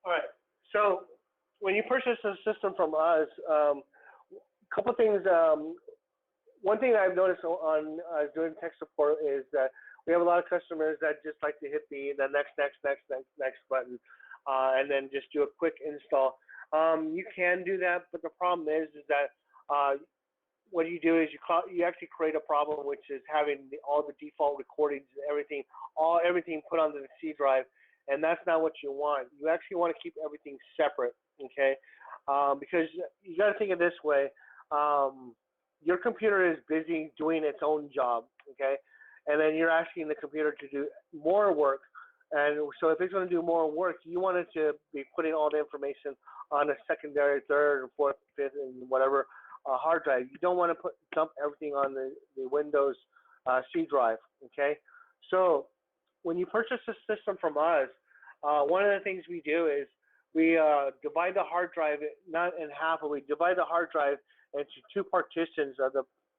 All right. So when you purchase a system from us, a couple things. One thing that I've noticed on doing tech support is that we have a lot of customers that just like to hit the next button, and then just do a quick install. You can do that, but the problem is that what you do is you actually create a problem, which is having all the default recordings and everything put onto the C drive, and that's not what you want. You actually want to keep everything separate, okay? Because you got to think of it this way. Your computer is busy doing its own job, okay? And then you're asking the computer to do more work. And so if it's going to do more work, you want it to be putting all the information on a secondary, third, or fourth, fifth, and whatever hard drive. You don't want to dump everything on the Windows C drive, okay? So when you purchase a system from us, one of the things we do is we divide the hard drive, not in half, but we divide the hard drive into two partitions of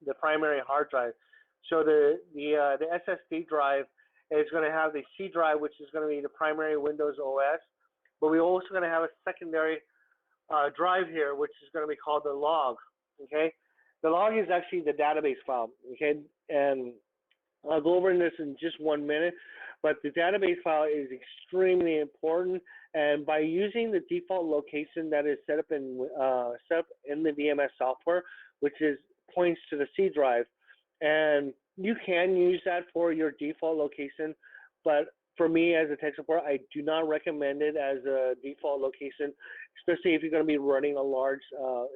the primary hard drive. So the SSD drive is going to have the C drive, which is going to be the primary Windows OS, but we're also going to have a secondary drive here, which is going to be called the log, okay? The log is actually the database file, okay? And I'll go over this in just 1 minute, but the database file is extremely important, and by using the default location that is set up in the VMS software, which points to the C drive, and you can use that for your default location, but for me as a tech support, I do not recommend it as a default location, especially if you're going to be running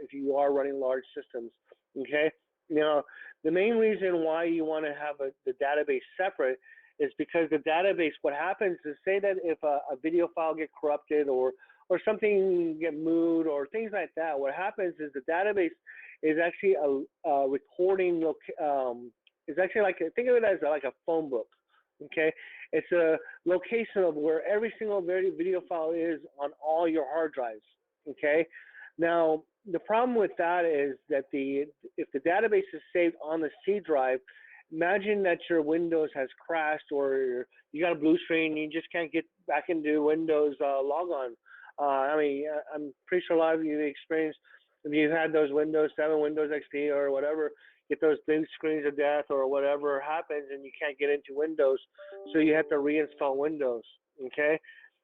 if you are running large systems, okay? Now, the main reason why you want to have the database separate is because the database, what happens is, say that if a video file get corrupted or something get moved or things like that, what happens is the database is actually a recording, it's actually like, think of it as like a phone book, okay? It's a location of where every single video file is on all your hard drives, okay? Now, the problem with that is that if the database is saved on the C drive, imagine that your Windows has crashed or you got a blue screen and you just can't get back into Windows logon. I mean, I'm pretty sure a lot of you experienced, if you've had those Windows 7, Windows XP or whatever, get those big screens of death or whatever happens and you can't get into Windows, so you have to reinstall Windows, okay?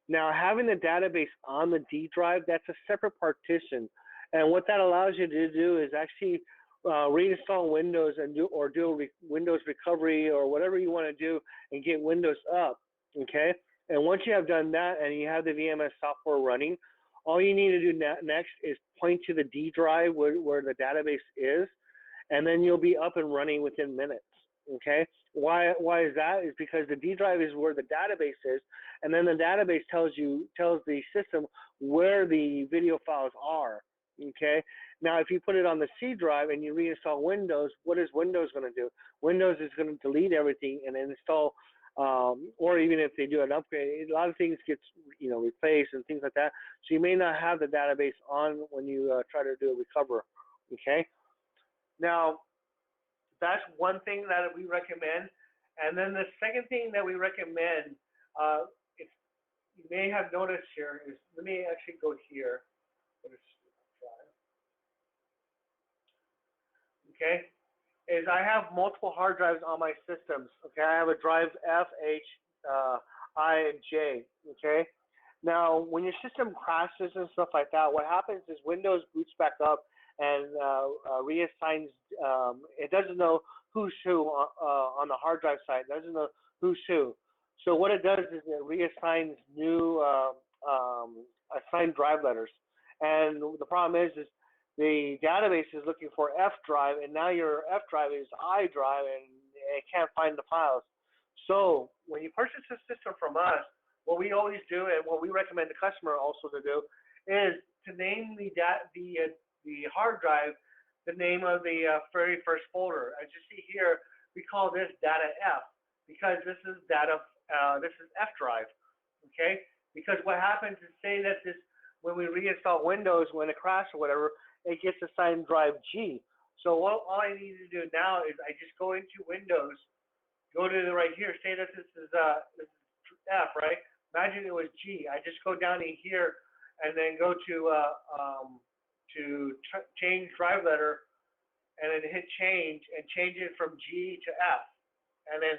Now, having the database on the D drive, that's a separate partition. And what that allows you to do is actually reinstall Windows and do Windows recovery or whatever you want to do and get Windows up, okay? And once you have done that and you have the VMS software running, all you need to do next is point to the D drive where the database is, and then you'll be up and running within minutes, okay? Why is that? Is because the D drive is where the database is, and then the database tells the system where the video files are, okay? Now, if you put it on the C drive and you reinstall Windows, what is Windows going to do? Windows is going to delete everything and install, or even if they do an upgrade, a lot of things get replaced and things like that. So you may not have the database on when you try to do a recover, okay? Now, that's one thing that we recommend. And then the second thing that we recommend, if you may have noticed here, is, let me actually go here. Okay, is I have multiple hard drives on my systems. Okay, I have a drive F, H, I, and J. Okay, now when your system crashes and stuff like that, what happens is Windows boots back up and reassigns. It doesn't know who's who on the hard drive side. It doesn't know who's who. So what it does is it reassigns new assigned drive letters. And the problem is the database is looking for F drive, and now your F drive is I drive, and it can't find the files. So when you purchase a system from us, what we always do, and what we recommend the customer also to do, is to name the hard drive the name of the very first folder. As you see here, we call this data F because this is F drive. Okay, because what happens is, say that when we reinstall Windows, when it crashes or whatever, it gets assigned drive G. So all I need to do now is I just go into Windows, go to right here, say that this is F, right? Imagine it was G. I just go down in here and then go to change drive letter, and then hit change and change it from G to F, and then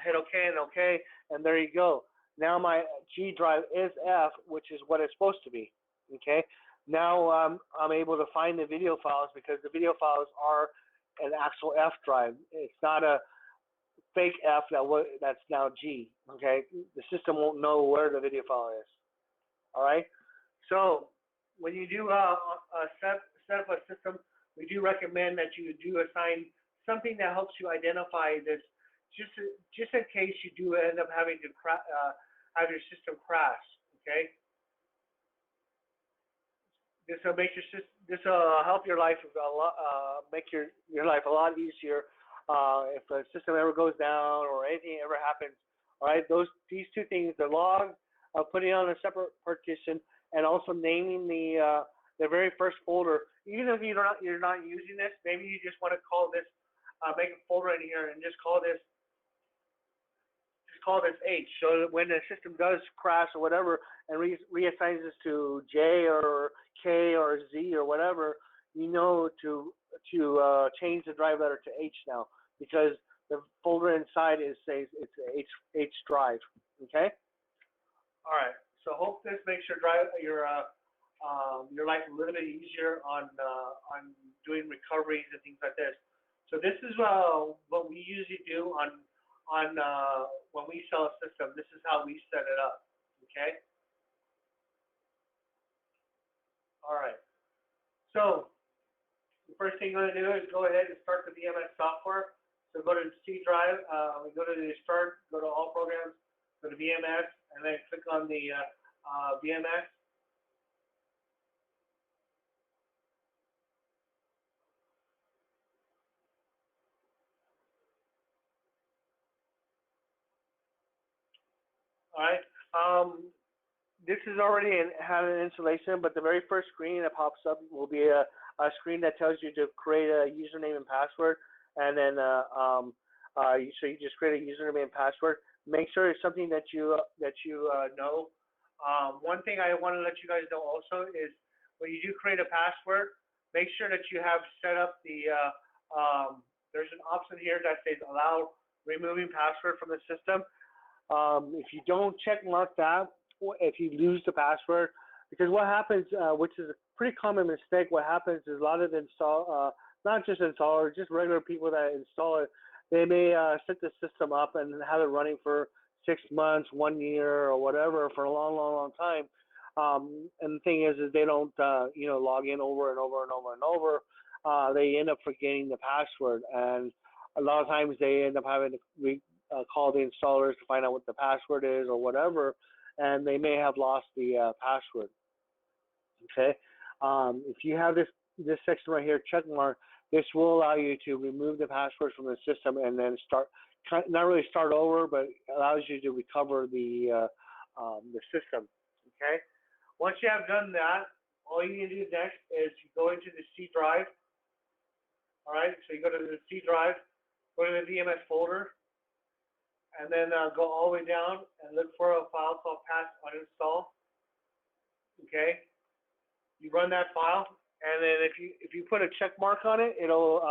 hit OK and OK, and there you go. Now my G drive is F, which is what it's supposed to be. Okay. Now I'm able to find the video files because the video files are an actual F drive. It's not a fake F that's now G. Okay. The system won't know where the video file is. All right. So when you do set up a system, we do recommend that you do assign something that helps you identify this, just in case you do end up having to have your system crash. Okay. This will make this will help your life a lot, make your life a lot easier. If the system ever goes down or anything ever happens, all right, these two things, the log, putting it on a separate partition, and also naming the very first folder. Even if you're not using this, maybe you just want to call this, make a folder in here and just call this H. So that when the system does crash or whatever, and reassigns this to J or K or Z or whatever, you know to change the drive letter to H now, because the folder inside says it's H drive. Okay. All right. So hope this makes your life a little bit easier on doing recoveries and things like this. So this is what we usually do on when we sell a system. This is how we set it up. Okay. All right. So the first thing you're going to do is go ahead and start the VMS software. So go to the C drive. We go to the start. Go to all programs. Go to VMS, and then click on the VMS. All right. This is already had an installation, but the very first screen that pops up will be a screen that tells you to create a username and password, and then so you just create a username and password. Make sure it's something that you know. One thing I want to let you guys know also is when you do create a password, make sure that you have set up the there's an option here that says allow removing password from the system. If you don't check mark that, if you lose the password, because what happens, which is a pretty common mistake, what happens is a lot of not just installers, just regular people that install it, they may set the system up and have it running for 6 months, 1 year, or whatever for a long time. And the thing is they don't, log in over and over and over and over. They end up forgetting the password, and a lot of times they end up having to call the installers to find out what the password is or whatever, and they may have lost the password. Okay, if you have this section right here, check mark, this will allow you to remove the password from the system and then not really start over, but allows you to recover the system. Okay, once you have done that, all you need to do next is you go into the C drive. All right, so you go to the C drive, go to the VMS folder, and then go all the way down and look for a file called pass uninstall. Okay, you run that file, and then if you put a check mark on it, it'll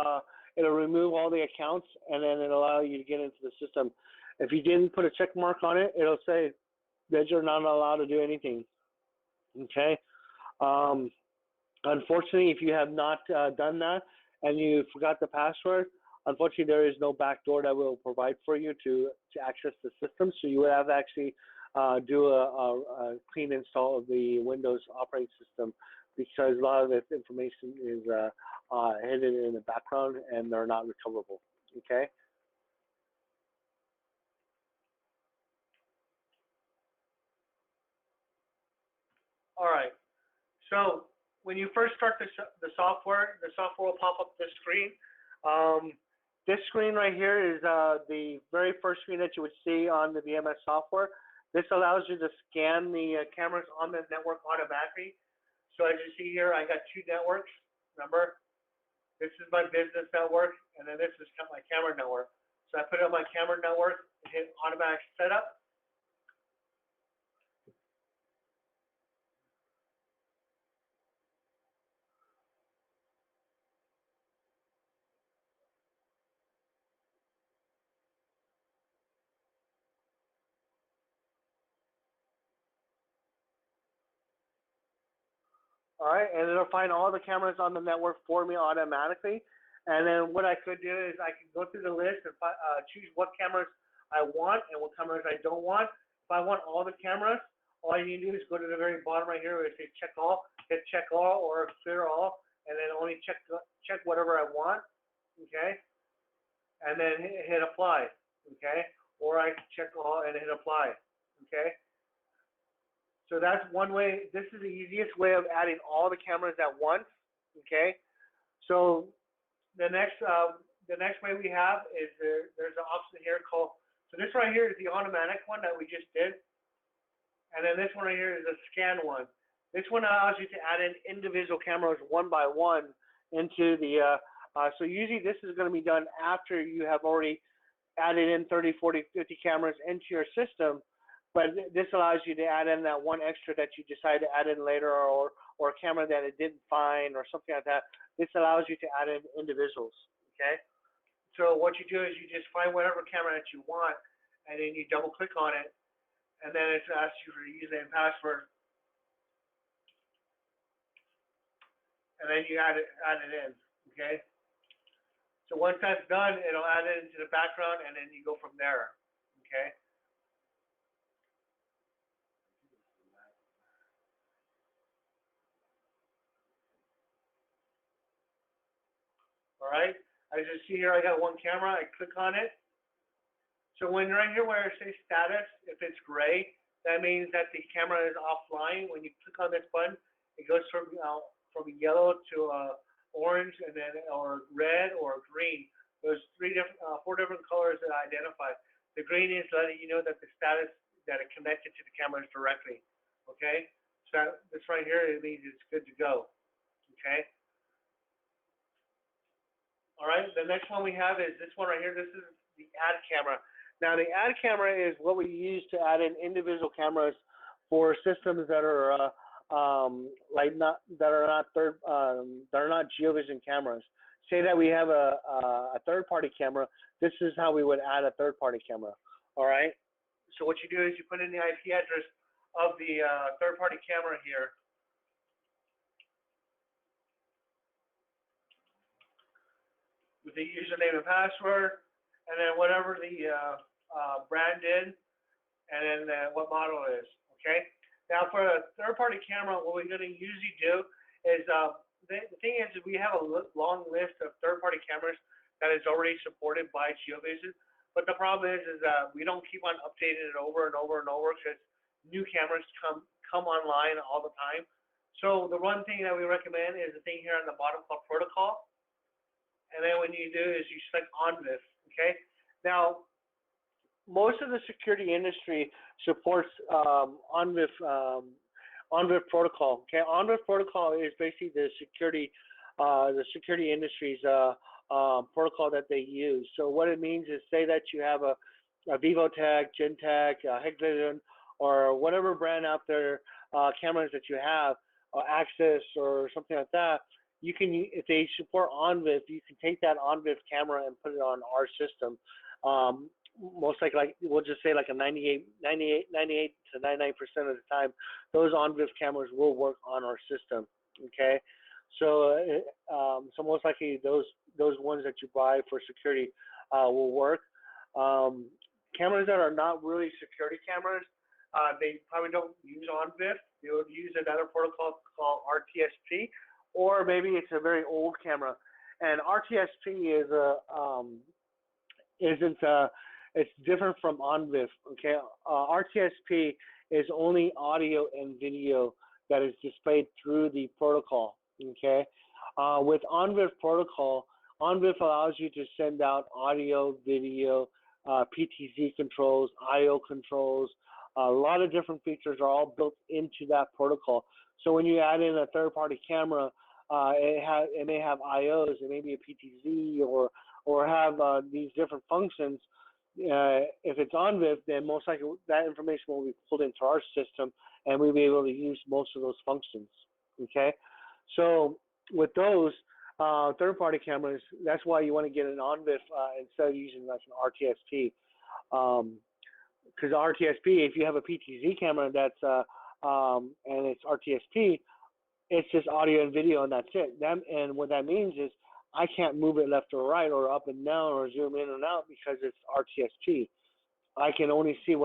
remove all the accounts, and then it'll allow you to get into the system. If you didn't put a check mark on it, it'll say that you're not allowed to do anything. Okay. Unfortunately, if you have not done that and you forgot the password, unfortunately, there is no backdoor that will provide for you to access the system. So you would have to actually do a clean install of the Windows operating system, because a lot of this information is hidden in the background and they're not recoverable. Okay. All right. So when you first start the software will pop up this screen. This screen right here is the very first screen that you would see on the VMS software. This allows you to scan the cameras on the network automatically. So as you see here, I got 2 networks. Remember, this is my business network, and then this is my camera network. So I put it on my camera network and hit automatic setup. All right, and it'll find all the cameras on the network for me automatically. And then what I could do is I can go through the list and choose what cameras I want and what cameras I don't want. If I want all the cameras, all you need to do is go to the very bottom right here where it says check all, hit check all or clear all, and then only check whatever I want, okay? And then hit apply, okay? Or I check all and hit apply, okay? So that's one way. This is the easiest way of adding all the cameras at once, okay? So the next way we have is there's an option here called, so this right here is the automatic one that we just did. And then this one right here is a scan one. This one allows you to add in individual cameras one by one into the, so usually this is going to be done after you have already added in 30, 40, 50 cameras into your system. But this allows you to add in that one extra that you decide to add in later, or a camera that it didn't find or something like that. This allows you to add in individuals, okay? So what you do is you just find whatever camera that you want, and then you double click on it, and then it asks you for the username and password. And then you add it in, okay? So once that's done, it'll add it into the background, and then you go from there, okay? All right, as you see here, I got one camera. I click on it. So when right here where it says status, if it's gray, that means that the camera is offline. When you click on this button, it goes from yellow to orange, and then or red or green. Those four different colors that I identify. The green is letting you know that the status that it connected to the cameras directly. Okay, so this right here, it means it's good to go. Okay. All right, the next one we have is this one right here. This is the add camera. Now, the add camera is what we use to add in individual cameras for systems that are not Geovision cameras. Say that we have a third-party camera. This is how we would add a third-party camera. All right. So what you do is you put in the IP address of the third-party camera here. With the username and password, and then whatever the brand is, and then what model it is, okay? Now for a third-party camera, what we're going to usually do is, the thing is we have a long list of third-party cameras that is already supported by Geovision, but the problem is that we don't keep on updating it over and over and over because new cameras come online all the time. So the one thing that we recommend is the thing here on the bottom called protocol. And then what you do is you select ONVIF, okay? Now, most of the security industry supports ONVIF protocol, okay? ONVIF protocol is basically the security industry's protocol that they use. So what it means is, say that you have a Vivotech, Gentech, Hikvision, or whatever brand out there, cameras that you have, Axis or something like that. You can, if they support ONVIF, you can take that ONVIF camera and put it on our system. Most likely, we'll just say like a 98 to 99% of the time, those ONVIF cameras will work on our system. Okay, so so most likely those ones that you buy for security will work. Cameras that are not really security cameras, they probably don't use ONVIF. They would use another protocol called RTSP. Or maybe it's a very old camera, and RTSP is it's different from ONVIF. Okay, RTSP is only audio and video that is displayed through the protocol. Okay, with ONVIF protocol, ONVIF allows you to send out audio, video, PTZ controls, IO controls. A lot of different features are all built into that protocol. So when you add in a third-party camera, it may have IOs, it may be a PTZ, or have these different functions. If it's ONVIF, then most likely that information will be pulled into our system, and we'll be able to use most of those functions. Okay, so with those third-party cameras, that's why you want to get an ONVIF instead of using like an RTSP. Because RTSP, if you have a PTZ camera that's and it's RTSP, it's just audio and video, and that's it. And what that means is I can't move it left or right or up and down or zoom in and out because it's RTSP. I can only see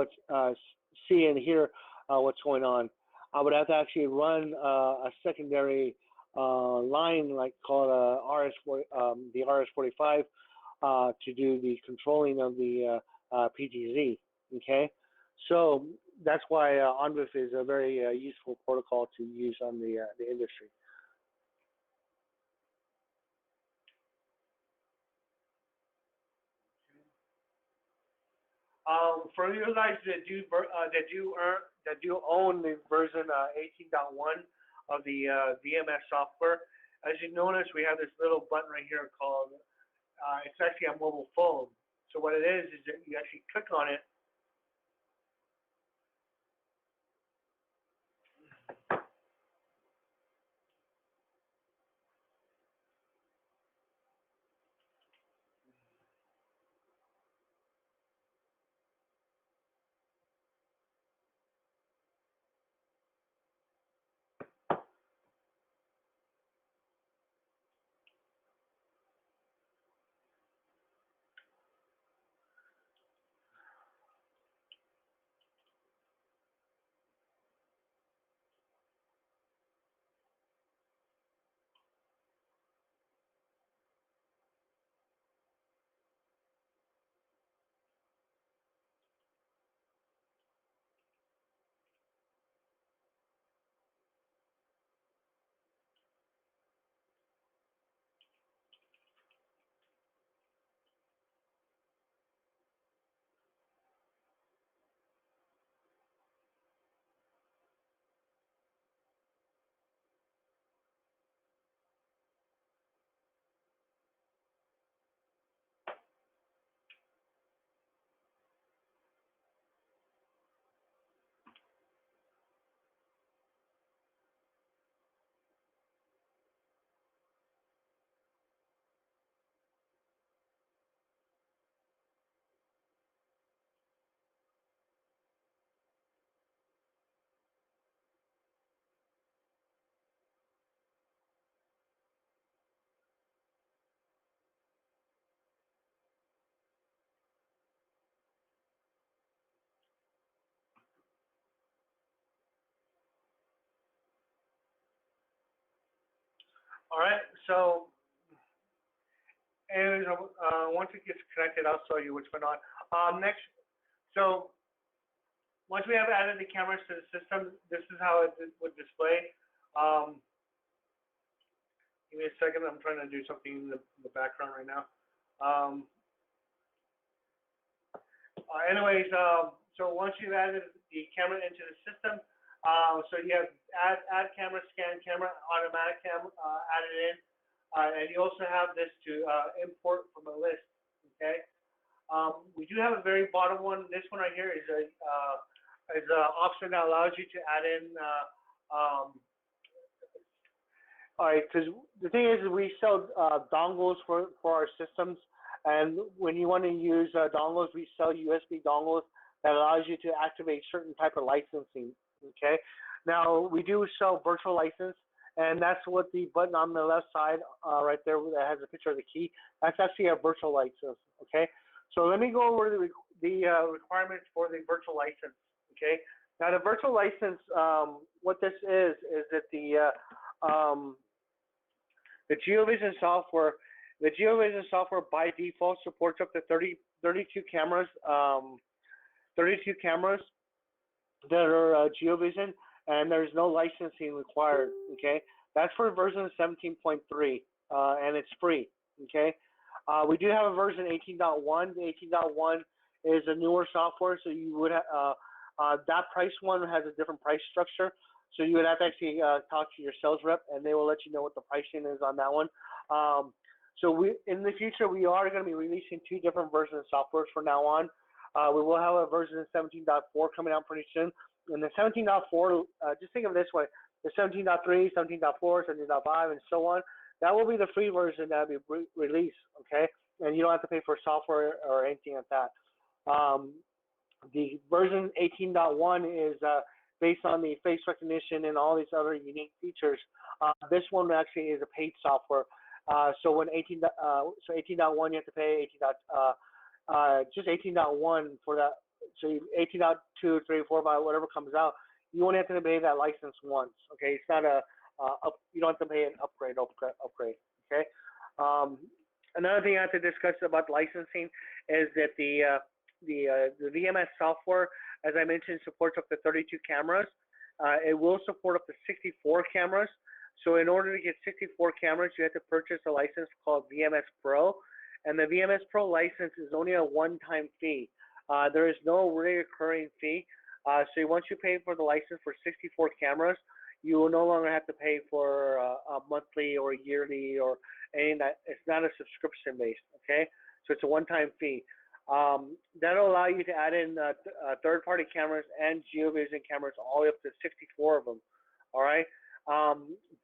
see and hear what's going on. I would have to actually run a secondary line, like called the RS45, to do the controlling of the PTZ. Okay, so that's why ONVIF is a very useful protocol to use on the industry. For you guys that do own the version 18.1 of the VMS software, as you notice, we have this little button right here called. It's actually a mobile phone. So what it is that you actually click on it. All right. So, anyways, once it gets connected, I'll show you what's going on. Next, so once we have added the cameras to the system, this is how it would display. Give me a second. I'm trying to do something in the background right now. So once you've added the camera into the system, so you have add camera, scan camera, automatic camera added in, and you also have this to import from a list. Okay. We do have a very bottom one. This one right here is an option that allows you to add in. All right, because the thing is, we sell dongles for our systems, and when you want to use dongles, we sell USB dongles that allows you to activate certain type of licensing. Okay, now we do sell virtual license, and that's what the button on the left side, right there, that has a picture of the key. That's actually a virtual license. Okay, so let me go over the requirements for the virtual license. Okay, now the virtual license, what this is that the Geovision software, by default supports up to 32 cameras, 32 cameras that are Geovision, and there's no licensing required. Okay, that's for version 17.3, and it's free. Okay, we do have a version 18.1. The 18.1 is a newer software, so you would that price one has a different price structure. So you would have to actually talk to your sales rep, and they will let you know what the pricing is on that one. So in the future, we are going to be releasing 2 different versions of software from now on. We will have a version 17.4 coming out pretty soon. And the 17.4, just think of it this way: the 17.3, 17.4, 17.5, and so on. That will be the free version that will be released. Okay, and you don't have to pay for software or anything like that. The version 18.1 is based on the face recognition and all these other unique features. This one actually is a paid software. So when 18.1 you have to pay 18.1 for that. So 18.2, 3, 4, 5, whatever comes out, you only have to pay that license once. Okay, it's not you don't have to pay an upgrade. Okay. Another thing I have to discuss about licensing is that the VMS software, as I mentioned, supports up to 32 cameras. It will support up to 64 cameras. So in order to get 64 cameras, you have to purchase a license called VMS Pro. And the VMS Pro license is only a one-time fee. There is no recurring fee. So once you pay for the license for 64 cameras, you will no longer have to pay for a monthly or yearly or anything. It's not a subscription based, okay? So it's a one-time fee. That'll allow you to add in third-party cameras and Geovision cameras, all the way up to 64 of them, all right?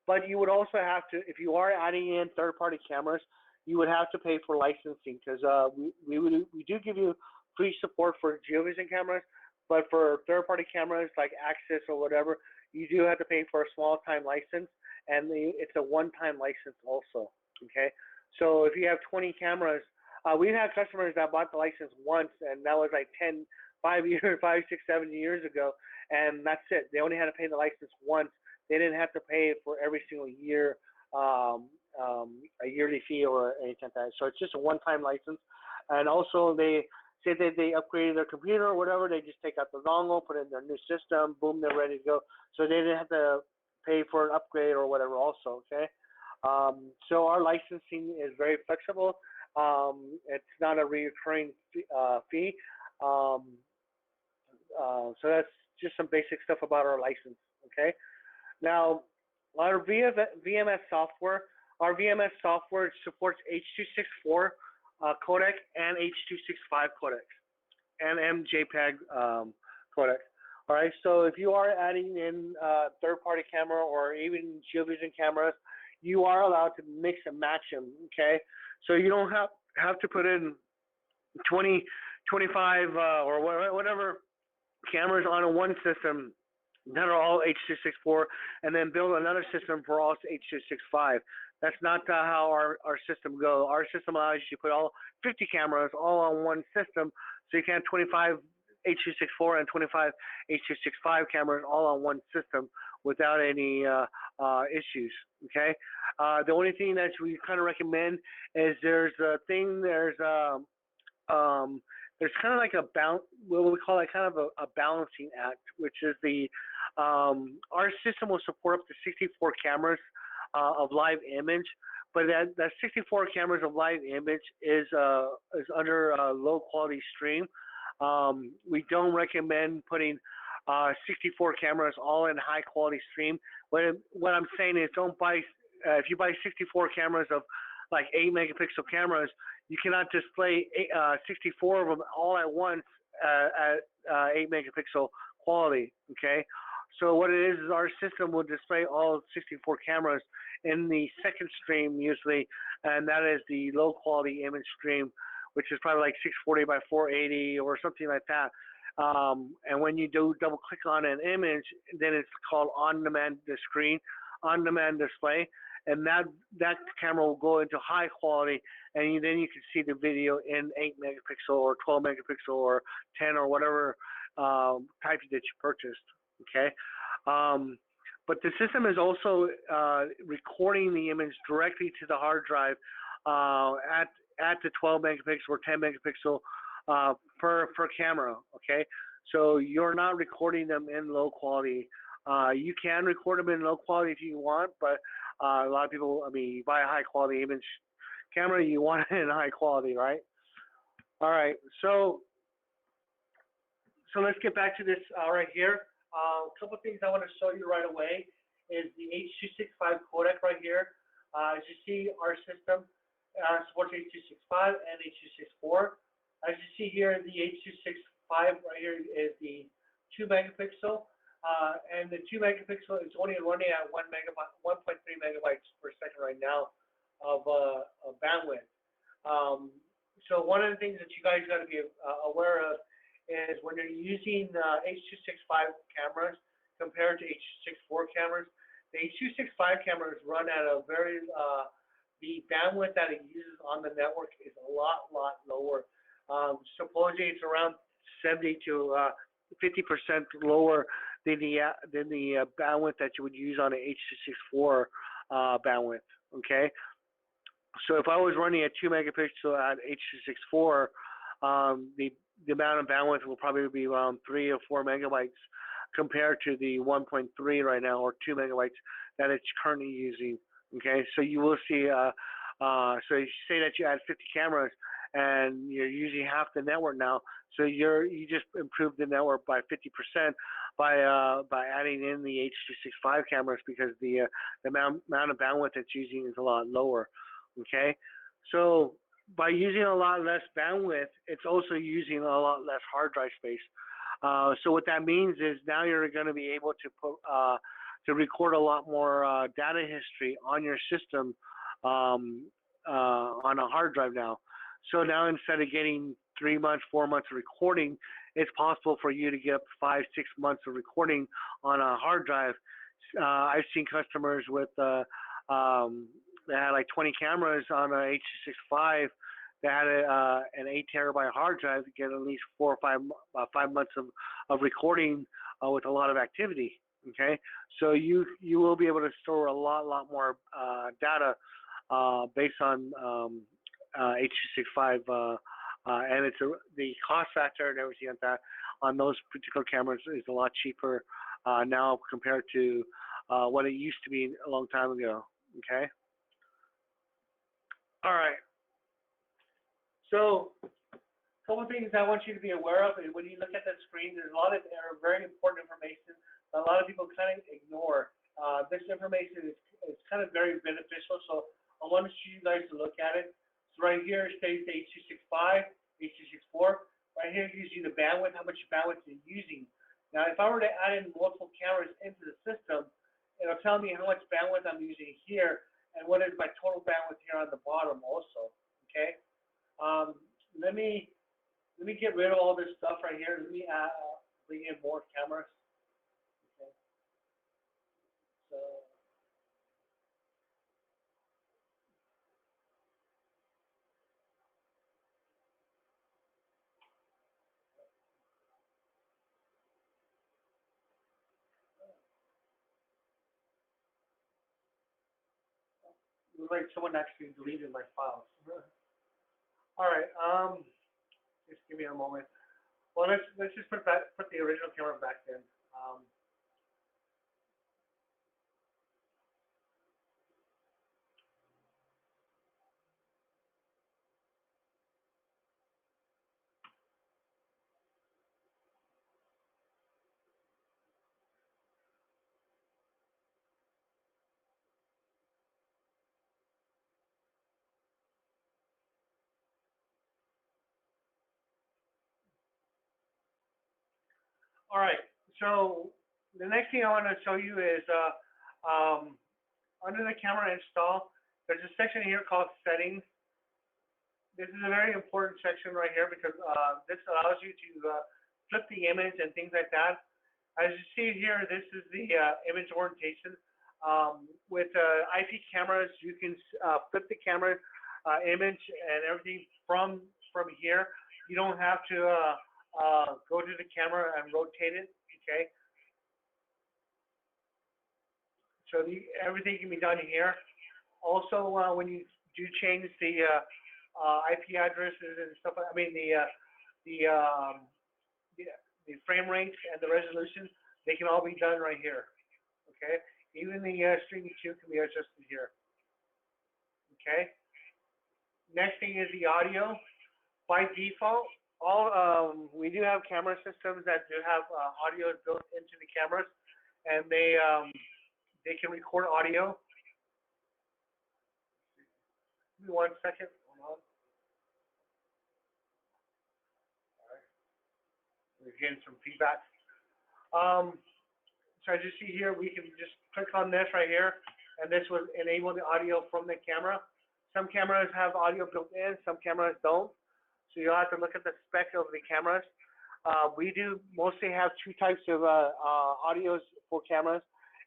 But you would also have to, if you are adding in third-party cameras, you would have to pay for licensing, because we do give you free support for Geovision cameras, but for third-party cameras like Axis or whatever, you do have to pay for a small-time license, and it's a one-time license also, okay? So if you have 20 cameras, we've had customers that bought the license once, and that was like 5, 6, 7 years ago, and that's it. They only had to pay the license once. They didn't have to pay for every single year, a yearly fee or anything like that. So it's just a one-time license. And also, they say that they upgraded their computer or whatever, they just take out the dongle, put in their new system, boom, they're ready to go. So they didn't have to pay for an upgrade or whatever also, okay? So our licensing is very flexible. It's not a recurring fee. So that's just some basic stuff about our license, okay? Now, our VMS software supports H.264 codec and H.265 codec and MJPEG codec. All right, so if you are adding in third-party camera or even Geovision cameras, you are allowed to mix and match them, okay? So you don't have to put in 20, 25 or whatever cameras on one system that are all H.264 and then build another system for all H.265. That's not how our system goes. Our system allows you to put all 50 cameras all on one system, so you can have 25 H.264 and 25 H.265 cameras all on one system without any issues, okay? The only thing that we kind of recommend is there's kind of like what we call it, kind of a balancing act, which is our system will support up to 64 cameras of live image, but that 64 cameras of live image is under a low quality stream. We don't recommend putting 64 cameras all in high quality stream. What I'm saying is, don't buy if you buy 64 cameras of like 8 megapixel cameras, you cannot display 64 of them all at once at 8 megapixel quality, okay? So what it is our system will display all 64 cameras in the second stream usually, and that is the low quality image stream, which is probably like 640 by 480 or something like that. And when you do double click on an image, then it's called on-demand display, and that camera will go into high quality, and then you can see the video in 8 megapixel or 12 megapixel or 10 or whatever type that you purchased, okay? But the system is also recording the image directly to the hard drive at the 12 megapixel or 10 megapixel per camera, okay? So you're not recording them in low quality. You can record them in low quality if you want, but a lot of people, I mean, you buy a high quality image camera, you want it in high quality, right? All right, so let's get back to this right here. A couple of things I want to show you right away is the H.265 codec right here. As you see, our system supports H.265 and H.264. As you see here, the H.265 right here is the 2 megapixel, and the 2 megapixel is only running at 1.3 megabytes per second right now of bandwidth. So one of the things that you guys got to be aware of is when you're using H.265 cameras, compared to H.264 cameras. The H.265 cameras run at a very, the bandwidth that it uses on the network is a lot lower. Supposedly it's around 70 to 50% lower than the bandwidth that you would use on an H.264 bandwidth. Okay, so if I was running a 2 megapixel at H.264, the amount of bandwidth will probably be around 3 or 4 megabytes compared to the 1.3 right now, or 2 megabytes that it's currently using. Okay, so you will see, so you say that you add 50 cameras and you're using half the network now, so you just improved the network by 50% by adding in the H.265 cameras, because the amount of bandwidth it's using is a lot lower. Okay, so by using a lot less bandwidth, it's also using a lot less hard drive space. So what that means is now you're going to be able to put to record a lot more data history on your system on a hard drive now. So now instead of getting 3 months, 4 months of recording, it's possible for you to get up 5, 6 months of recording on a hard drive. I've seen customers with that had like 20 cameras on a H.265 that had an 8 terabyte hard drive to get at least 4 or 5 months of recording with a lot of activity. Okay, so you will be able to store a lot more data based on H.265, and it's the cost factor and everything like that on those particular cameras is a lot cheaper now compared to what it used to be a long time ago. Okay. All right. So, a couple of things I want you to be aware of. When you look at that screen, there's a lot of very important information that a lot of people kind of ignore. This information is kind of very beneficial, so I want you guys to look at it. So right here it states H.265, H.264. Right here it gives you the bandwidth, how much bandwidth you're using. Now, if I were to add in multiple cameras into the system, it'll tell me how much bandwidth I'm using here and what is my total bandwidth here on the bottom also. Okay. Let me get rid of all this stuff right here. Let me bring in more cameras. Okay. So. Looks like someone actually deleted my files. All right, just give me a moment. Well, let's just put the original camera back in. All right, so the next thing I want to show you is under the camera install, there's a section here called settings. This is a very important section right here because this allows you to flip the image and things like that. As you see here, this is the image orientation. With IP cameras, you can flip the camera image and everything from here. You don't have to go to the camera and rotate it. Okay. So everything can be done here. Also, when you do change the IP addresses and stuff, I mean the frame rates and the resolution, they can all be done right here. Okay. Even the streaming too can be adjusted here. Okay. Next thing is the audio. By default, we do have camera systems that do have audio built into the cameras, and they can record audio. Give me 1 second. Hold on. All right. We're getting some feedback. So as you see here, we can just click on this right here, and this will enable the audio from the camera. Some cameras have audio built in, some cameras don't. So you'll have to look at the spec of the cameras. We do mostly have 2 types of audios for cameras.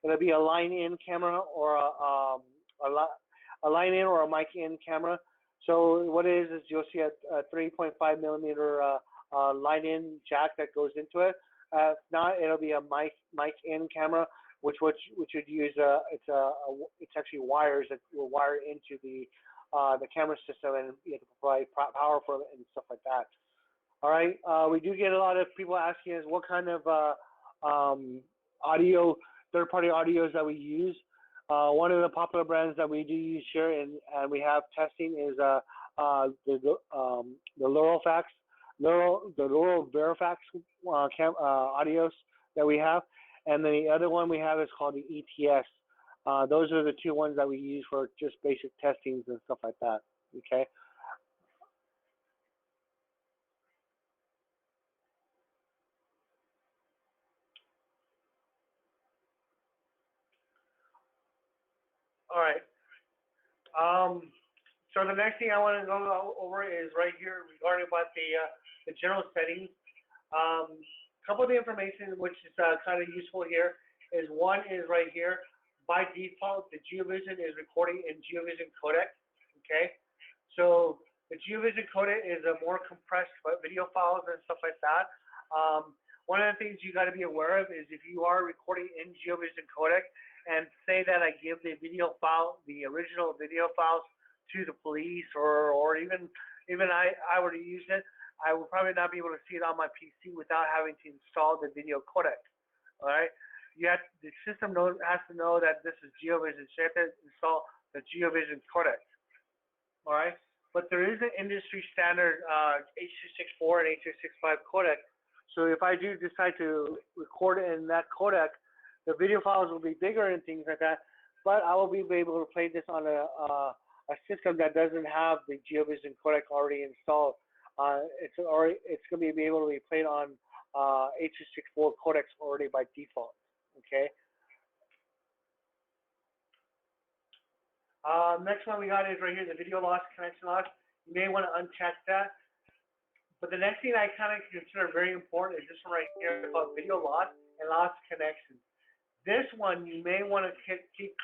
It'll be a line-in camera or a line-in or a mic-in camera. So what it is you'll see a 3.5 millimeter line-in jack that goes into it. If not, it'll be a mic-in camera, which would use it's actually wires that will wire into the camera system, and you have to provide power for it and stuff like that. All right, we do get a lot of people asking us what kind of audio, third-party audios that we use. One of the popular brands that we do use here and we have testing is the Lorofax, the Loro Verifax audios that we have, and then the other one we have is called the ETS. Those are the two ones that we use for just basic testings and stuff like that. Okay. All right. So the next thing I want to go over is right here regarding about the general settings. A couple of the information which is kind of useful here is one is right here. By default, the Geovision is recording in Geovision Codec. Okay. So the Geovision Codec is a more compressed video files and stuff like that. One of the things you got to be aware of is if you are recording in Geovision Codec, and say that I give the video file, the original video files, to the police, or even I were to use it, I will probably not be able to see it on my PC without having to install the video codec. All right, the system has to know that this is Geovision, so you have to install the Geovision codec. All right, but there is an industry standard H.264 and H.265 codec. So if I do decide to record in that codec, the video files will be bigger and things like that, but I will be able to play this on a system that doesn't have the Geovision codec already installed. It's going to be able to be played on H.264 codecs already by default. Okay. Next one we got is right here, the video loss, connection loss. You may want to uncheck that. But the next thing I kind of consider very important is this one right here called video loss and loss connection. This one you may want to keep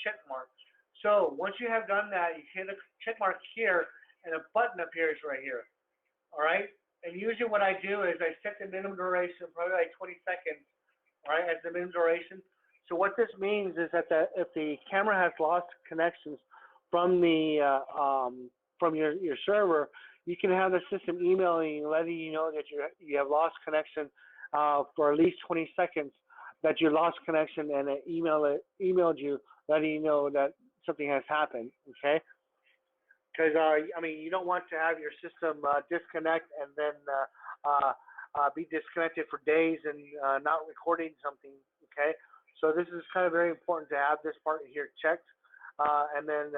check mark. So once you have done that, you hit a check mark here, and a button appears right here. All right. And usually what I do is I set the minimum duration, probably like 20 seconds. All right, as the minimum duration. So what this means is that if the camera has lost connections from the from your server, you can have the system emailing you, letting you know that you have lost connection for at least 20 seconds. That you lost connection, and it emailed you, letting you know that something has happened. Okay, because I mean, you don't want to have your system disconnect and then be disconnected for days and not recording something. Okay, so this is kind of very important to have this part here checked, and then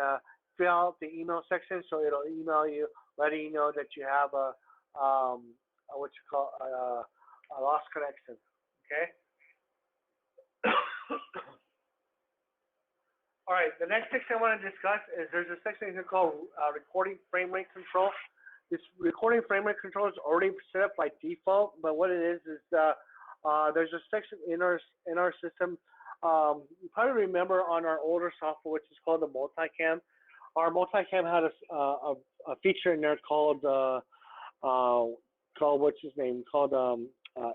fill out the email section so it'll email you, letting you know that you have a what you call a lost connection. Okay. All right, the next section I want to discuss is there's a section here called recording frame rate control. This recording frame rate control is already set up by default, but what it is there's a section in our system. You probably remember on our older software, which is called the multicam. Our multicam had a feature in there called what's his name? Called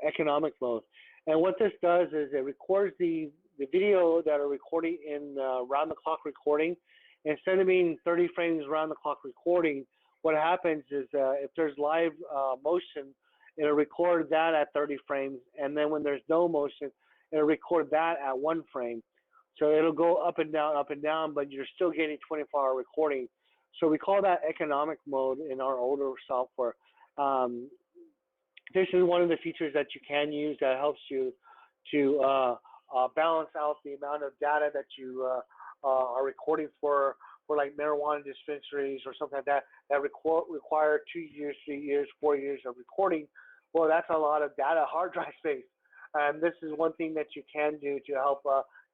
economic mode. And what this does is it records the video that are recording in round-the-clock recording. Instead of being 30 frames round-the-clock recording, what happens is if there's live motion, it'll record that at 30 frames, and then when there's no motion, it'll record that at 1 frame. So it'll go up and down, but you're still getting 24-hour recording. So we call that economic mode in our older software. This is one of the features that you can use that helps you to balance out the amount of data that you are recording for like marijuana dispensaries or something like that require 2 years, 3 years, 4 years of recording. Well, that's a lot of data hard drive space. And this is one thing that you can do to help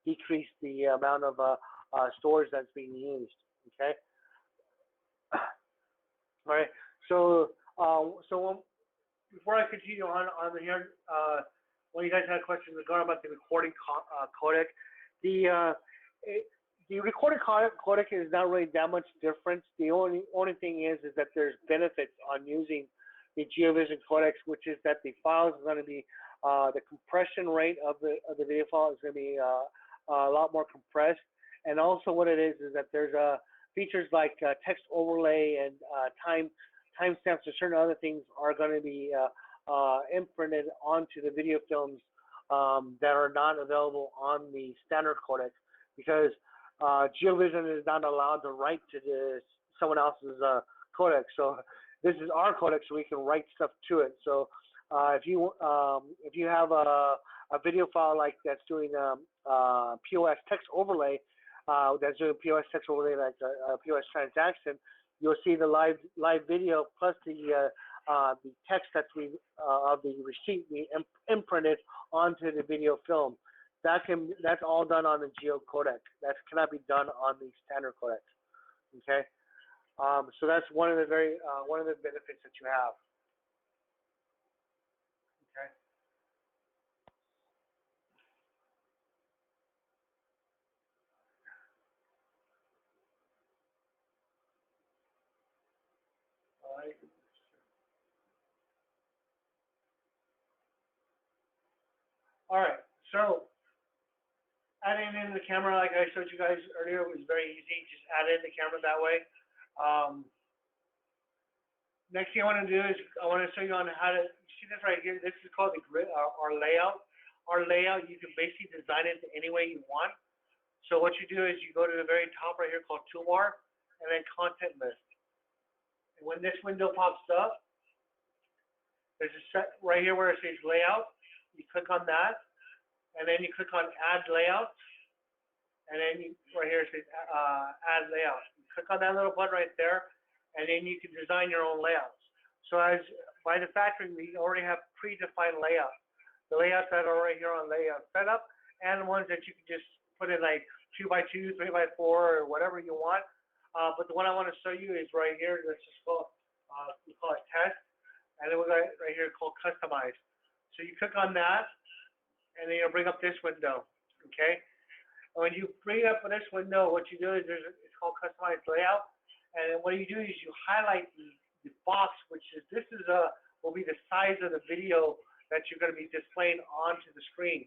decrease the amount of storage that's being used. Okay. All right. So before I continue on here, one of you guys had a question regarding about the recording codec. The recording codec is not really that much different. The only thing is that there's benefits on using the Geovision codec, which is that the files are going to be the compression rate of the video file is going to be a lot more compressed, and also what it is that there's features like text overlay and timestamps or certain other things are going to be imprinted onto the video films that are not available on the standard codec, because Geovision is not allowed to write to someone else's codec. So this is our codec, so we can write stuff to it. So if you have a video file like that's doing POS text overlay, that's doing POS text overlay like a POS transaction, you'll see the live video plus the text that's of the receipt we imprinted onto the video film. That's all done on the Geo codec. That cannot be done on the standard codec. Okay, so that's one of the benefits that you have. Okay. All right. All right. So adding in the camera, like I showed you guys earlier, was very easy. Just add in the camera that way. Next thing I want to do is I want to show you on how to, you see this right here? This is called the grid, our layout. Our layout, you can basically design it any way you want. So what you do is you go to the very top right here called Toolbar, and then Content List. And when this window pops up, there's a set right here where it says Layout. You click on that, and then you click on Add Layout, and then right here it says Add Layout. You click on that little button right there, and then you can design your own layouts. So as by the factory, we already have predefined layouts. The layouts that are right here on Layout Setup, and the ones that you can just put in like 2x2, 3x4, or whatever you want. But the one I want to show you is right here. Let's just call we call it Test, and then we got it right here called Customize. So you click on that, and then you'll bring up this window, okay? And when you bring up this window, what you do is it's called Customize Layout, and then what you do is you highlight the box, which is will be the size of the video that you're going to be displaying onto the screen.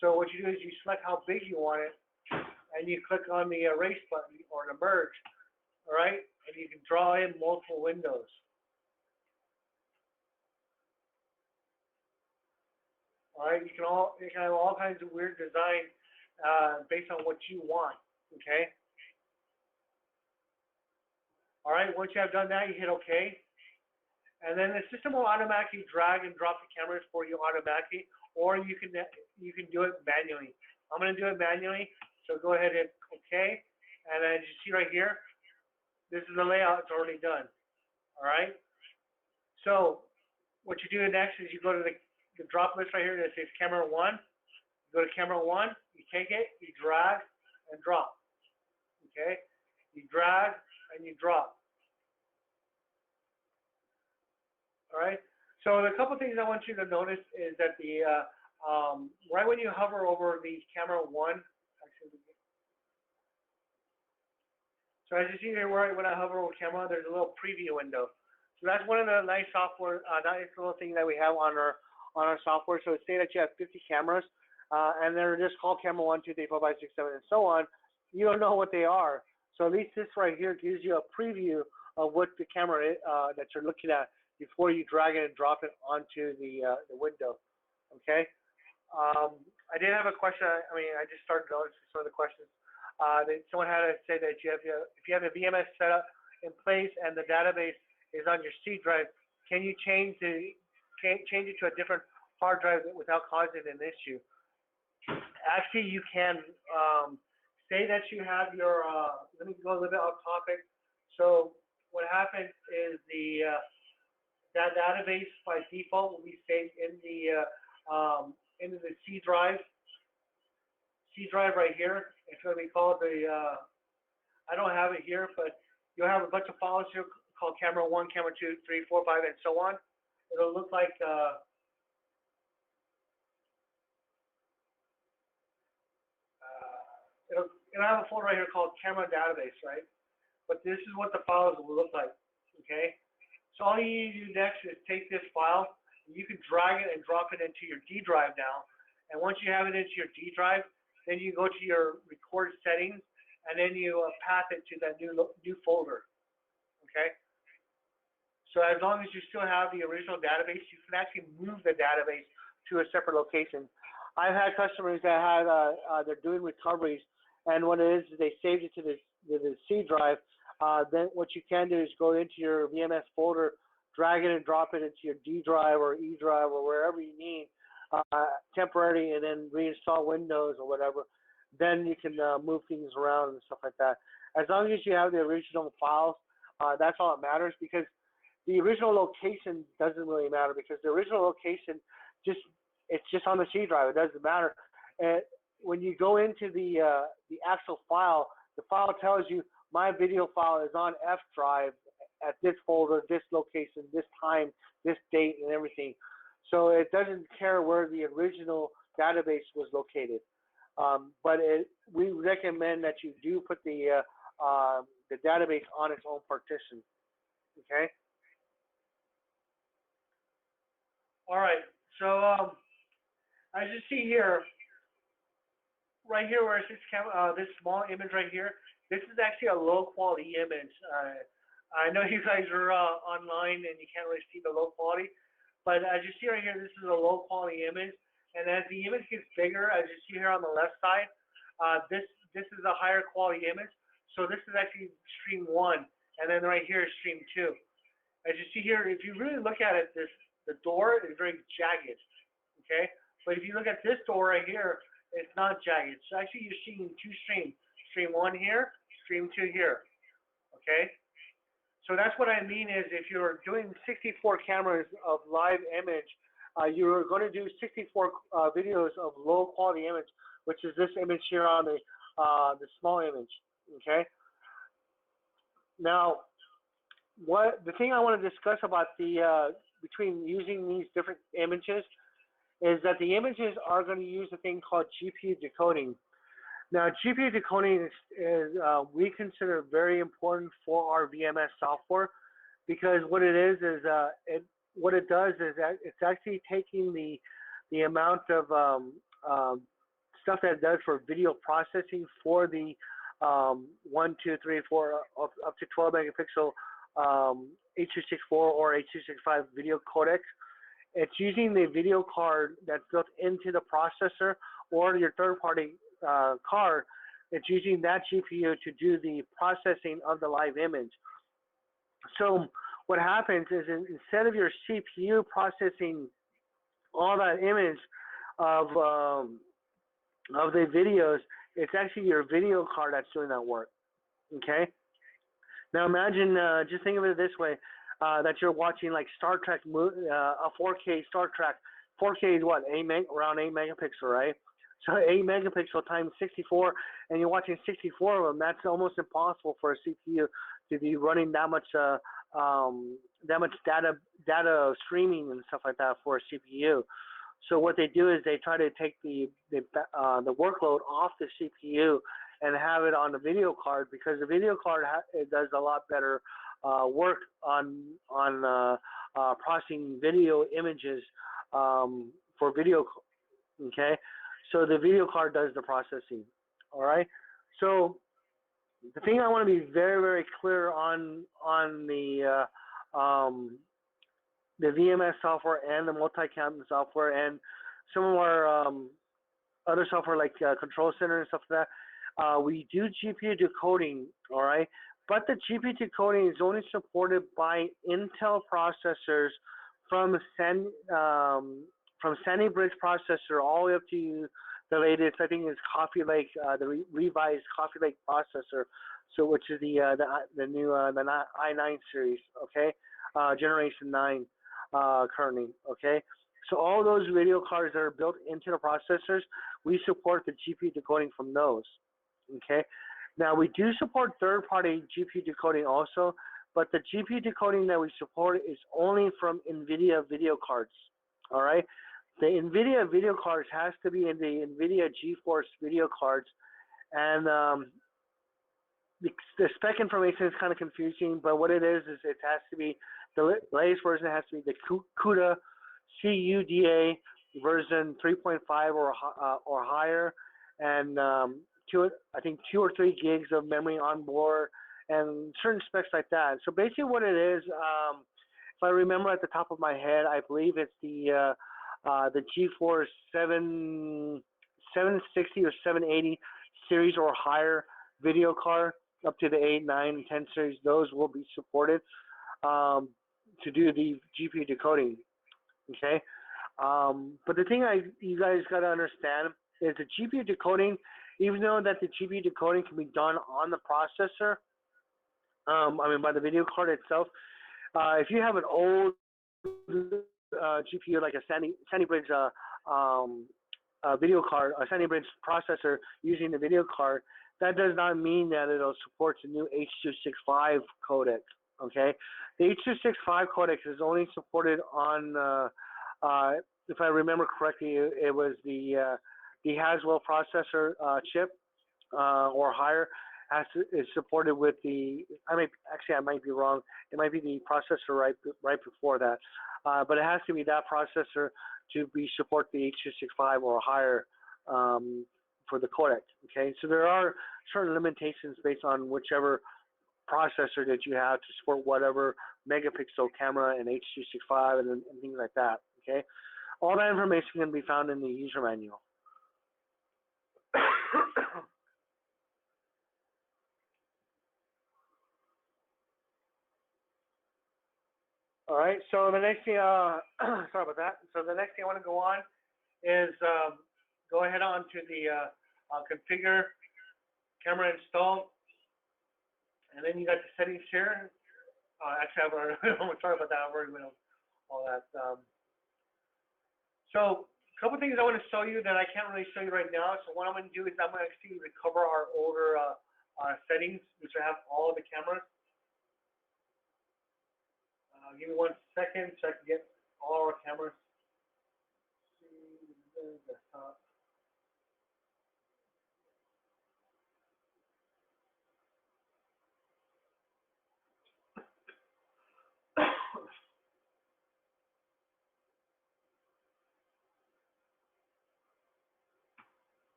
So what you do is you select how big you want it, and you click on the Erase button or the Merge, all right? And you can draw in multiple windows. All right, you can have all kinds of weird design based on what you want, okay? All right, once you have done that, you hit OK. And then the system will automatically drag and drop the cameras for you automatically, or you can do it manually. I'm going to do it manually, so go ahead and hit OK. And then you see right here, this is the layout, it's already done. All right? So what you do next is you go to the drop list right here that says camera 1. You go to camera 1, you take it, you drag and drop. Okay? You drag and you drop. All right? So the couple things I want you to notice is that the right when you hover over the camera 1, so as you see here, right when I hover over camera, there's a little preview window. So that's one of the nice software, nice little thing that we have on our software. So say that you have 50 cameras, and they're just called camera 1, 2, 3, 4, 5, 6, 7, and so on. You don't know what they are. So at least this right here gives you a preview of what the camera is, that you're looking at before you drag it and drop it onto the window. Okay. I did have a question. I just started noticing some of the questions. That someone had to say that if you have a VMS set up in place and the database is on your C drive, can you change it to a different hard drive without causing an issue? Actually, you can. Say that you have your, let me go a little bit off topic. So what happens is that database by default will be saved into the C drive. C drive right here. It's going to be called I don't have it here, but you'll have a bunch of files here called camera 1, camera 2, 3, 4, 5, and so on. It'll look like it'll have a folder right here called camera database, right? But this is what the files will look like, okay? So all you need to do next is take this file, and you can drag it and drop it into your D drive now. And once you have it into your D drive, then you go to your record settings, and then you path it to that new folder, okay? So as long as you still have the original database, you can actually move the database to a separate location. I've had customers that had they're doing recoveries, and what it is they saved it to the C drive. Then what you can do is go into your VMS folder, drag it and drop it into your D drive or E drive or wherever you need temporarily, and then reinstall Windows or whatever. Then you can move things around and stuff like that. As long as you have the original files, that's all that matters, because the original location doesn't really matter, because the original location it's just on the C drive. It doesn't matter. And when you go into the actual file, the file tells you my video file is on F drive at this folder, this location, this time, this date, and everything. So it doesn't care where the original database was located. But we recommend that you do put the database on its own partition. Okay. All right. So as you see here, right here where it says this small image right here, this is actually a low quality image. I know you guys are online and you can't really see the low quality, but as you see right here, this is a low quality image. And as the image gets bigger, as you see here on the left side, this is a higher quality image. So this is actually stream 1, and then right here is stream 2. As you see here, if you really look at it, the door is very jagged, okay? But if you look at this door right here, it's not jagged. So actually you're seeing 2 streams, stream 1 here, stream 2 here, okay? So that's what I mean is if you're doing 64 cameras of live image, you're going to do 64 videos of low quality image, which is this image here on the small image, okay? Now, the thing I want to discuss about between using these different images is that the images are going to use a thing called GPU decoding. Now, GPU decoding is we consider very important for our VMS software, because what it is what it does is that it's actually taking the amount of stuff that it does for video processing for the 1, 2, 3, 4 up to 12 megapixel H.264 or H.265 video codec. It's using the video card that's built into the processor or your third-party card. It's using that GPU to do the processing of the live image. So what happens is instead of your CPU processing all that image of the videos, it's actually your video card that's doing that work. Okay. Now imagine, just think of it this way, that you're watching like Star Trek, a 4K Star Trek. 4K is what? Around 8 megapixel, right? So 8 megapixel times 64, and you're watching 64 of them. That's almost impossible for a CPU to be running that much data streaming and stuff like that for a CPU. So what they do is they try to take the workload off the CPU and have it on the video card, because the video card it does a lot better work on processing video images for video. Okay, so the video card does the processing. All right. So the thing I want to be very, very clear on the VMS software and the multi-cam software and some of our other software like Control Center and stuff like that, we do GPU decoding, all right? But the GPU decoding is only supported by Intel processors from Sandy Bridge processor all the way up to the latest, I think, is Coffee Lake, the revised Coffee Lake processor, so which is the new the i9 series, okay, generation 9 currently, okay. So all those video cards that are built into the processors, we support the GPU decoding from those, okay. Now we do support third-party GPU decoding also, but the GPU decoding that we support is only from NVIDIA video cards, all right. The NVIDIA video cards has to be in the NVIDIA GeForce video cards, And the spec information is kind of confusing, but what it is it has to be, the latest version has to be the CUDA, CUDA version 3.5 or higher, and I think 2 or 3 gigs of memory on board, and certain specs like that. So basically what it is, if I remember at the top of my head, I believe it's the GeForce 760 or 780 series or higher video card, up to the 8, 9, and 10 series. Those will be supported to do the GPU decoding. Okay, but the thing you guys got to understand is the GPU decoding, even though that the GPU decoding can be done on the processor, I mean by the video card itself. If you have an old GPU like a Sandy Bridge video card, a Sandy Bridge processor using the video card, that does not mean that it'll support the new H.265 codec. Okay, the H.265 codec is only supported on, if I remember correctly, it was the Haswell processor chip or higher. Is supported with the, I might be wrong. It might be the processor right before that, but it has to be that processor to support the H.265 or higher for the codec. Okay, so there are certain limitations based on whichever processor that you have to support whatever megapixel camera and H.265 and things like that. Okay, all that information can be found in the user manual. All right, so the next thing, sorry about that. So the next thing I want to go on is go ahead on to the configure, camera install, and then you got the settings here. Actually, sorry about that. I've already went over all that. So a couple things I want to show you that I can't really show you right now. So what I'm going to do is I'm going to actually recover our older settings, which I have all the cameras. Give me 1 second so I can get all our cameras.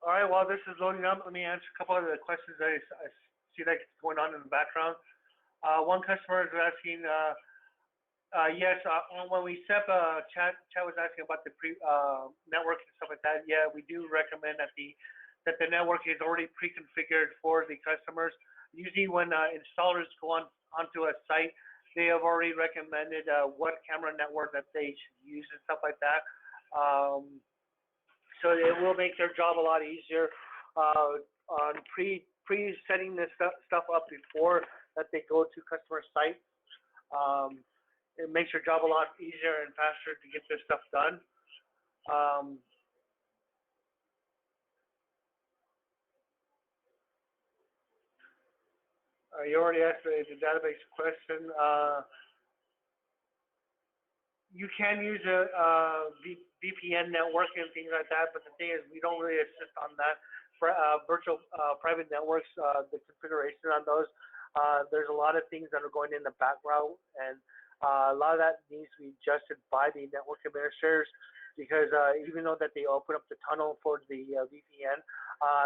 All right, while this is loading up, let me answer a couple of the questions I see that's going on in the background. One customer is asking, yes, when we set up, chat was asking about the network and stuff like that. Yeah, we do recommend that the network is already pre-configured for the customers. Usually when installers go onto a site, they have already recommended what camera network that they should use and stuff like that. So it will make their job a lot easier on pre-setting this stuff up before that they go to customer site. It makes your job a lot easier and faster to get this stuff done. You already asked the database question. You can use a VPN network and things like that, but the thing is, we don't really assist on that. For virtual private networks, the configuration on those, there's a lot of things that are going in the background, and a lot of that needs to be adjusted by the network administrators, because even though that they open up the tunnel for the VPN,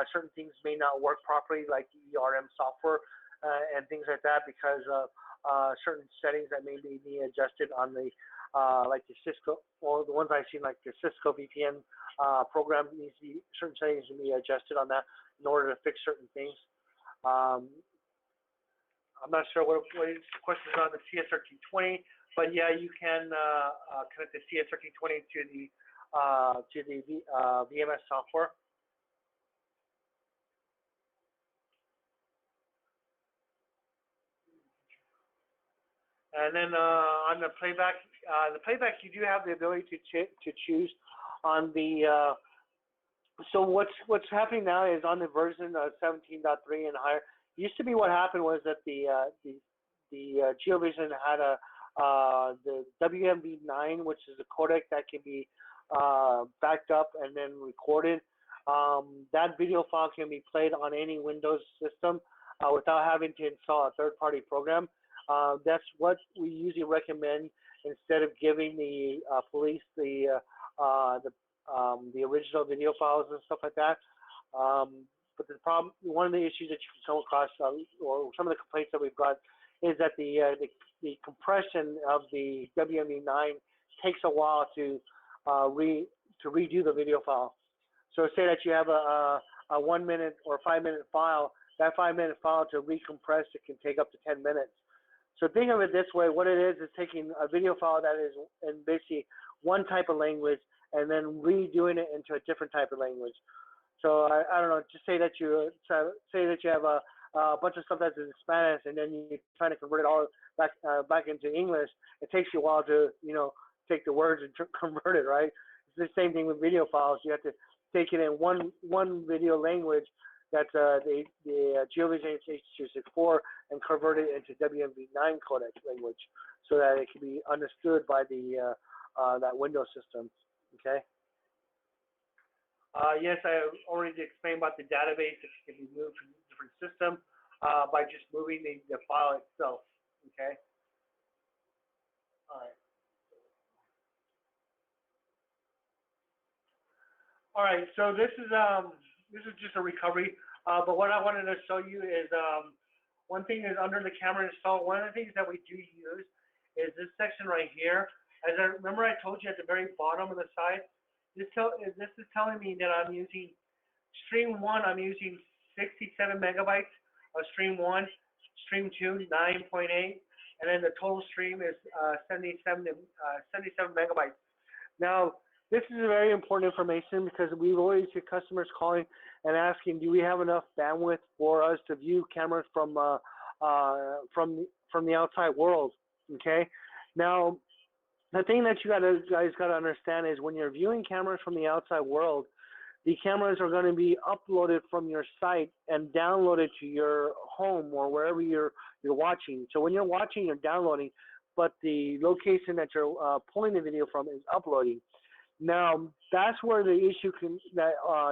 certain things may not work properly, like the ERM software and things like that, because certain settings that may be adjusted on the like the Cisco, or the ones I've seen, like the Cisco VPN program, needs to be, certain settings to be adjusted on that in order to fix certain things. I'm not sure what the question is on the CS1320, but yeah, you can connect the CS1320 to the VMS software. And then on the playback you do have the ability to choose on the. So what's happening now is on the version 17.3 and higher. Used to be what happened was that the Geovision had the WMV9, which is a codec that can be backed up and then recorded. That video file can be played on any Windows system without having to install a third-party program. That's what we usually recommend instead of giving the police the original video files and stuff like that. But the problem, one of the issues that you can come across, or some of the complaints that we've got, is that the compression of the WMV9 takes a while to redo the video file. So say that you have a 1 minute or 5 minute file. That 5 minute file to recompress it can take up to 10 minutes. So think of it this way: what it is taking a video file that is in basically one type of language and then redoing it into a different type of language. So I don't know. Just say that you have a bunch of stuff that's in Spanish, and then you're trying to convert it all back into English. It takes you a while to take the words and convert it, right? It's the same thing with video files. You have to take it in one video language that's the Geovision H.264 and convert it into WMV9 codec language so that it can be understood by the that Windows system. Okay. Yes, I already explained about the database. It can be moved from a different system by just moving the file itself. Okay. All right. All right. So this is just a recovery. But what I wanted to show you is one thing is under the camera install. One of the things that we do use is this section right here. As I remember, I told you at the very bottom of the side. This is telling me that I'm using stream 1. I'm using 67 megabytes of stream 1, stream 2 9.8, and then the total stream is 77 megabytes. Now, this is very important information because we've always had customers calling and asking, do we have enough bandwidth for us to view cameras from the outside world? Okay. Now, the thing that you guys got to understand is when you're viewing cameras from the outside world, the cameras are going to be uploaded from your site and downloaded to your home or wherever you're watching. So when you're watching, you're downloading, but the location that you're pulling the video from is uploading. Now, that's where the issue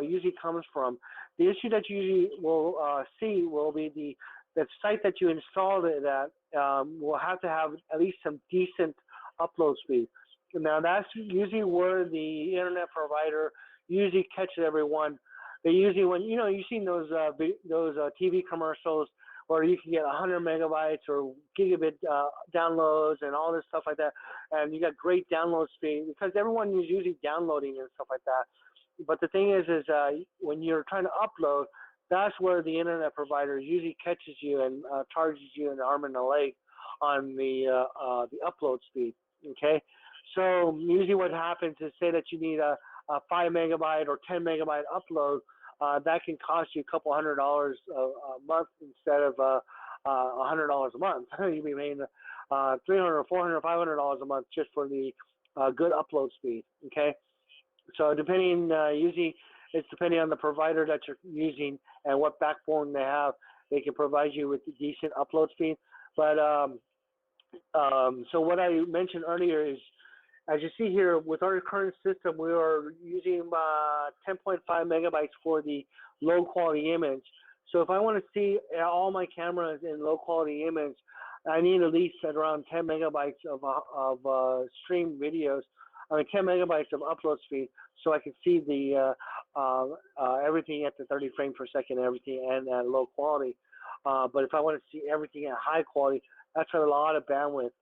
usually comes from. The issue that you usually will see will be the site that you installed it at will have to have at least some decent upload speed. Now, that's usually where the internet provider usually catches everyone. They usually, when you've seen those TV commercials where you can get 100 megabytes or gigabit downloads and all this stuff like that, and you got great download speed because everyone is usually downloading and stuff like that. But the thing is when you're trying to upload, that's where the internet provider usually catches you and charges you an arm and a leg on the upload speed. Okay, so usually what happens is, say that you need a 5 megabyte or 10 megabyte upload, that can cost you a couple $100 a month instead of $100 a month. You'll be paying $300, $400, $500 a month just for the good upload speed. Okay, so usually it's depending on the provider that you're using and what backbone they have. They can provide you with decent upload speed. But so what I mentioned earlier is, as you see here, with our current system, we are using 10.5 megabytes for the low quality image. So if I want to see all my cameras in low quality image, I need at least around 10 megabytes of stream videos. 10 megabytes of upload speed, so I can see the everything at the 30 frames per second, everything, and at low quality. But if I want to see everything at high quality, that's a lot of bandwidth.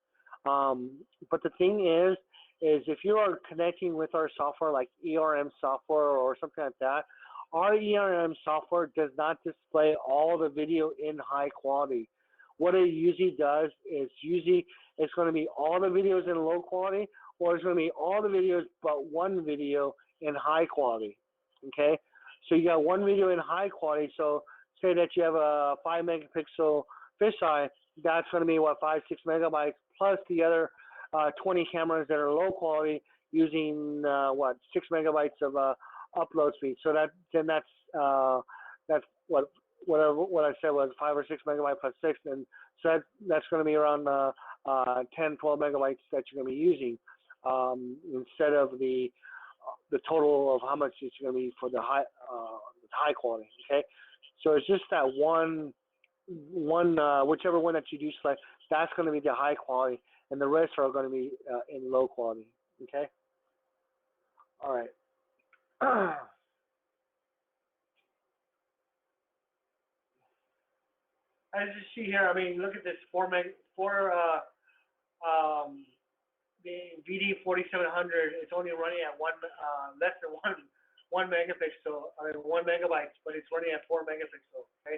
But the thing is if you are connecting with our software like ERM software or something like that, our ERM software does not display all the video in high quality. What it usually does is it's going to be all the videos in low quality, or it's going to be all the videos but one video in high quality. Okay, so you got one video in high quality. So say that you have a 5 megapixel fisheye, that's going to be what, 5-6 megabytes plus the other 20 cameras that are low quality using what, 6 megabytes of upload speed. So that's what I said was 5 or 6 megabytes plus 6, and so that's going to be around 10, 12 megabytes that you're going to be using instead of the total of how much it's going to be for the high quality. Okay, so it's just that one whichever one that you do select, that's going to be the high quality, and the rest are going to be in low quality. Okay. All right. As you see here, I mean, look at this the VD4700. It's only running at less than one megapixel. I mean, 1 megabytes, but it's running at 4 megapixels. Okay.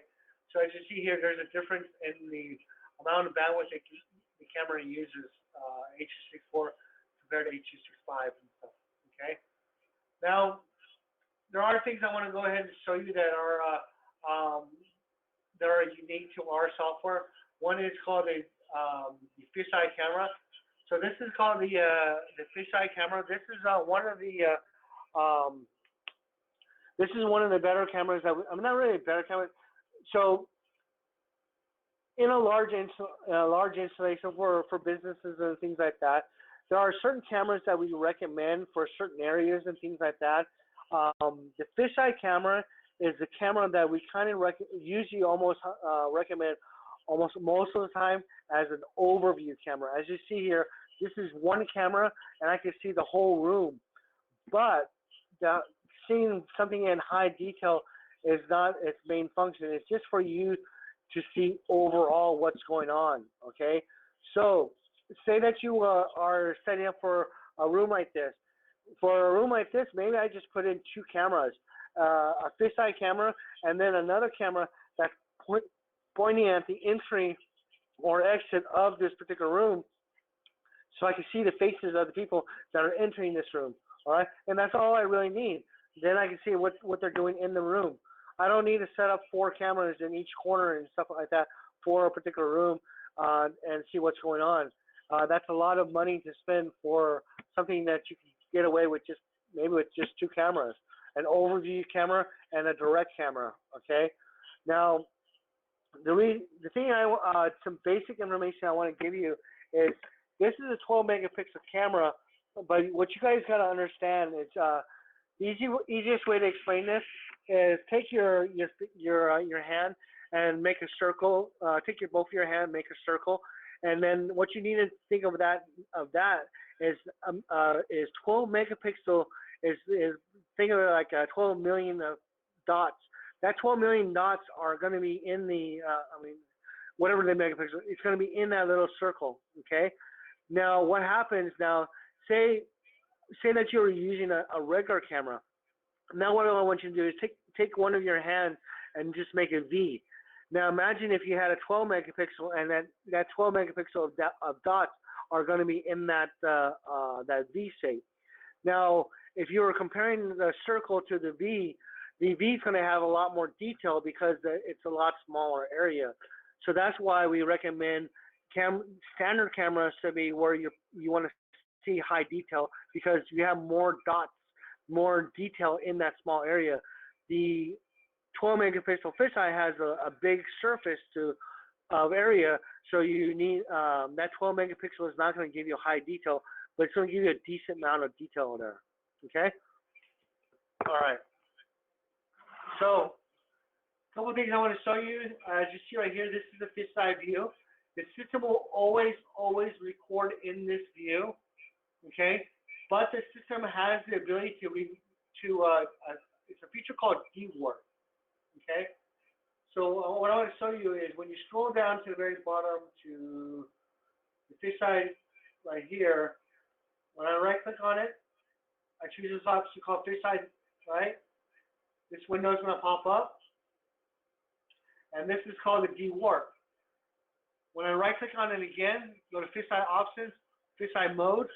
So as you see here, there's a difference in the amount of bandwidth that the camera uses, H.264 compared to H.265 and stuff. Okay. Now, there are things I want to go ahead and show you that are unique to our software. One is called the Fisheye Camera. So this is called the Fisheye Camera. This is one of the better cameras that I'm not really a better camera. So in a large installation for businesses and things like that, there are certain cameras that we recommend for certain areas and things like that. The Fisheye Camera is the camera that we kind of usually almost recommend almost most of the time as an overview camera. As you see here, this is one camera, and I can see the whole room. But seeing something in high detail is not its main function. It's just for you to see overall what's going on. Okay, so say that you are setting up for a room like this. For a room like this, maybe I just put in 2 cameras, a fisheye camera, and then another camera that's pointing at the entry or exit of this particular room, so I can see the faces of the people that are entering this room. All right, and that's all I really need. Then I can see what they're doing in the room. I don't need to set up 4 cameras in each corner and stuff like that for a particular room and see what's going on. That's a lot of money to spend for something that you can get away with maybe with just 2 cameras, an overview camera and a direct camera. Okay. Now, some basic information I want to give you is this is a 12 megapixel camera, but what you guys got to understand is the easiest way to explain this is take your hand and make a circle. Take both of your hand, make a circle. And then what you need to think of that is 12 megapixel is think of it like 12 million dots. That 12 million dots are going to be in the whatever the megapixel. It's going to be in that little circle. Okay. Now what happens now? Say that you're using a regular camera. Now what I want you to do is take one of your hands and just make a V. Now imagine if you had a 12 megapixel and that 12 megapixel of dots are going to be in that V shape. Now if you were comparing the circle to the V is going to have a lot more detail because it's a lot smaller area. So that's why we recommend standard cameras to be where you want to see high detail, because you have more dots, more detail in that small area. The 12 megapixel fisheye has a big surface of area, so you need that 12 megapixel is not going to give you high detail, but it's going to give you a decent amount of detail there. Okay. All right. So a couple of things I want to show you. As you see right here, this is the fisheye view. The system will always record in this view. Okay, but the system has the ability to it's a feature called dewarp. Okay, so what I want to show you is when you scroll down to the very bottom to the fisheye right here, when I right click on it, I choose this option called fisheye, right? This window is going to pop up, and this is called the dewarp. When I right click on it again, go to fisheye options, fisheye mode,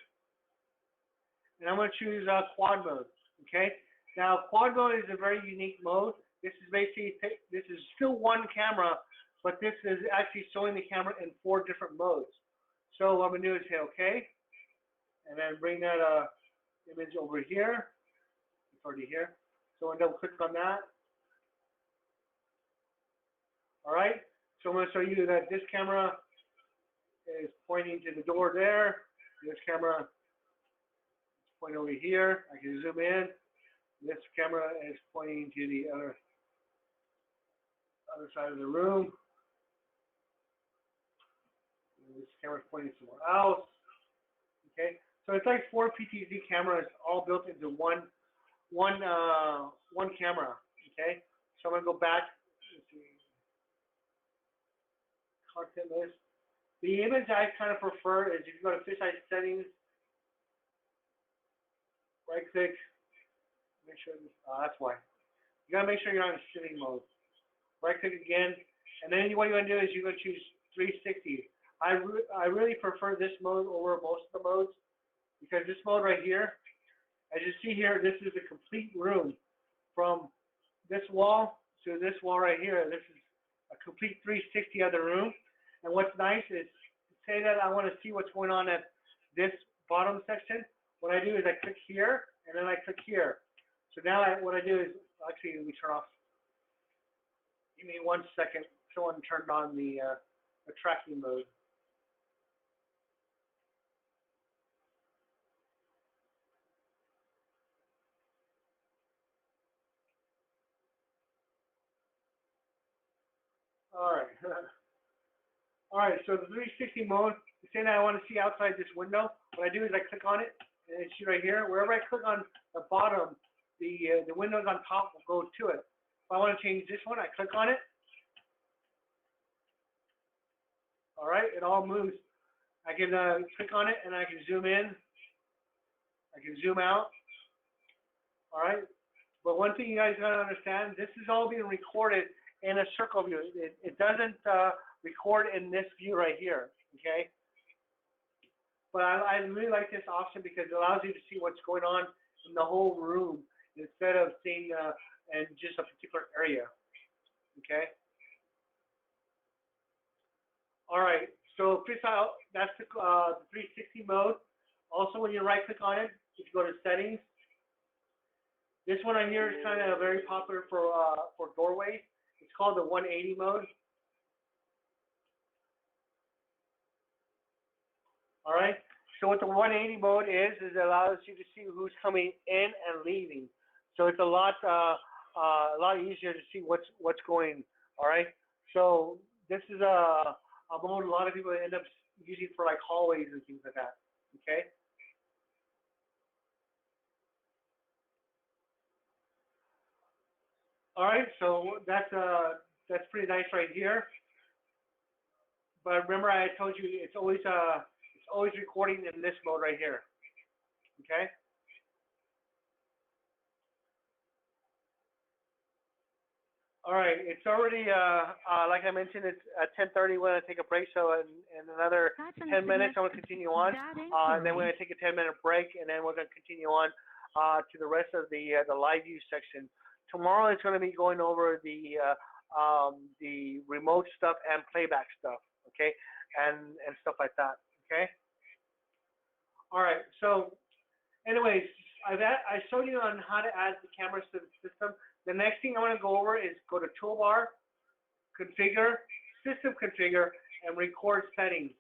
and I'm going to choose quad mode. Okay. Now quad mode is a very unique mode. This is basically this is still one camera, but this is actually showing the camera in 4 different modes. So what I'm going to do is hit OK, and then bring that image over here. It's already here. So I'm going to double click on that. All right. So I'm going to show you that this camera is pointing to the door there. This camera is pointing over here. I can zoom in. This camera is pointing to the other side of the room. And this camera is pointing somewhere else. Okay. So it's like 4 PTZ cameras all built into one camera. Okay. So I'm going to go back. Let's see. Content list. The image I kind of prefer is if you go to Fisheye settings, right click, make sure this, that's why. You gotta make sure you're on sitting mode. Right click again, and then what you want to do is you're going to choose 360. I really prefer this mode over most of the modes, because this mode right here, as you see here, this is a complete room from this wall to this wall right here. This is a complete 360 of the room. And what's nice is, say that I want to see what's going on at this bottom section. What I do is I click here, and then I click here. So now what I do is, actually, let me turn off. Give me 1 second. Someone turned on the tracking mode. All right. All right, so the 360 mode, saying that I want to see outside this window, what I do is I click on it, and it's right here. Wherever I click on the bottom, the windows on top will go to it. If I want to change this one, I click on it. All right, it all moves. I can click on it, and I can zoom in. I can zoom out. All right, but one thing you guys got to understand, this is all being recorded in a circle view. It doesn't record in this view right here, okay? But I really like this option because it allows you to see what's going on in the whole room instead of seeing in just a particular area, okay? All right, so that's the 360 mode. Also, when you right click on it, if you go to settings, this one right here is kind of very popular for doorways. It's called the 180 mode. All right. So what the 180 mode is it allows you to see who's coming in and leaving. So it's a lot easier to see what's going. All right. So this is a mode a lot of people end up using for like hallways and things like that. Okay. All right. So that's pretty nice right here. But remember, I told you it's always recording in this mode right here. Okay. All right. It's already like I mentioned, it's at 10:30. We're gonna take a break. So in another 10 minutes, I'm gonna continue on, and then we're gonna take a 10-minute break, and then we're gonna continue on to the rest of the live view section. Tomorrow it's gonna be going over the remote stuff and playback stuff. Okay, and stuff like that. Okay. All right. So, anyways, I showed you on how to add the cameras to the system. The next thing I want to go over is go to Toolbar, Configure, System Configure, and Record Settings.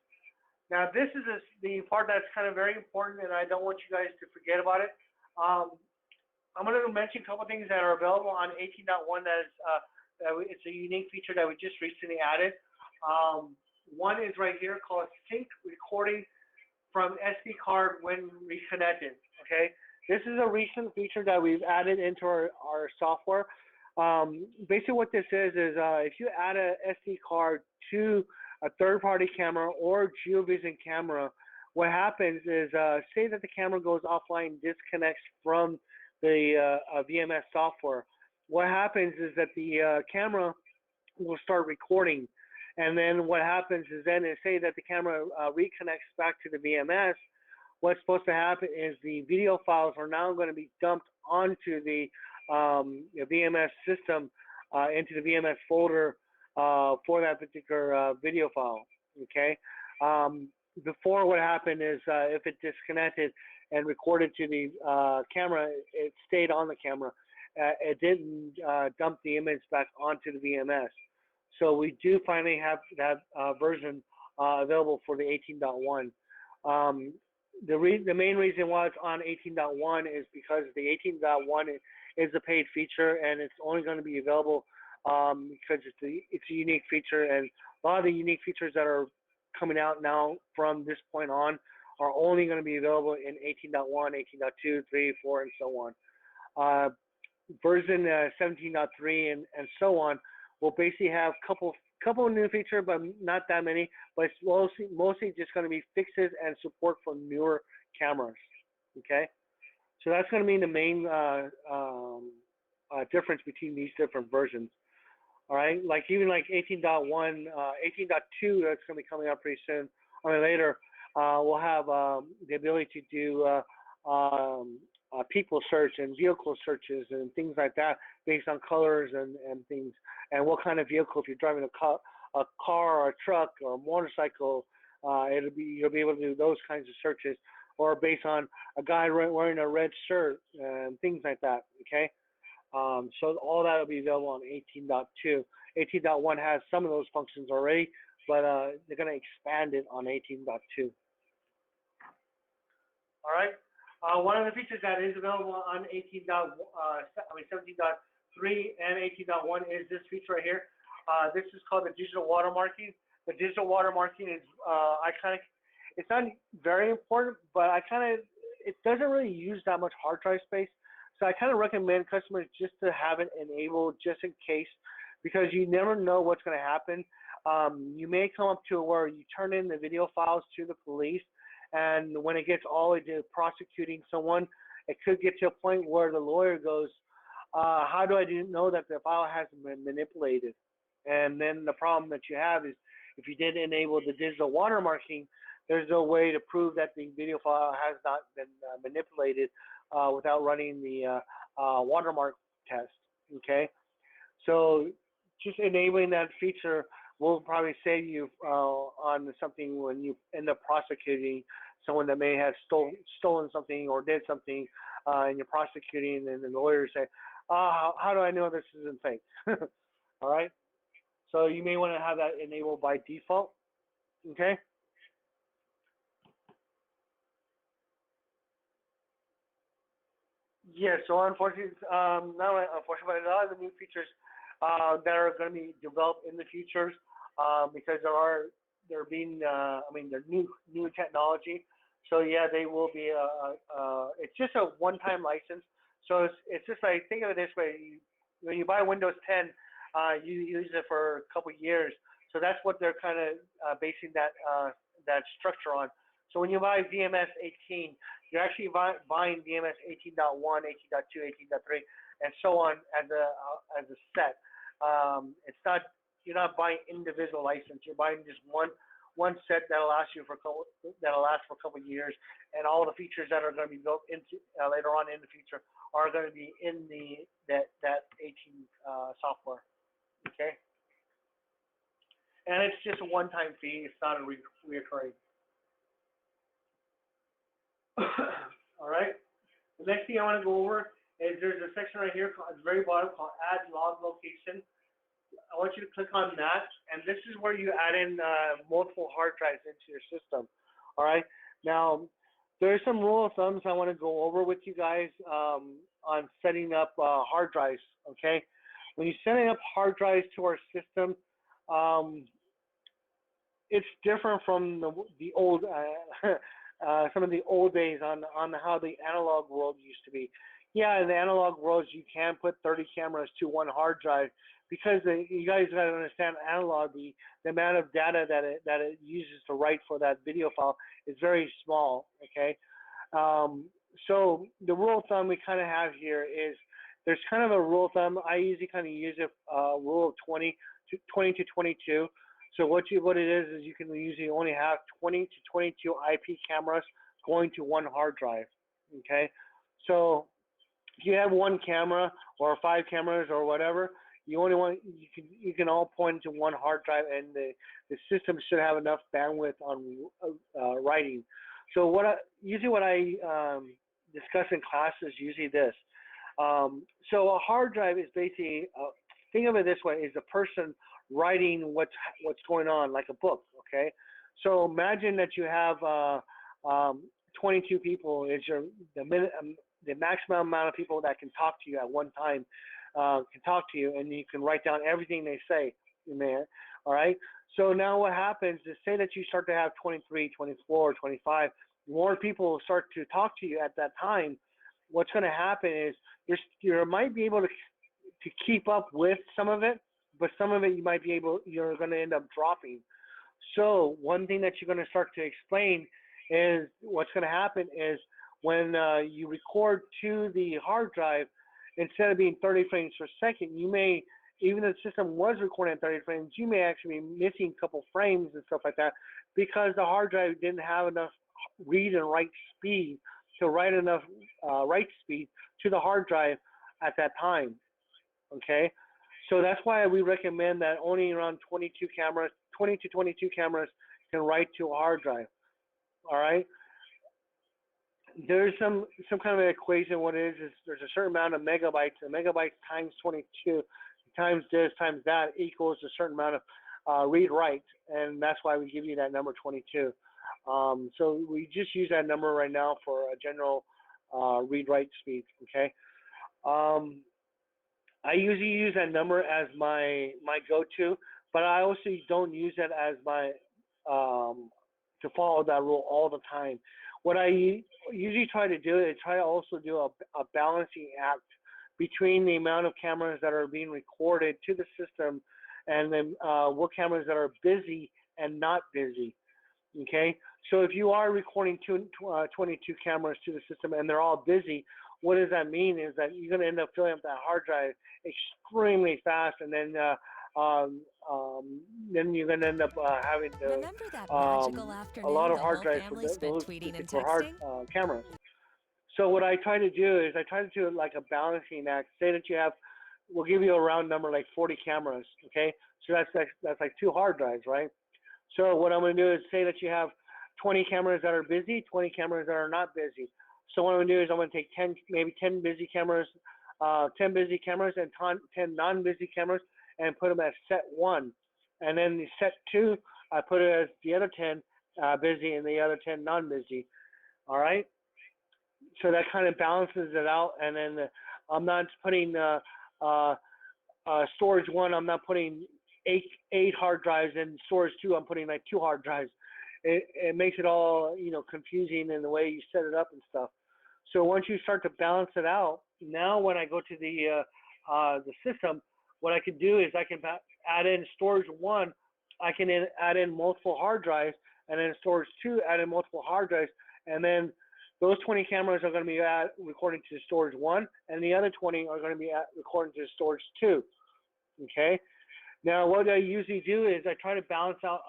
Now, this is the part that's kind of very important, and I don't want you guys to forget about it. I'm going to mention a couple things that are available on 18.1 that is it's a unique feature that we just recently added. One is right here called Sync Recording from SD card when reconnected. Okay, this is a recent feature that we've added into our software. Basically, what this is if you add a SD card to a third-party camera or Geovision camera, what happens is say that the camera goes offline, disconnects from the VMS software. What happens is that the camera will start recording. And then what happens is then say that the camera reconnects back to the VMS, what's supposed to happen is the video files are now going to be dumped onto the VMS system, into the VMS folder for that particular video file. Okay. Before, what happened is if it disconnected and recorded to the camera, it stayed on the camera. It didn't dump the image back onto the VMS. So we do finally have that version available for the 18.1. The main reason why it's on 18.1 is because the 18.1 is a paid feature, and it's only going to be available because it's a unique feature, and a lot of the unique features that are coming out now from this point on are only going to be available in 18.1, 18.2, 3, 4, and so on. Version 17.3 and so on will basically have couple of new features, but not that many. But it's mostly just going to be fixes and support for newer cameras. Okay, so that's going to be the main difference between these different versions. All right, like even like 18.1, 18.2 that's going to be coming up pretty soon. I mean later, we'll have the ability to do people search and vehicle searches and things like that based on colors and things, and what kind of vehicle. If you're driving a car or a truck or a motorcycle, you'll be able to do those kinds of searches, or based on a guy wearing a red shirt and things like that. Okay, so all that will be available on 18.2. 18.1 has some of those functions already, but they're going to expand it on 18.2. All right. One of the features that is available on 17.3 and 18.1 is this feature right here. This is called the digital watermarking. The digital watermarking is, it's not very important, but it doesn't really use that much hard drive space. So I kind of recommend customers just to have it enabled just in case, because you never know what's going to happen. You may come up to where you turn in the video files to the police, and when it gets all the way to prosecuting someone, it could get to a point where the lawyer goes, how do I know that the file hasn't been manipulated? And then the problem that you have is, if you did enable the digital watermarking, there's no way to prove that the video file has not been manipulated without running the watermark test. Okay, so just enabling that feature will probably save you on something when you end up prosecuting someone that may have stolen something or did something, and you're prosecuting, and the lawyers say, how do I know this isn't fake? All right, so you may want to have that enabled by default. Okay. Yeah, so unfortunately, not unfortunately, but a lot of the new features that are going to be developed in the futures, because they're new technology. So yeah, they will be. It's just a one-time license. So it's just like, think of it this way: when you buy Windows 10, you use it for a couple of years. So that's what they're kind of basing that structure on. So when you buy VMS 18, you're actually buying VMS 18.1, 18.2, 18.3, and so on as a set. It's not, you're not buying individual license. You're buying just one set that'll last for a couple of years, and all the features that are going to be built into later on in the future are going to be in that 18 software. Okay, and it's just a one-time fee. It's not a reoccurring. All right. The next thing I want to go over is there's a section right here at the very bottom called Add Log Location. I want you to click on that, and this is where you add in multiple hard drives into your system. All right. Now, there are some rule of thumbs I want to go over with you guys on setting up hard drives. Okay. When you're setting up hard drives to our system, it's different from the old. Some of the old days on how the analog world used to be. Yeah, in the analog world, you can put 30 cameras to one hard drive, because you guys got to understand, analog, the amount of data that it uses to write for that video file is very small. Okay, so the rule of thumb we kind of have here is, there's kind of a rule of thumb. I usually kind of use it rule of 20 to 22. So what it is you can usually only have 20 to 22 IP cameras going to one hard drive. Okay, so if you have one camera or 5 cameras or whatever, you can all point to one hard drive, and the system should have enough bandwidth on writing. So what I discuss in class is usually this. So a hard drive is basically, think of it this way, is a person writing what's going on, like a book, okay? So imagine that you have 22 people is the maximum amount of people that can talk to you at one time can talk to you, and you can write down everything they say in there, all right? So now what happens is, say that you start to have 23, 24, 25, more people start to talk to you at that time. What's going to happen is you might be able to keep up with some of it, but some of it you're going to end up dropping. So one thing that you're going to start to explain is what's going to happen is when you record to the hard drive, instead of being 30 frames per second, you may, even though the system was recording at 30 frames, you may actually be missing a couple frames and stuff like that because the hard drive didn't have enough read and write speed to write enough write speed to the hard drive at that time, okay? So that's why we recommend that only around 20 to 22 cameras can write to a hard drive, all right? There's some kind of an equation. What it is there's a certain amount of megabytes. A megabyte times 22 times this times that equals a certain amount of read-write, and that's why we give you that number 22. So we just use that number right now for a general read-write speed, okay? I usually use that number as my go-to, but I also don't use it as my to follow that rule all the time. What I usually try to do is try to also do a balancing act between the amount of cameras that are being recorded to the system and then what cameras that are busy and not busy, okay? So if you are recording 22 cameras to the system and they're all busy, what does that mean is that you're going to end up filling up that hard drive extremely fast, and then you're going to end up having to, Remember that magical afternoon a lot of the hard whole drives family spent tweeting and for hard texting? cameras. So what I try to do is I try to do like a balancing act. Say that you have, we'll give you a round number like 40 cameras, okay? So that's like 2 hard drives, right? So what I'm going to do is say that you have 20 cameras that are busy, 20 cameras that are not busy. So what I'm going to do is I'm going to take 10 busy cameras, 10 busy cameras and 10 non-busy cameras and put them at set 1. And then the set 2, I put it as the other 10 busy and the other 10 non-busy. All right? So that kind of balances it out. And then I'm not putting storage 1, I'm not putting 8 hard drives, and storage 2, I'm putting like 2 hard drives. It makes it all, you know, confusing in the way you set it up and stuff. So once you start to balance it out, now when I go to the system, what I can do is I can add in storage 1, I can add in multiple hard drives, and then storage 2, add in multiple hard drives, and then those 20 cameras are going to be recording to storage 1, and the other 20 are going to be recording to storage 2. Okay. Now what I usually do is I try to balance out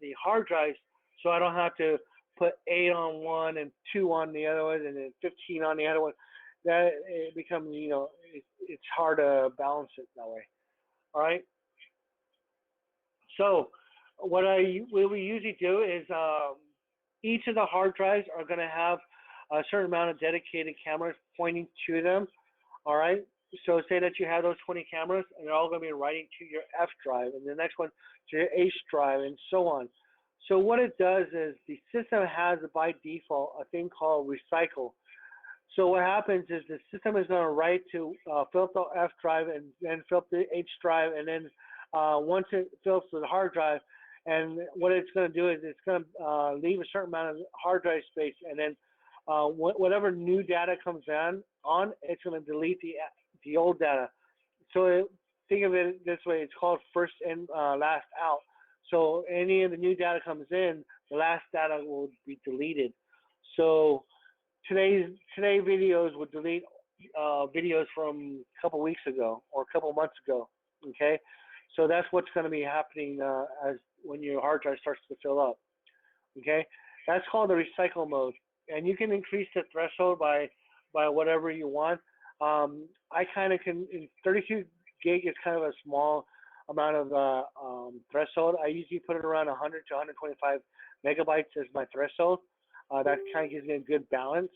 the hard drives so I don't have to put 8 on one and 2 on the other one and then 15 on the other one. That it becomes, you know, it's hard to balance it that way. All right. So what we usually do is each of the hard drives are going to have a certain amount of dedicated cameras pointing to them. All right. So say that you have those 20 cameras, and they're all going to be writing to your F drive, and the next one to your H drive, and so on. So what it does is the system has by default a thing called recycle. So what happens is the system is going to write to fill up the F drive and then fill up the H drive, and then once it fills to the hard drive, and what it's going to do is it's going to leave a certain amount of hard drive space, and then whatever new data comes on, it's going to delete the old data. So think of it this way: it's called first in, last out. So any of the new data comes in, the last data will be deleted. So today videos would delete videos from a couple weeks ago or a couple months ago. Okay, so that's what's going to be happening as when your hard drive starts to fill up. Okay, that's called the recycle mode, and you can increase the threshold by whatever you want. I kind of can, in 32 gig is kind of a small amount of threshold. I usually put it around 100 to 125 megabytes as my threshold. That kind of gives me a good balance,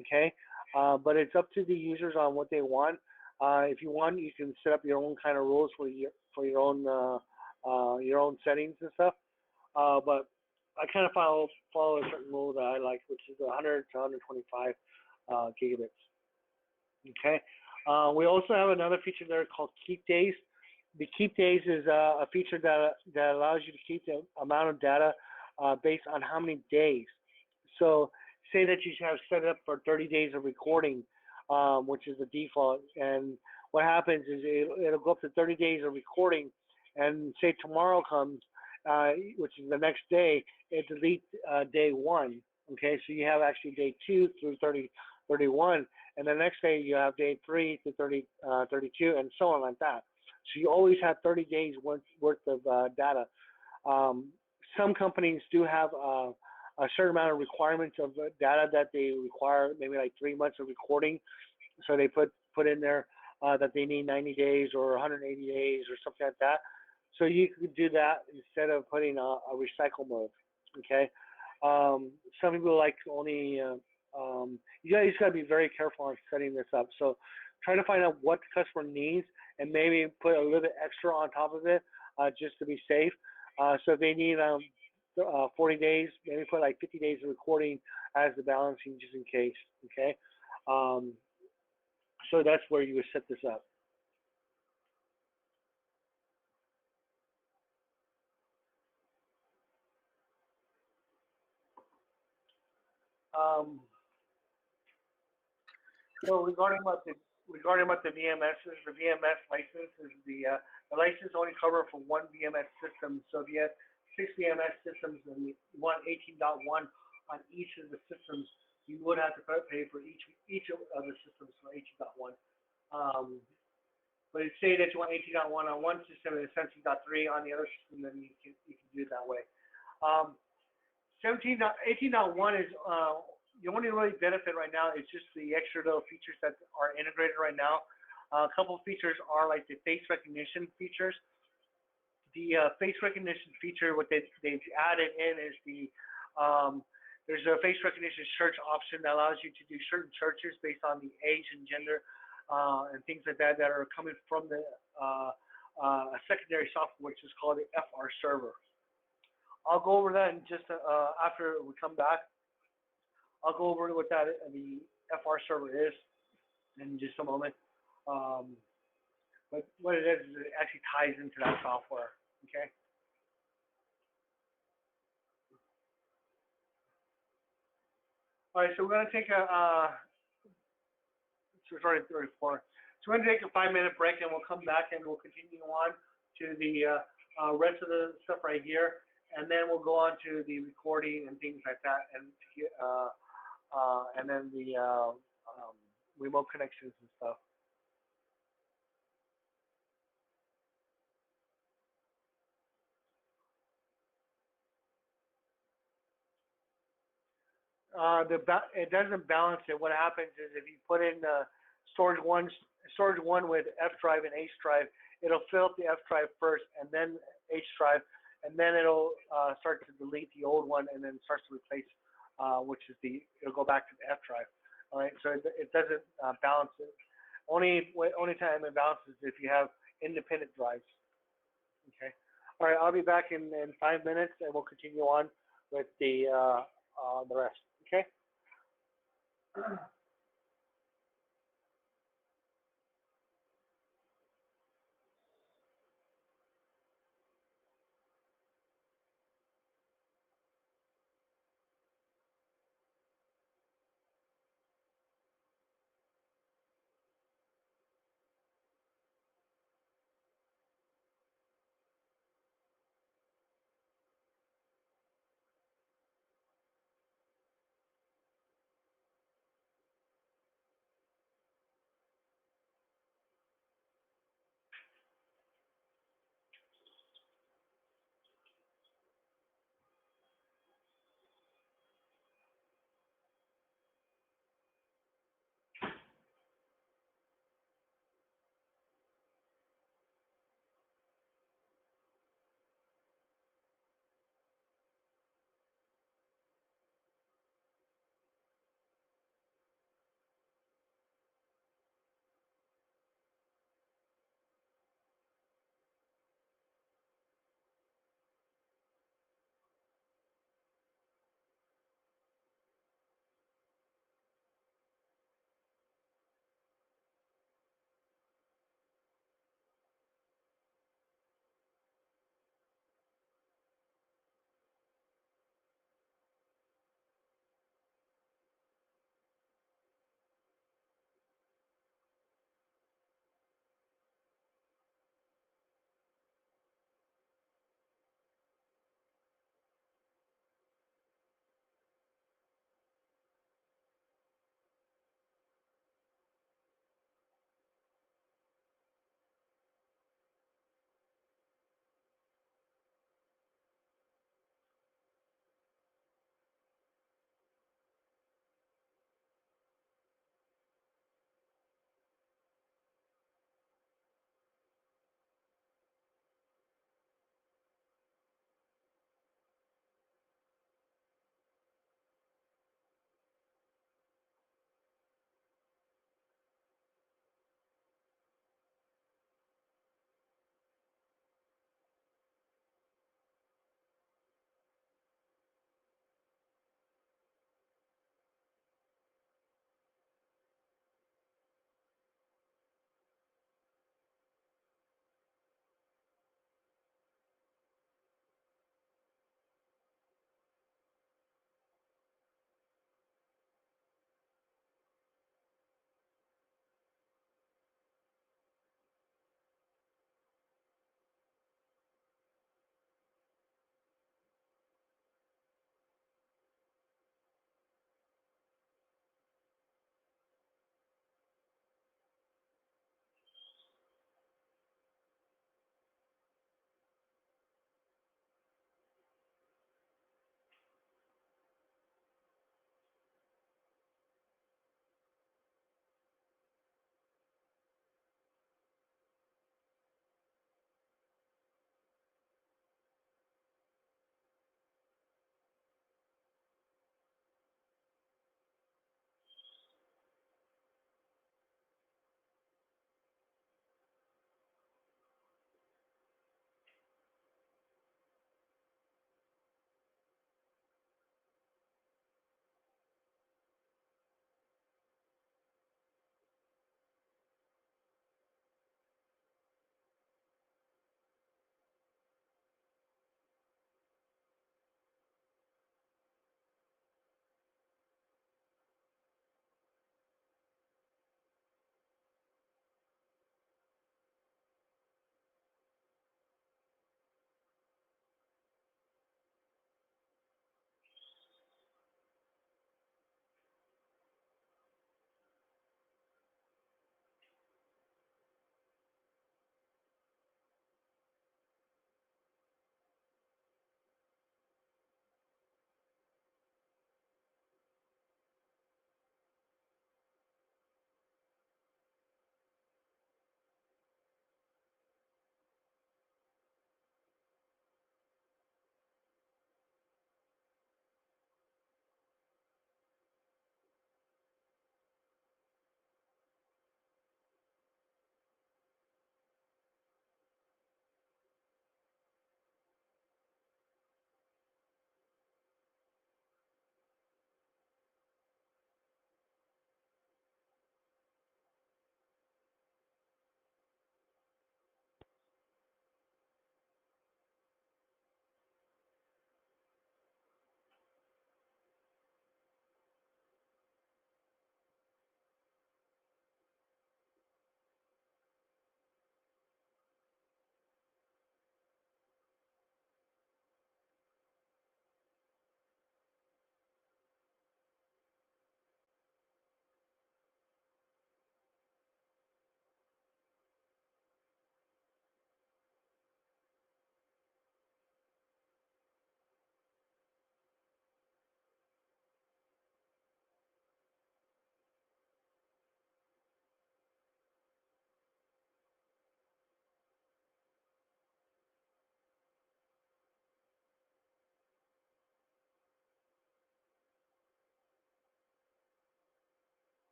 okay? But it's up to the users on what they want. If you want, you can set up your own kind of rules for your own settings and stuff. But I kind of follow a certain rule that I like, which is 100 to 125 gigabits. Okay. We also have another feature there called Keep Days. The Keep Days is a feature that allows you to keep the amount of data based on how many days. So say that you have set it up for 30 days of recording, which is the default, and what happens is it'll go up to 30 days of recording, and say tomorrow comes, which is the next day, it deletes day 1. Okay, so you have actually day 2 through 31, and the next day you have day 3 to 32, and so on like that. So you always have 30 days worth of data. Some companies do have a certain amount of requirements of data that they require, maybe like 3 months of recording. So they put in there that they need 90 days or 180 days or something like that. So you could do that instead of putting a recycle mode. Okay. Some people like only. You guys got to be very careful on setting this up. So try to find out what the customer needs and maybe put a little bit extra on top of it just to be safe. So if they need 40 days, maybe put like 50 days of recording as the balancing just in case. Okay. So that's where you would set this up. So regarding what the VMSs, the VMS license is the license only cover for one VMS system. So if you have 6 VMS systems and you want 18.1 on each of the systems, you would have to pay for each of the systems for 18.1. But say that you want 18.1 on one system and 17.3 on the other system, then you can do it that way. 18.1 is the only really benefit right now is just the extra little features that are integrated right now. A couple of features are like the face recognition features. The face recognition feature, what they've added in is there's a face recognition search option that allows you to do certain searches based on the age and gender and things like that are coming from the a secondary software which is called the Ifr Server. I'll go over that in just after we come back. I'll go over what the Ifr Server is in just a moment. But what it is it actually ties into that software. Okay. All right, so we're going to take so it's already 34. So we're going to take a 5-minute break, and we'll come back and we'll continue on to the rest of the stuff right here, and then we'll go on to the recording and things like that, and then the remote connections and stuff. It doesn't balance it. What happens is if you put in storage one with F drive and H drive, it'll fill up the F drive first and then H drive, and then it'll start to delete the old one and then starts to replace, which is it'll go back to the F drive. All right, so it doesn't balance it. Only time it balances is if you have independent drives. Okay. All right, I'll be back in 5 minutes, and we'll continue on with the rest. Okay.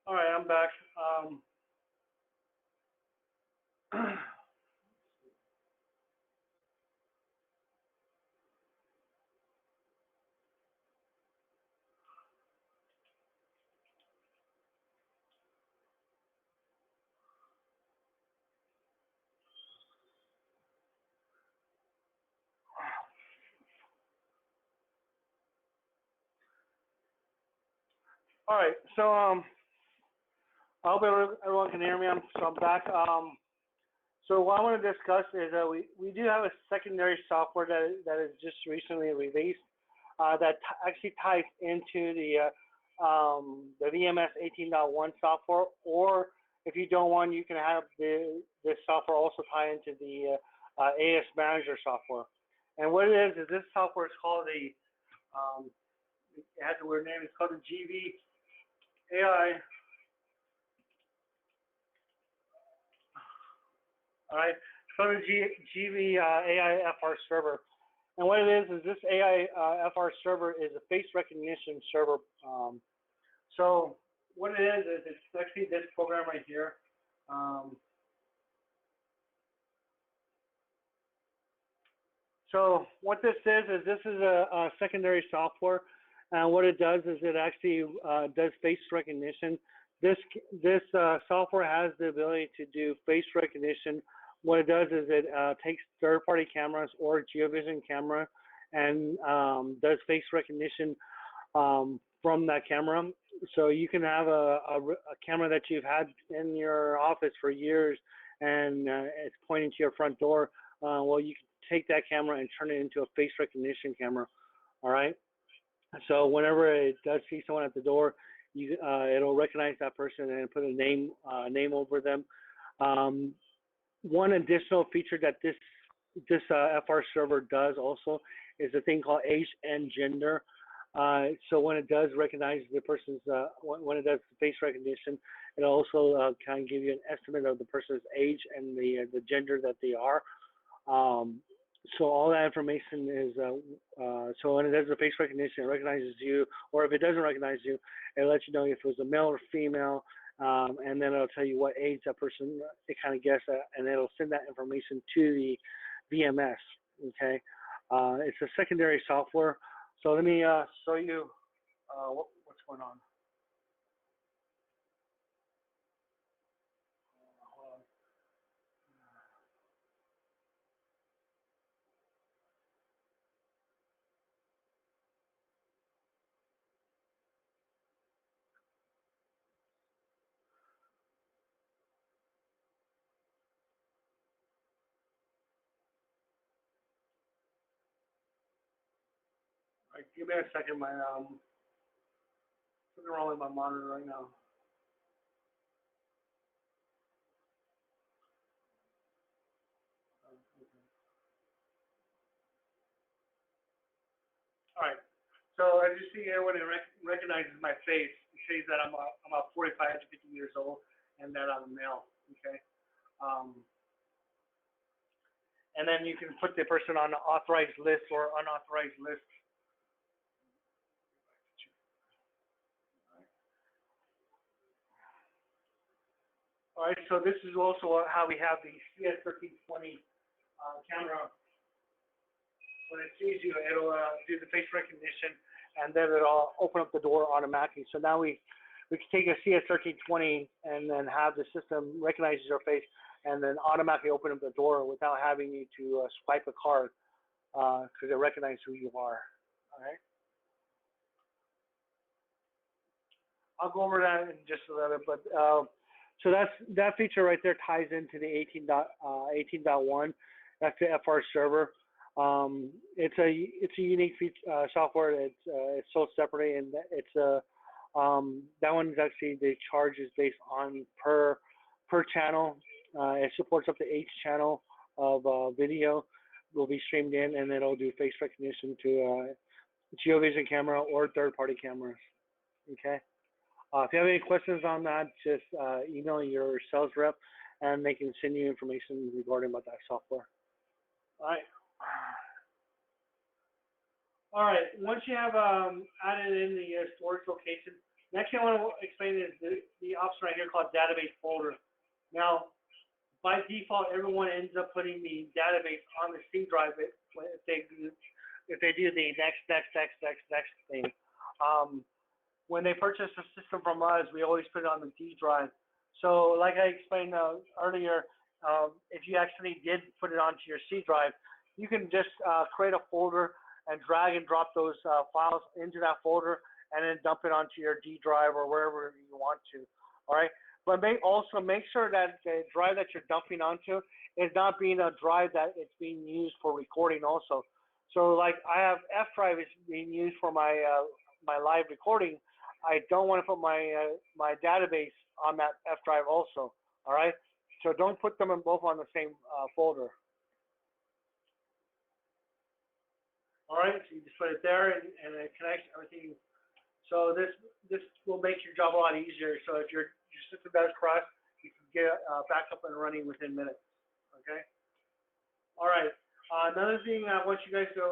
All right, I'm back. All right, so I hope everyone can hear me. So I'm back. So what I want to discuss is we do have a secondary software that is just recently released that actually ties into the VMS 18.1 software, or if you don't want, you can have this software also tie into the AS Manager software. And what it is this software is called the it has a weird name. It's called the GV All right, so the GV AI FR server, and what it is this AI FR server is a face recognition server. So what it is it's actually this program right here. So what this is this is a secondary software, and what it does is it actually does face recognition. This software has the ability to do face recognition. What it does is it takes third-party cameras or Geovision camera and does face recognition from that camera. So you can have a camera that you've had in your office for years and it's pointing to your front door. Well, you can take that camera and turn it into a face recognition camera. All right. So whenever it does see someone at the door, it'll recognize that person and put a name over them. One additional feature that this FR server does also is a thing called age and gender. So when it does recognize the person's, when it does face recognition, it also can give you an estimate of the person's age and the gender that they are. So all that information is, so when it does the face recognition, it recognizes you, or if it doesn't recognize you, it lets you know if it was a male or female, and then it'll tell you what age that person, it kind of guess at, and it'll send that information to the VMS, okay? It's a secondary software. So let me show you what's going on. Hold on. All right, give me a second. My something wrong with my monitor right now. All right. So as you see here, when it recognizes my face, it says that I'm about 45 to 50 years old and that I'm a male. Okay. And then you can put the person on the authorized list or unauthorized list. All right, so this is also how we have the CS1320 camera. When it sees you, it'll do the face recognition, and then it'll open up the door automatically. So now we can take a CS1320 and then have the system recognize your face and then automatically open up the door without having you to swipe a card because it recognizes who you are. All right. I'll go over that in just a little bit, but so that feature right there ties into the 18.1. That's the FR server. It's a unique feature, software. It's sold separately, and it's that one is actually the charge is based on per channel. It supports up to 8 channel of video will be streamed in, and it'll do face recognition to Geovision camera or third-party cameras. Okay. If you have any questions on that, just email your sales rep, and they can send you information regarding about that software. All right. All right. Once you have added in the storage location, Next thing I want to explain is the option right here called database folder. Now, by default, everyone ends up putting the database on the C drive if they do the next thing. When they purchase a system from us, we always put it on the D drive. So, like I explained earlier, if you actually did put it onto your C drive, you can just create a folder and drag and drop those files into that folder, and then dump it onto your D drive or wherever you want to. All right. But also make sure that the drive that you're dumping onto is not being a drive that it's being used for recording also. So like I have F drive is being used for my my live recording. I don't want to put my my database on that F drive also. All right. So don't put them both on the same folder. All right. So you just put it there and it connects everything. So this will make your job a lot easier. So if your system does crash, you can get back up and running within minutes. Okay. All right. Another thing I want you guys to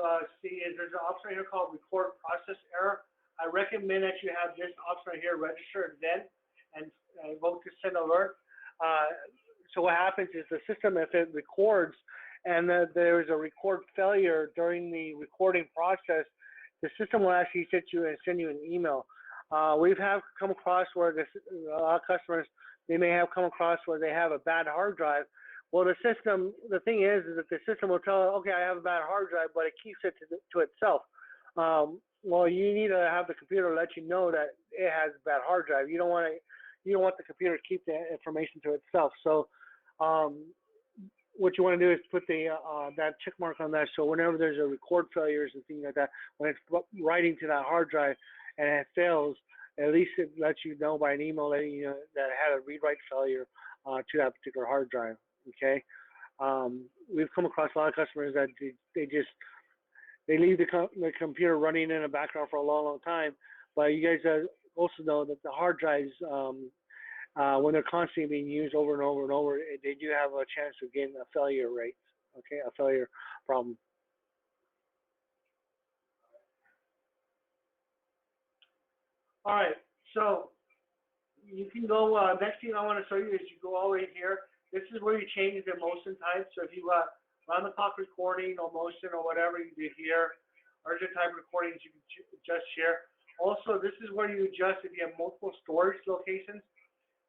see is there's an option right here called record process error. I recommend that you have this option right here registered then and vote to send alert. So what happens is the system, if it records and there is a record failure during the recording process, the system will actually send you an email. We've come across where a lot of customers, they may have come across where they have a bad hard drive. Well, the thing is that the system will tell, okay, I have a bad hard drive, but it keeps it to itself. Well, you need to have the computer let you know that it has a bad hard drive. You don't want the computer to keep the information to itself. So, what you want to do is put that check mark on that. So whenever there's a record failures and things like that, when it's writing to that hard drive and it fails, at least it lets you know by an email letting you know that it had a read-write failure to that particular hard drive. Okay, we've come across a lot of customers that they leave the computer running in the background for a long time, but you guys also know that the hard drives, when they're constantly being used over and over and over, they do have a chance of getting a failure rate. Okay, a failure problem. All right, so you can go, next thing I want to show you is you go all the way here. This is where you change the motion type. So if you got round the clock recording or motion or whatever you do here, urgent type recordings, you can adjust here. Also, this is where you adjust if you have multiple storage locations.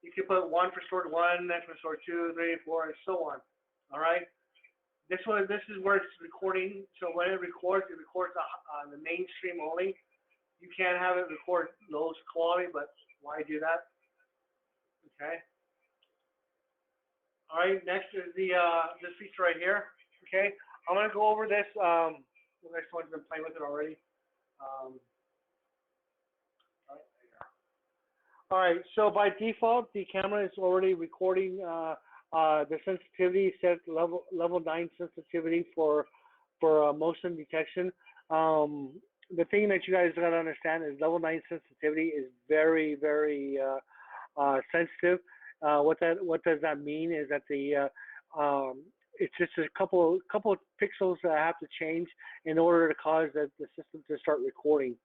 You can put one for storage 1, next for storage 2, 3, 4, and so on. All right. This is where it's recording. So when it records the mainstream only. You can't have it record lowest quality, but why do that? Okay. All right. Next is this feature right here. Okay. I'm gonna go over this. The next one's been playing with it already. All right, so by default, the camera is already recording the sensitivity set level 9 sensitivity for motion detection. The thing that you guys gotta understand is level 9 sensitivity is very, very sensitive. What does that mean is that it's just a couple pixels that have to change in order to cause the system to start recording.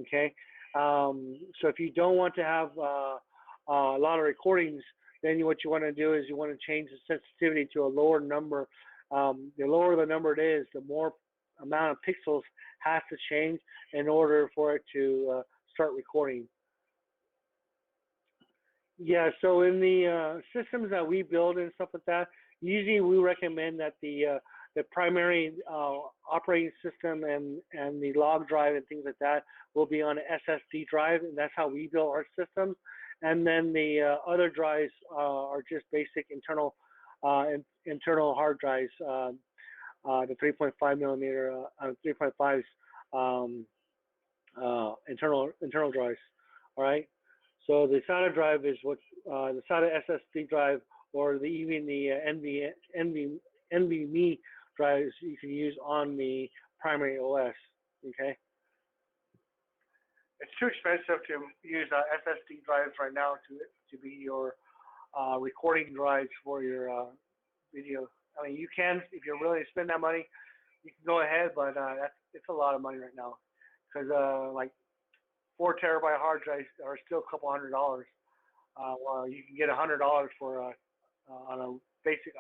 Okay. So if you don't want to have a lot of recordings, then what you want to do is you want to change the sensitivity to a lower number. The lower the number it is, the more amount of pixels has to change in order for it to start recording. Yeah, so in the systems that we build and stuff like that, usually we recommend that the primary operating system and the log drive and things like that will be on an SSD drive, and that's how we build our systems. And then the other drives are just basic internal hard drives, the 3.5 millimeter, 3.5s internal drives. All right. So the SATA drive is what the SATA SSD drive, or even the NVMe drives you can use on the primary OS. Okay. It's too expensive to use SSD drives right now to be your recording drives for your video. I mean, you can, if you're willing to spend that money, you can go ahead, but it's a lot of money right now, because like 4 terabyte hard drives are still a couple $100. Well, you can get $100 for on a basic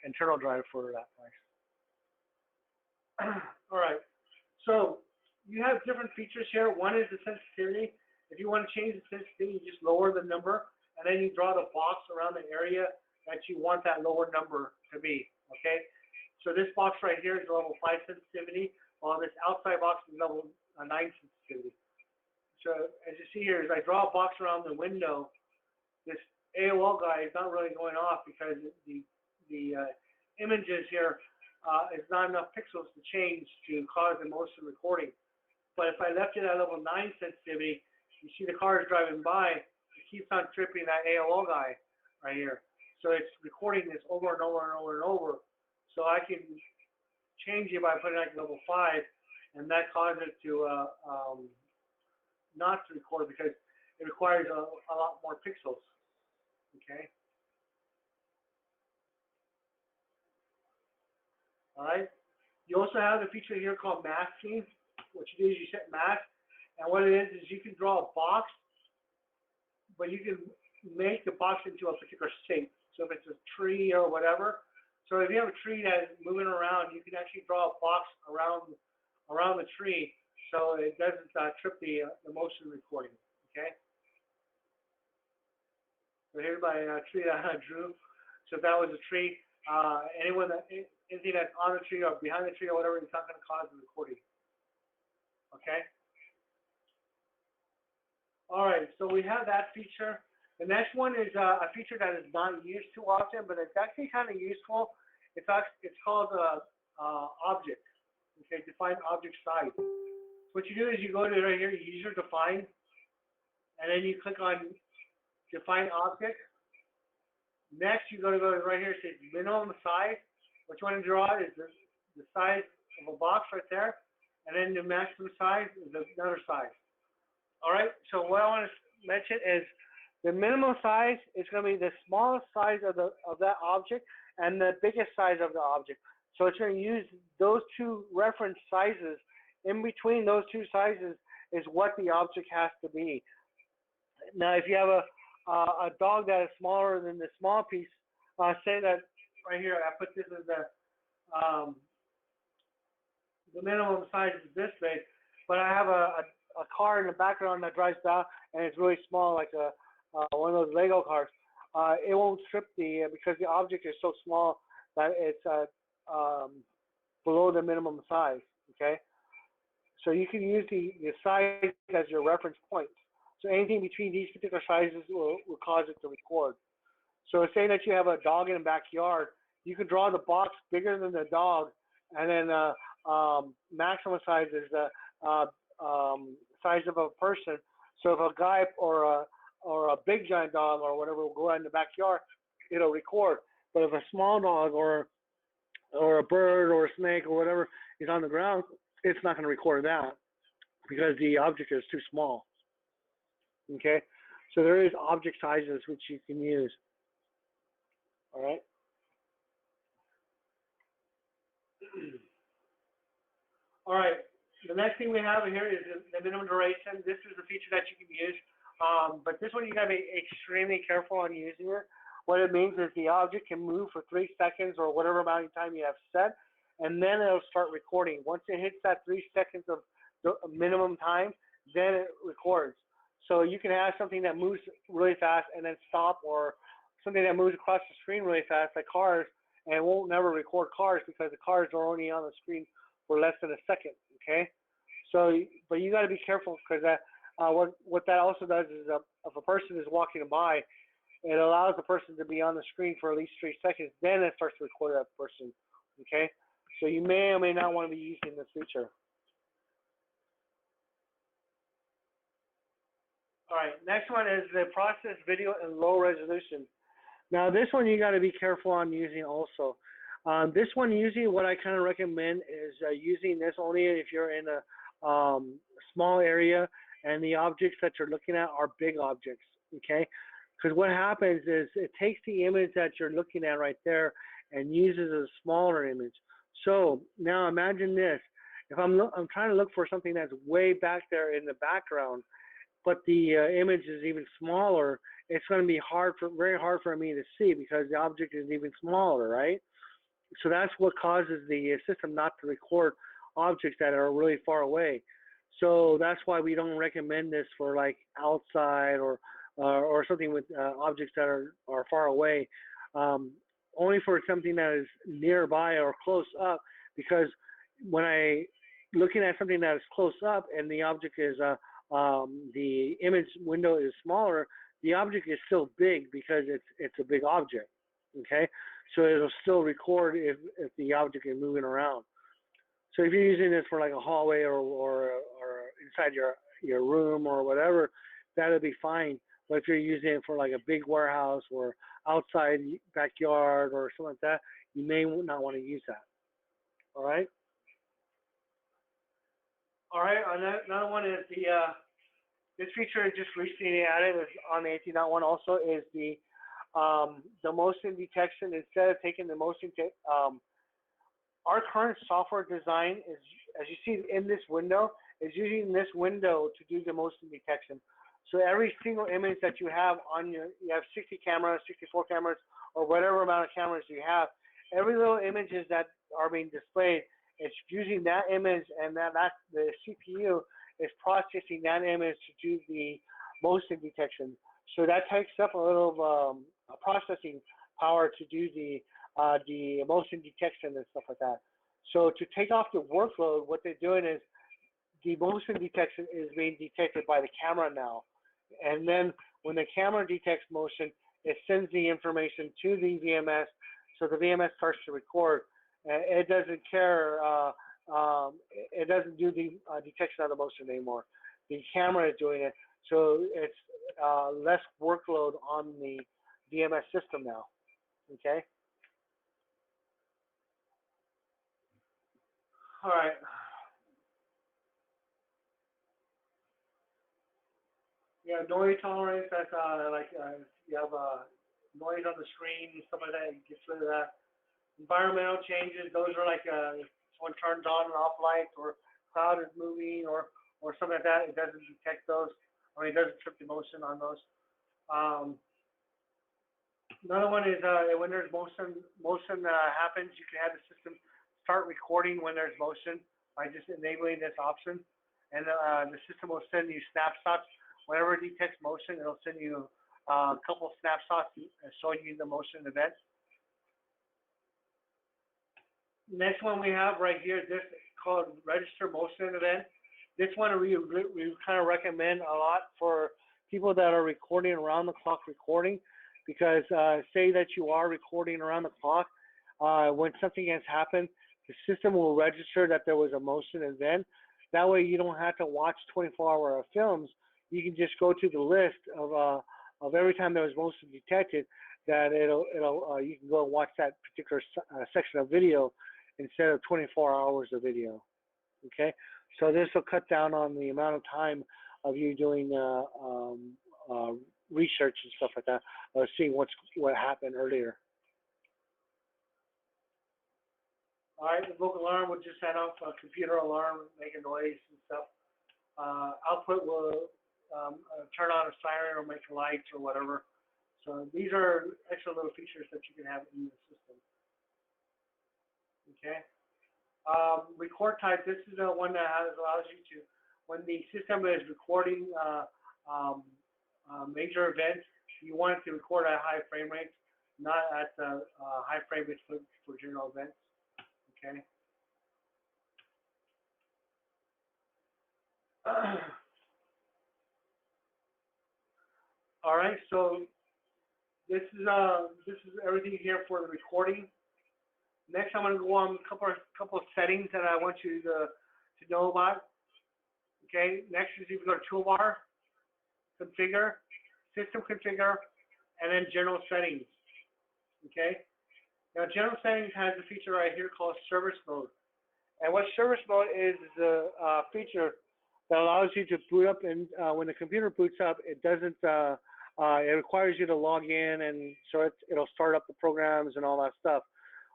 internal drive for that price. All right. So you have different features here. One is the sensitivity. If you want to change the sensitivity, you just lower the number, and then you draw the box around the area that you want that lower number to be. Okay. So this box right here is level 5 sensitivity, while this outside box is level 9 sensitivity. So as you see here, as I draw a box around the window, this AOL guy is not really going off because the images here is not enough pixels to change to cause the motion recording. But if I left it at level 9 sensitivity, you see the cars driving by, it keeps on tripping that AOL guy right here. So it's recording this over and over and over and over. So I can change it by putting it at level 5, and that causes it to not to record because it requires a lot more pixels. Okay. All right. You also have the feature here called masking. What you do is you set mask, and what it is you can draw a box, but you can make the box into a particular shape. So if it's a tree or whatever, so if you have a tree that's moving around, you can actually draw a box around the tree, so it doesn't trip the motion recording. Okay. So here's my tree that I drew. So if that was a tree, anything that's on the tree or behind the tree or whatever, it's not going to cause the recording. Okay. All right. So we have that feature. The next one is a feature that is not used too often, but it's actually kind of useful. It's called object. Okay, define object size. What you do is you go to right here, user define, and then you click on define object. Next, you go right here, it says minimum size. What you want to draw is the size of a box right there, and then the maximum size is another size. All right. So what I want to mention is the minimum size is going to be the smallest size of that object and the biggest size of the object. So it's going to use those two reference sizes. In between those two sizes is what the object has to be. Now, if you have a dog that is smaller than the small piece, say that right here, I put this as the minimum size is this big, but I have a car in the background that drives down and it's really small, like one of those Lego cars. It won't trip because the object is so small that it's below the minimum size. Okay, so you can use the size as your reference point. So anything between these particular sizes will cause it to record. So say that you have a dog in the backyard, you can draw the box bigger than the dog, and then maximum size is the size of a person. So if a guy or a big giant dog or whatever will go out in the backyard, it'll record. But if a small dog or a bird or a snake or whatever is on the ground, it's not going to record that because the object is too small. Okay, so there is object sizes which you can use. All right. All right. The next thing we have here is the minimum duration. This is a feature that you can use, but this one you got to be extremely careful on using it. What it means is the object can move for 3 seconds or whatever amount of time you have set, and then it'll start recording. Once it hits that 3 seconds of the minimum time, then it records. So you can have something that moves really fast and then stop, or something that moves across the screen really fast, like cars, and it won't never record cars because the cars are only on the screen for less than a second. Okay, so but you got to be careful because what that also does is if a person is walking by, it allows the person to be on the screen for at least 3 seconds, then it starts to record that person. Okay, so you may or may not want to be using this feature. All right, next one is the process video in low resolution. Now this one you got to be careful on using also. This one usually what I kind of recommend is using this only if you're in a small area and the objects that you're looking at are big objects, okay? Because what happens is it takes the image that you're looking at right there and uses a smaller image. So now imagine this. If I'm trying to look for something that's way back there in the background, but the image is even smaller, it's going to be very hard for me to see because the object is even smaller, right? So that's what causes the system not to record objects that are really far away. So that's why we don't recommend this for like outside or something with objects that are far away. Only for something that is nearby or close up, because when looking at something that is close up and the object is the image window is smaller, the object is still big because it's a big object. Okay, so it'll still record if the object is moving around. So if you're using this for like a hallway or inside your room or whatever, that'll be fine. But if you're using it for like a big warehouse or outside backyard or something like that, you may not want to use that. All right. All right. Another one is this feature is just recently added on the 18.1 also is the motion detection. Instead of taking the motion, our current software design is, as you see in this window, is using this window to do the motion detection. So every single image that you have you have 60 cameras, 64 cameras, or whatever amount of cameras you have, every little images that are being displayed, it's using that image, and the CPU is processing that image to do the motion detection. So that takes up a little processing power to do the motion detection and stuff like that. So to take off the workload, what they're doing is the motion detection is being detected by the camera now. And then when the camera detects motion, it sends the information to the VMS, so the VMS starts to record. It doesn't care, it doesn't do the detection of the motion anymore. The camera is doing it, so it's less workload on the VMS system now, okay? All right. Yeah, noise tolerance, that's you have noise on the screen and stuff like that, you get rid of that. Environmental changes, those are like someone turns on and off lights or cloud is moving or something like that, it doesn't detect those. I mean, it doesn't trip the motion on those. Another one is when there's motion happens, you can have the system start recording when there's motion by just enabling this option. And the system will send you snapshots. Whenever it detects motion, it'll send you a couple of snapshots showing you the motion event. Next one we have right here, this is called register motion event. This one we kind of recommend a lot for people that are recording around the clock recording, because say that you are recording around the clock, when something has happened, the system will register that there was a motion event. That way you don't have to watch 24-hour films. You can just go to the list of every time there was motion detected, that you can go and watch that particular section of video instead of 24 hours of video. Okay, so this will cut down on the amount of time of you doing research and stuff like that, or seeing what happened earlier. All right, the vocal alarm will just set off a computer alarm, make a noise and stuff. Output will turn on a siren or make lights or whatever. So these are extra little features that you can have in the system. Okay. Record type, this is the one that allows you to, when the system is recording major events, you want it to record at high frame rates, not at high frame rates for general events. Okay. All right, so this is everything here for the recording. Next, I'm going to go on a couple of settings that I want you to know about. Okay, next is you can go to Toolbar, Configure, System Configure, and then General Settings. Okay, now General Settings has a feature right here called Service Mode. And what Service Mode is a feature that allows you to boot up, and when the computer boots up, it doesn't. It requires you to log in, and so it'll start up the programs and all that stuff.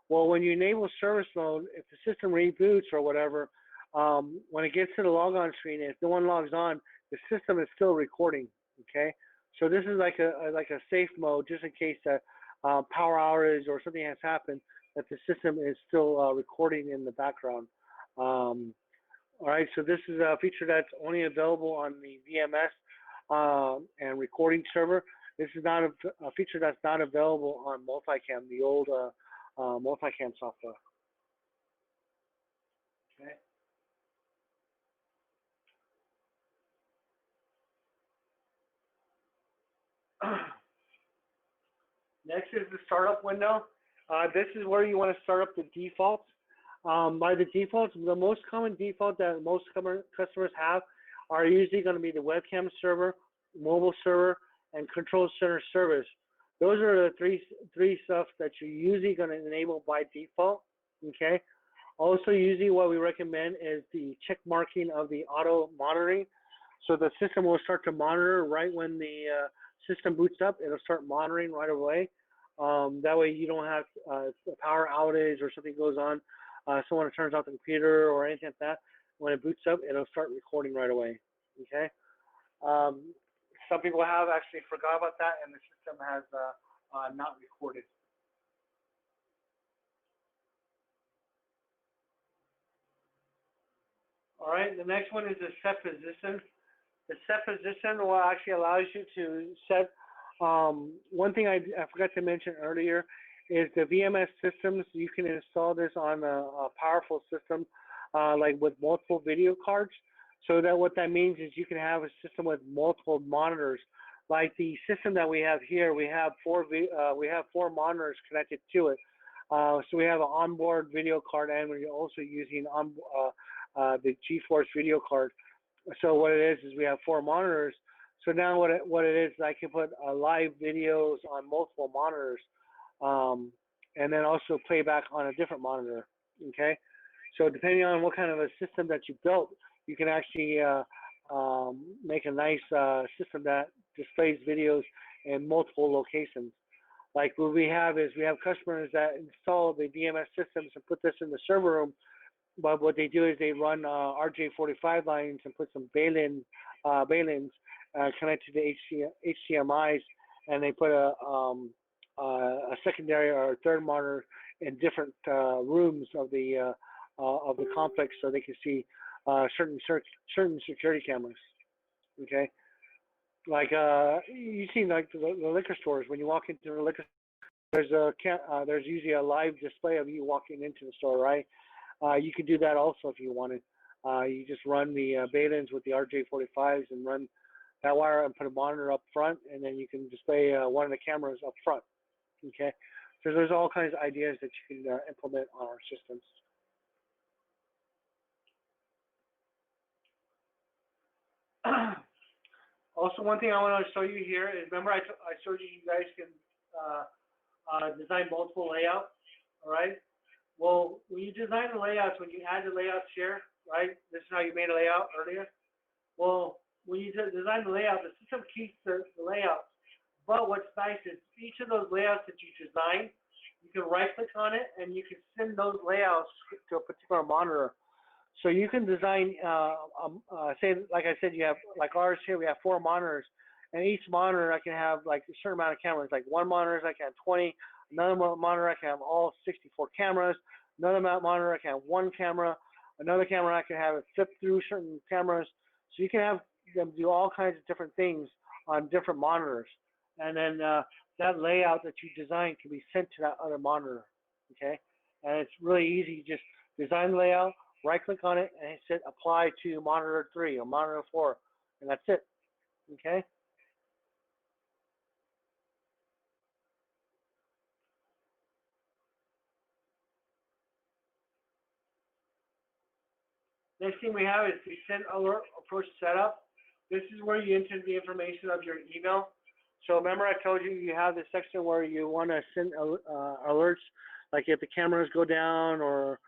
Well, when you enable service mode, if the system reboots or whatever, when it gets to the logon screen, if no one logs on, the system is still recording. Okay, so this is like a safe mode, just in case that power outage or something has happened, that the system is still recording in the background. All right, so this is a feature that's only available on the VMS and recording server. This is not a feature that's not available on multicam, the old multicam software. Okay. Next is the startup window. This is where you want to start up the defaults. By the defaults, the most common default that most customers have are usually going to be the webcam server, mobile server, and control center service. Those are the three stuff that you're usually going to enable by default. Okay. Also, usually what we recommend is the check marking of the auto monitoring. So the system will start to monitor right when the system boots up. It'll start monitoring right away. That way you don't have a power outage or something goes on. Someone turns off the computer or anything like that. When it boots up, it'll start recording right away. Okay. Some people have actually forgot about that, and the system has not recorded. All right, the next one is the set position. The set position will actually allows you to set, one thing I forgot to mention earlier is the VMS systems. You can install this on a powerful system like with multiple video cards. So that what that means is you can have a system with multiple monitors. Like the system that we have here, we have four monitors connected to it. So we have an onboard video card, and we're also using the GeForce video card. So what it is we have 4 monitors. So now what it is, I can put live videos on multiple monitors, and then also play back on a different monitor. Okay. So depending on what kind of a system that you built, you can actually make a nice system that displays videos in multiple locations. Like what we have is we have customers that install the VMS systems and put this in the server room, but what they do is they run RJ45 lines and put some bail-ins connected to HDMIs, and they put a secondary or a third monitor in different rooms of the complex, so they can see certain security cameras. Okay, like you see like the liquor stores. When you walk into the liquor store, there's usually a live display of you walking into the store, right? You could do that also if you wanted. You just run the bail-ins with the RJ45s and run that wire and put a monitor up front, and then you can display one of the cameras up front. Okay, so there's all kinds of ideas that you can implement on our systems. Also, one thing I want to show you here is, remember I showed you guys can design multiple layouts, all right? Well, when you design the layouts, when you add the layouts here, right, this is how you made a layout earlier. Well, when you design the layout, the system keeps the layouts. But what's nice is each of those layouts that you design, you can right-click on it, and you can send those layouts to a particular monitor. So you can design, say, like I said, you have, like ours here, we have 4 monitors, and each monitor I can have like a certain amount of cameras. Like one monitor I can have 20, another monitor I can have all 64 cameras, another monitor I can have 1 camera, another camera I can have it flip through certain cameras. So you can have them do all kinds of different things on different monitors, and then that layout that you design can be sent to that other monitor. Okay, and it's really easy. You just design the layout, right-click on it, and hit apply to monitor 3 or monitor 4, and that's it. Okay. Next thing we have is the send alert approach setup. This is where you enter the information of your email. So remember I told you you have this section where you want to send alerts, like if the cameras go down or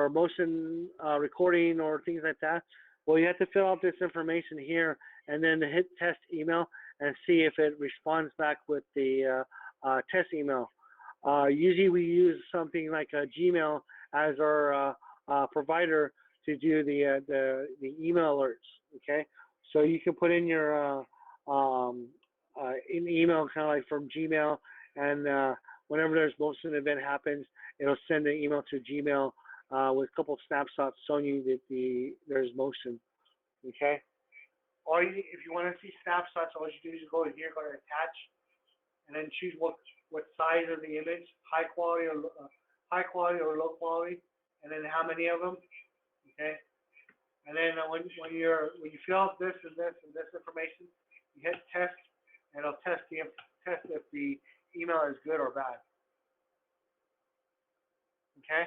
motion recording or things like that. Well, you have to fill out this information here and then hit test email and see if it responds back with the test email. Usually we use something like a Gmail as our provider to do the email alerts. Okay, so you can put in your in email kind of like from Gmail, and whenever there's motion event happens, it'll send an email to Gmail with a couple of snapshots showing you that there's motion. Okay. Or if you want to see snapshots, all you do is go here, go to attach, and then choose what size of the image, high quality or low quality, and then how many of them. Okay. And then when you fill out this and this and this information, you hit test, and it'll test if the email is good or bad. Okay.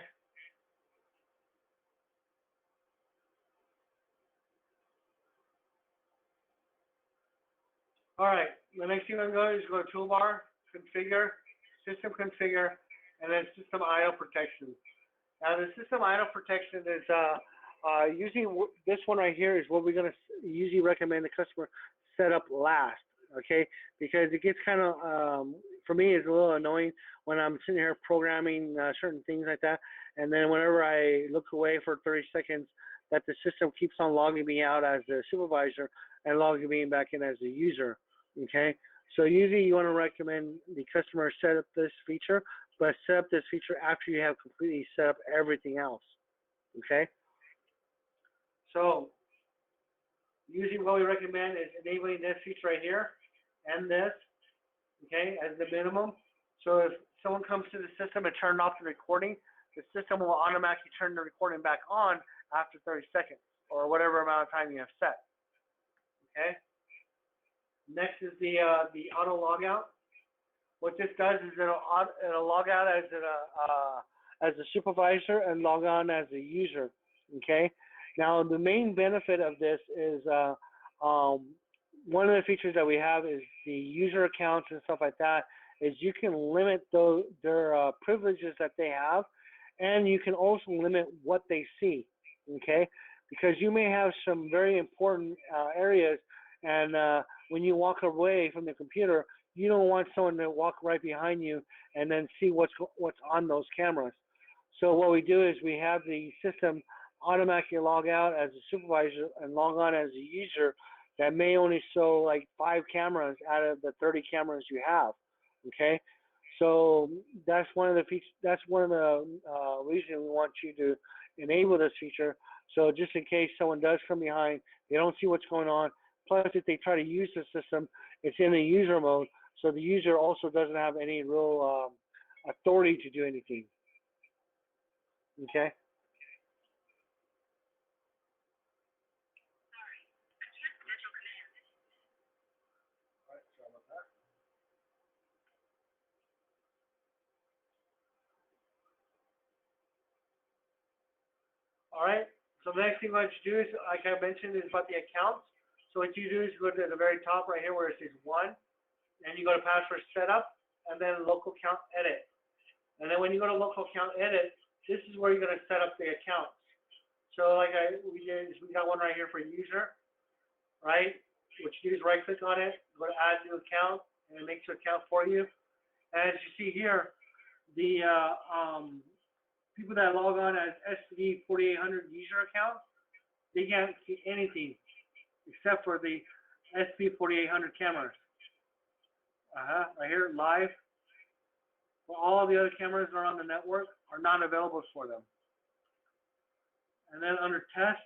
All right, the next thing I'm going to do is go to Toolbar, Configure, System Configure, and then System Idle Protection. Now, the System Idle Protection is usually this one right here is what we're going to usually recommend the customer set up last, okay? Because it gets kind of, for me, it's a little annoying when I'm sitting here programming certain things like that, and then whenever I look away for 30 seconds, that the system keeps on logging me out as the supervisor and logging me back in as a user. Okay, so usually you want to recommend the customer set up this feature, but set up this feature after you have completely set up everything else. Okay, so usually what we recommend is enabling this feature right here and this, okay, as the minimum. So if someone comes to the system and turns off the recording, the system will automatically turn the recording back on after 30 seconds or whatever amount of time you have set. Okay. Next is the auto logout. What this does is it'll log out as a supervisor and log on as a user. Okay. Now the main benefit of this is one of the features that we have is the user accounts and stuff like that. Is you can limit their privileges that they have, and you can also limit what they see. Okay, because you may have some very important areas, and when you walk away from the computer, you don't want someone to walk right behind you and then see what's on those cameras. So what we do is we have the system automatically log out as a supervisor and log on as a user that may only show like 5 cameras out of the 30 cameras you have. Okay, so that's one of the features. That's one of the reasons we want you to enable this feature. So just in case someone does come behind, they don't see what's going on. Plus, if they try to use the system, it's in the user mode, so the user also doesn't have any real authority to do anything. Okay. All right, sorry about that. All right. So the next thing what you do is, like I mentioned, is about the accounts. So what you do is go to the very top right here where it says 1, and you go to password setup, and then local account edit. And then when you go to local account edit, this is where you're going to set up the accounts. So like we got one right here for user, right? What you do is right click on it, go to add new account, and it makes an account for you. And as you see here, the people that log on as SD 4800 user account, they can't see anything except for the SP4800 cameras. Right here, live. Well, all the other cameras that are on the network are not available for them. And then under test,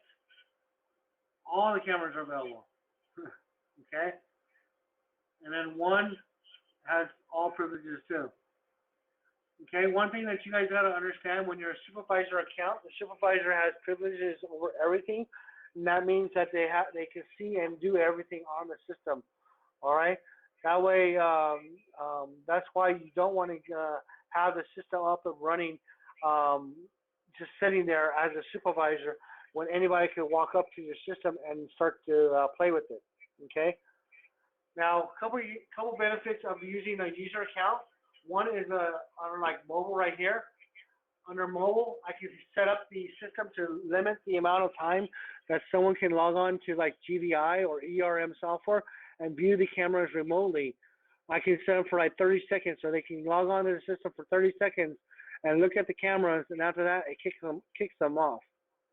all the cameras are available. Okay? And then 1 has all privileges too. Okay, one thing that you guys got to understand, when you're a supervisor account, the supervisor has privileges over everything. And that means that they can see and do everything on the system. All right. That way, that's why you don't want to have the system up and running, just sitting there as a supervisor when anybody can walk up to your system and start to play with it. Okay. Now, a couple benefits of using a user account. One is on like mobile right here. Under mobile, I can set up the system to limit the amount of time that someone can log on to like GVI or ERM software and view the cameras remotely. I can set them for like 30 seconds so they can log on to the system for 30 seconds and look at the cameras, and after that, it kicks them off.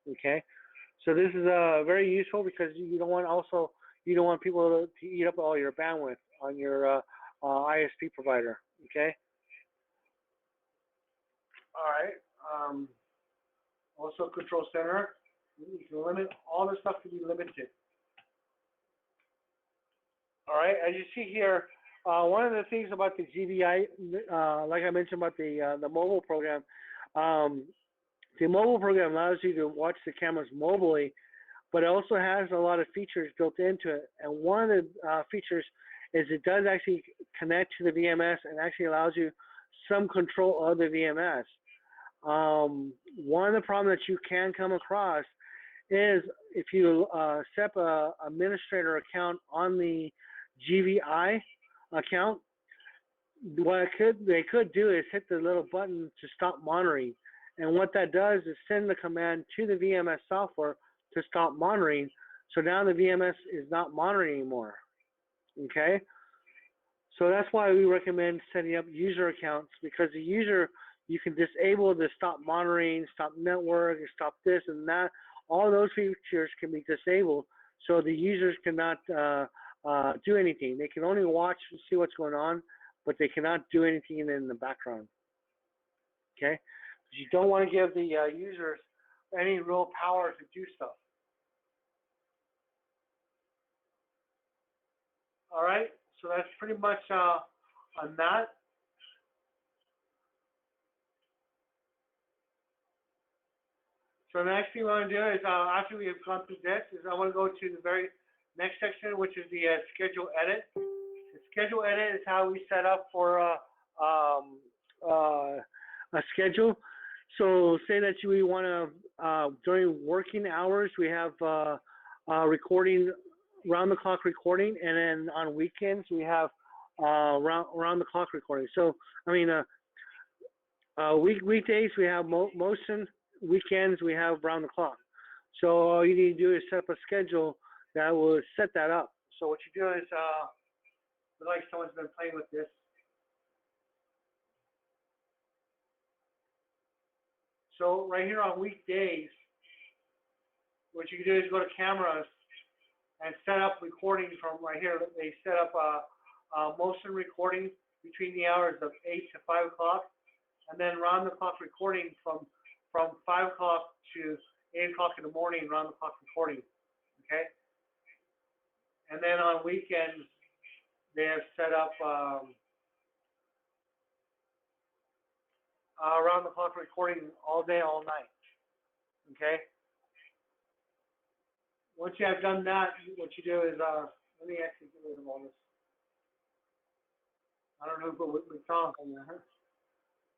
Okay. So this is very useful because you don't want people to eat up all your bandwidth on your ISP provider. Okay. All right. Also, control center. You can limit all the stuff to be limited. All right. As you see here, one of the things about the GVI, like I mentioned about the mobile program, the mobile program allows you to watch the cameras mobilely, but it also has a lot of features built into it. And one of the features is it does actually connect to the VMS and actually allows you some control of the VMS. One of the problems that you can come across is if you set up an administrator account on the GVI account, what they could do is hit the little button to stop monitoring. And what that does is send the command to the VMS software to stop monitoring. So now the VMS is not monitoring anymore. Okay? So that's why we recommend setting up user accounts, because the user, you can disable the stop monitoring, stop network, stop this and that. All those features can be disabled, so the users cannot do anything. They can only watch and see what's going on, but they cannot do anything in the background. Okay? You don't want to give the users any real power to do stuff. All right, so that's pretty much on that. So the next thing we want to do is, after we have gone through this, is I want to go to the very next section, which is the schedule edit. The schedule edit is how we set up for a schedule. So say that we want to, during working hours, we have recording, round-the-clock recording, and then on weekends we have round-the-clock recording. So, I mean, weekdays we have motion, weekends we have round-the-clock. So all you need to do is set up a schedule that will set that up. So what you do is, like someone's been playing with this. So right here on weekdays, what you can do is go to cameras and set up recording from right here. They set up a motion recording between the hours of 8 to 5 o'clock, and then round-the-clock recording from 5 o'clock to 8 o'clock in the morning, round-the-clock recording. Okay? And then on weekends, they have set up round-the-clock recording all day, all night. Okay? Once you have done that, what you do is, let me actually get rid of all this. I don't know who put McDonald on there.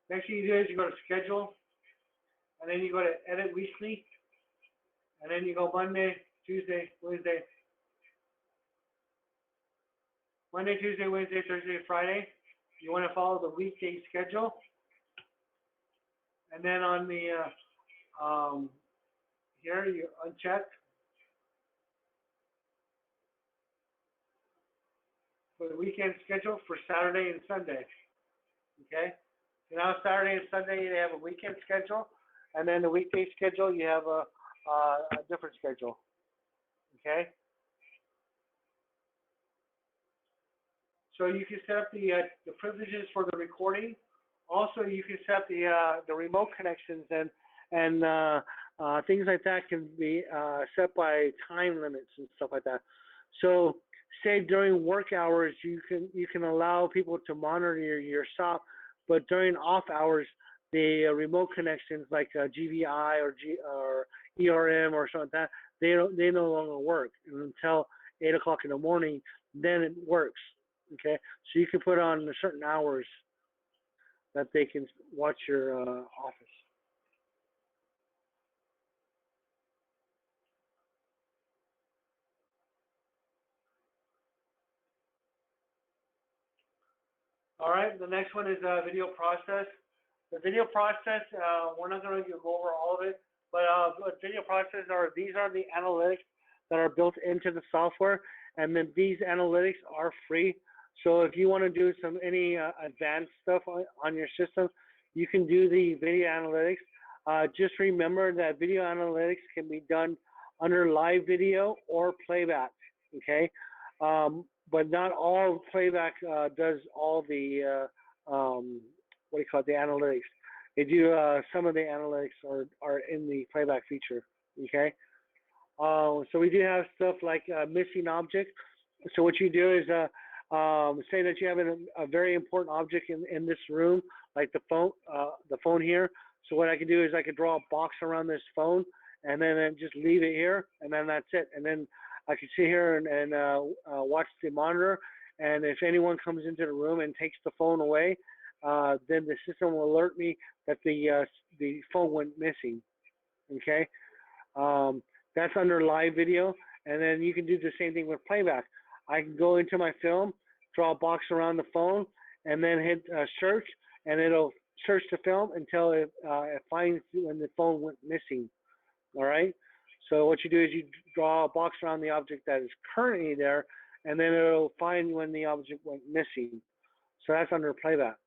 Next thing you do is you go to schedule, and then you go to edit weekly, and then you go Monday, Tuesday, Wednesday. Monday, Tuesday, Wednesday, Thursday, Friday. You want to follow the weekday schedule. And then on the, here you uncheck for the weekend schedule for Saturday and Sunday. Okay? So now Saturday and Sunday, they have a weekend schedule. And then the weekday schedule, you have a different schedule. Okay? So you can set up the privileges for the recording. Also, you can set up the remote connections, and things like that can be set by time limits and stuff like that. So, say during work hours, you can allow people to monitor your shop, but during off hours, the remote connections like GVI or ERM or something like that, they no longer work until 8 o'clock in the morning. Then it works. Okay, so you can put on certain hours that they can watch your office. All right, the next one is video process. The video process, we're not going to go over all of it, but video process these are the analytics that are built into the software, and then these analytics are free. So if you want to do any advanced stuff on your system, you can do the video analytics. Just remember that video analytics can be done under live video or playback, okay? But not all playback does all the, what do you call it, the analytics. They do, some of the analytics are in the playback feature, okay? So we do have stuff like missing objects. So what you do is, say that you have a very important object in this room, like the phone here. So what I can do is I could draw a box around this phone and then just leave it here, and then that's it. And then I can sit here and watch the monitor, and if anyone comes into the room and takes the phone away, then the system will alert me that the phone went missing, okay? That's under live video, and then you can do the same thing with playback. I can go into my film, draw a box around the phone, and then hit search, and it'll search the film until it finds when the phone went missing, all right? So what you do is you draw a box around the object that is currently there, and then it'll find when the object went missing. So that's under playback.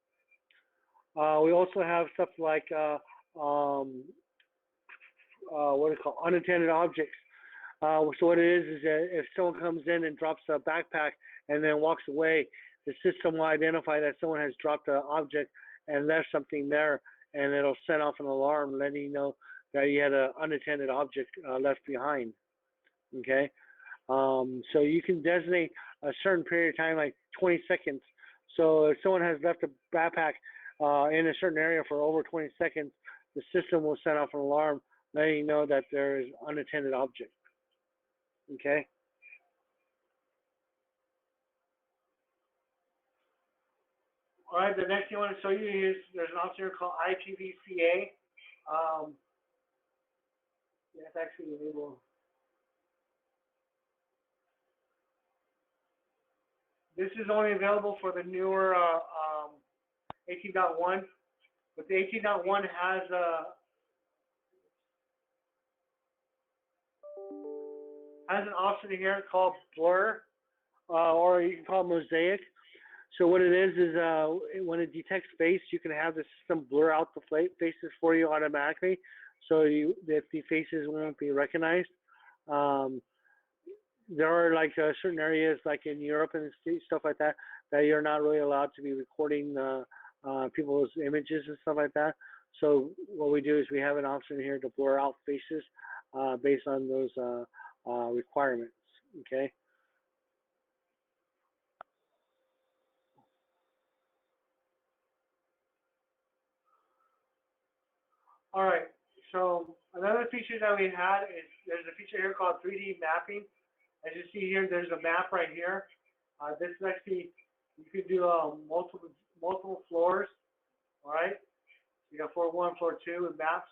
We also have stuff like, what do you call, unattended objects. So what it is that if someone comes in and drops a backpack and then walks away, the system will identify that someone has dropped an object and left something there, and it'll set off an alarm letting you know that you had an unattended object left behind, okay? So you can designate a certain period of time, like 20 seconds. So if someone has left a backpack in a certain area for over 20 seconds, the system will set off an alarm letting you know that there is unattended object, okay? All right, the next thing I want to show you is there's an option here called IPVCA. Yeah, it's actually enabled. This is only available for the newer 18.1, but the 18.1 has an option here called blur, or you can call it mosaic. So what it is when it detects face, you can have the system blur out the faces for you automatically, so that the faces won't be recognized. There are like certain areas, like in Europe and stuff like that, that you're not really allowed to be recording people's images and stuff like that. So what we do is we have an option here to blur out faces based on those requirements, okay? All right, so another feature that we had is there's a feature here called 3D mapping. As you see here, there's a map right here. This is actually, you can do multiple floors, all right? You got floor 1, floor 2 with maps.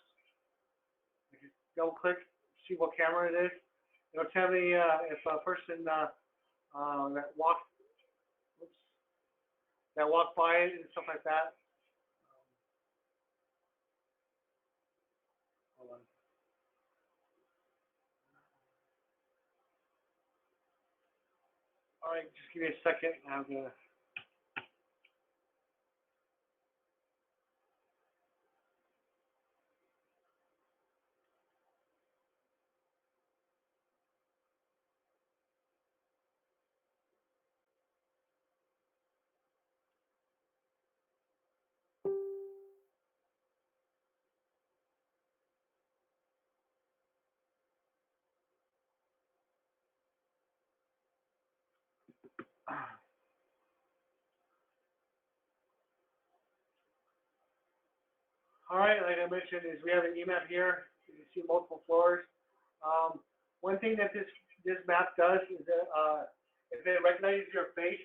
You can double click, see what camera it is. It'll tell me if a person that walked by it and stuff like that. Hold on. All right, just give me a second. I'm gonna. All right, like I mentioned, is we have an EMAP here. You can see multiple floors. One thing that this map does is that if it recognizes your face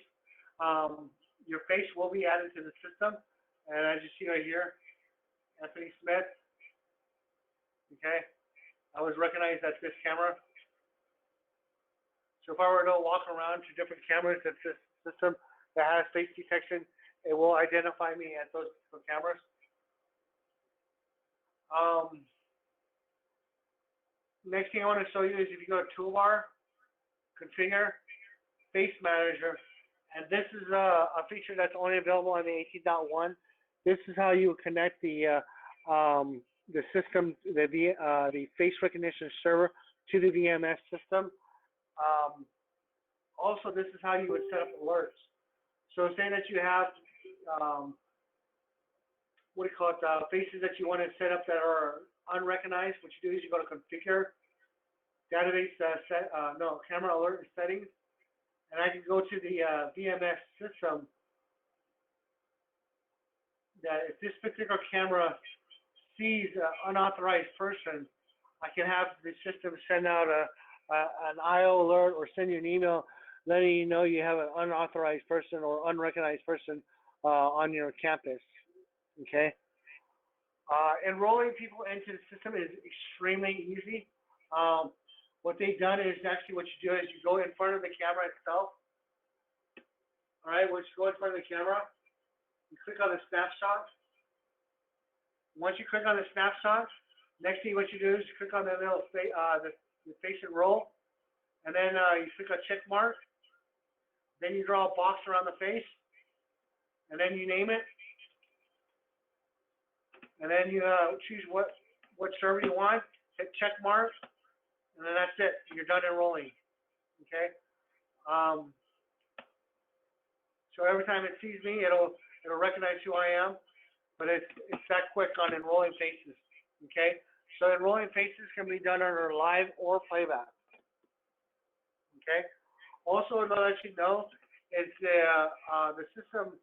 will be added to the system. And as you see right here, Anthony Smith, okay, I was recognized as this camera. So if I were to walk around to different cameras at this system that has face detection, it will identify me as those cameras. Next thing I want to show you is if you go to Toolbar, Configure, Face Manager, and this is a feature that's only available on the 18.1. This is how you connect the system, the face recognition server to the VMS system. Also, this is how you would set up alerts. So say that you have, what do you call it, faces that you want to set up that are unrecognized. What you do is you go to configure, database camera alert settings, and I can go to the VMS system that if this particular camera sees an unauthorized person, I can have the system send out an IO alert or send you an email letting you know you have an unauthorized person or unrecognized person on your campus. Okay. Enrolling people into the system is extremely easy. What they've done is actually what you do is you go in front of the camera itself. All right, once you go in front of the camera, you click on the snapshot. Once you click on the snapshot, next thing what you do is you click on the little the face and roll, and then you click on check mark. Then you draw a box around the face, and then you name it, and then you choose what server you want, hit check mark, and then that's it. You're done enrolling. Okay. So every time it sees me, it'll recognize who I am, but it's that quick on enrolling faces. Okay. So enrolling faces can be done under live or playback. Okay. Also, to let you know, is the system,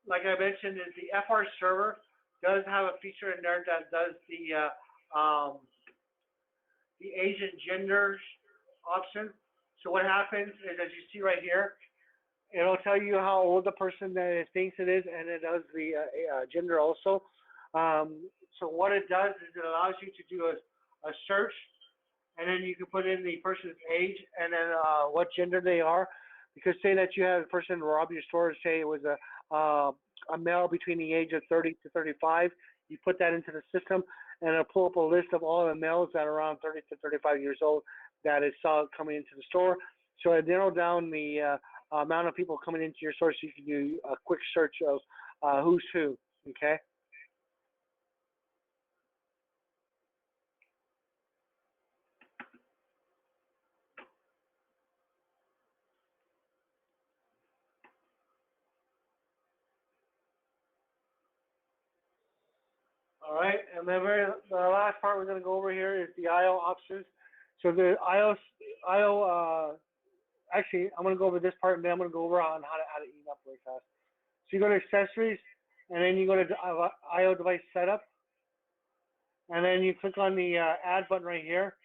like I mentioned, is the Ifr Server does have a feature in there that does the Asian gender option. So what happens is, as you see right here, it'll tell you how old the person that it thinks it is, and it does the gender also. So what it does is it allows you to do a search, and then you can put in the person's age and then what gender they are. Because say that you had a person rob your store, say it was a male between the age of 30 to 35, you put that into the system, and it'll pull up a list of all the males that are around 30 to 35 years old that it saw coming into the store. So it narrowed down the amount of people coming into your store so you can do a quick search of who's who, okay? All right, and then the last part we're going to go over here is the IO options. So the IO, actually, I'm going to go over this part, and then I'm going to go over on how to eat up really fast. So you go to accessories, and then you go to IO device setup, and then you click on the add button right here,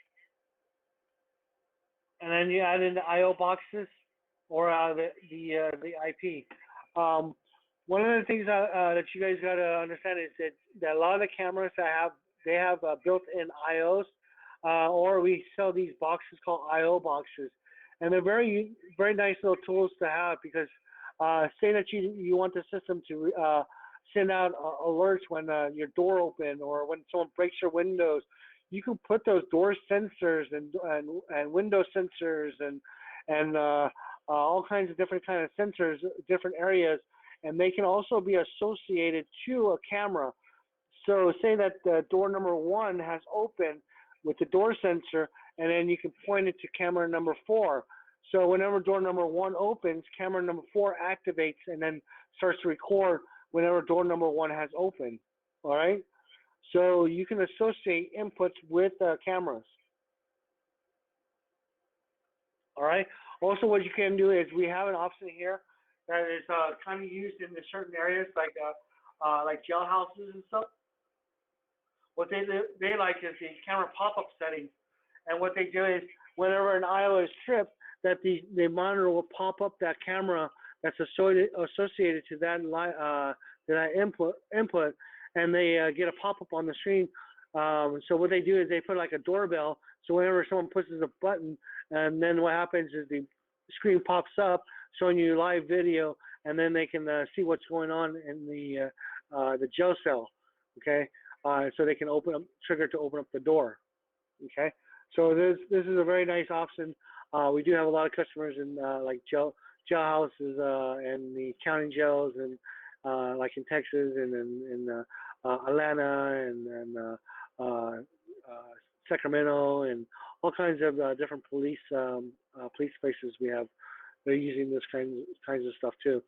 and then you add in the IO boxes or the IP. One of the things that you guys got to understand is that a lot of the cameras that have built-in IOs, or we sell these boxes called IO boxes, and they're very nice little tools to have because say that you want the system to send out alerts when your door opens or when someone breaks your windows. You can put those door sensors and window sensors and all kinds of different kind of sensors, different areas. And they can also be associated to a camera. So say that door number 1 has opened with the door sensor, and then you can point it to camera number 4. So whenever door number 1 opens, camera number 4 activates and then starts to record whenever door number 1 has opened. All right? So you can associate inputs with cameras. All right? Also, what you can do is we have an option here that is kind of used in certain areas like jailhouses and stuff. What they like is the camera pop-up settings, and what they do is whenever an IO is tripped, that the monitor will pop up that camera that's associated to that input, and they get a pop-up on the screen. So what they do is they put like a doorbell. So whenever someone pushes a button, and then what happens is the screen pops up, showing you live video, and then they can see what's going on in the jail cell, okay? So they can trigger to open up the door, okay? So this is a very nice option. We do have a lot of customers in like jailhouses and the county jails, and like in Texas and in Atlanta and Sacramento and all kinds of different police places we have. They're using this kinds of stuff too.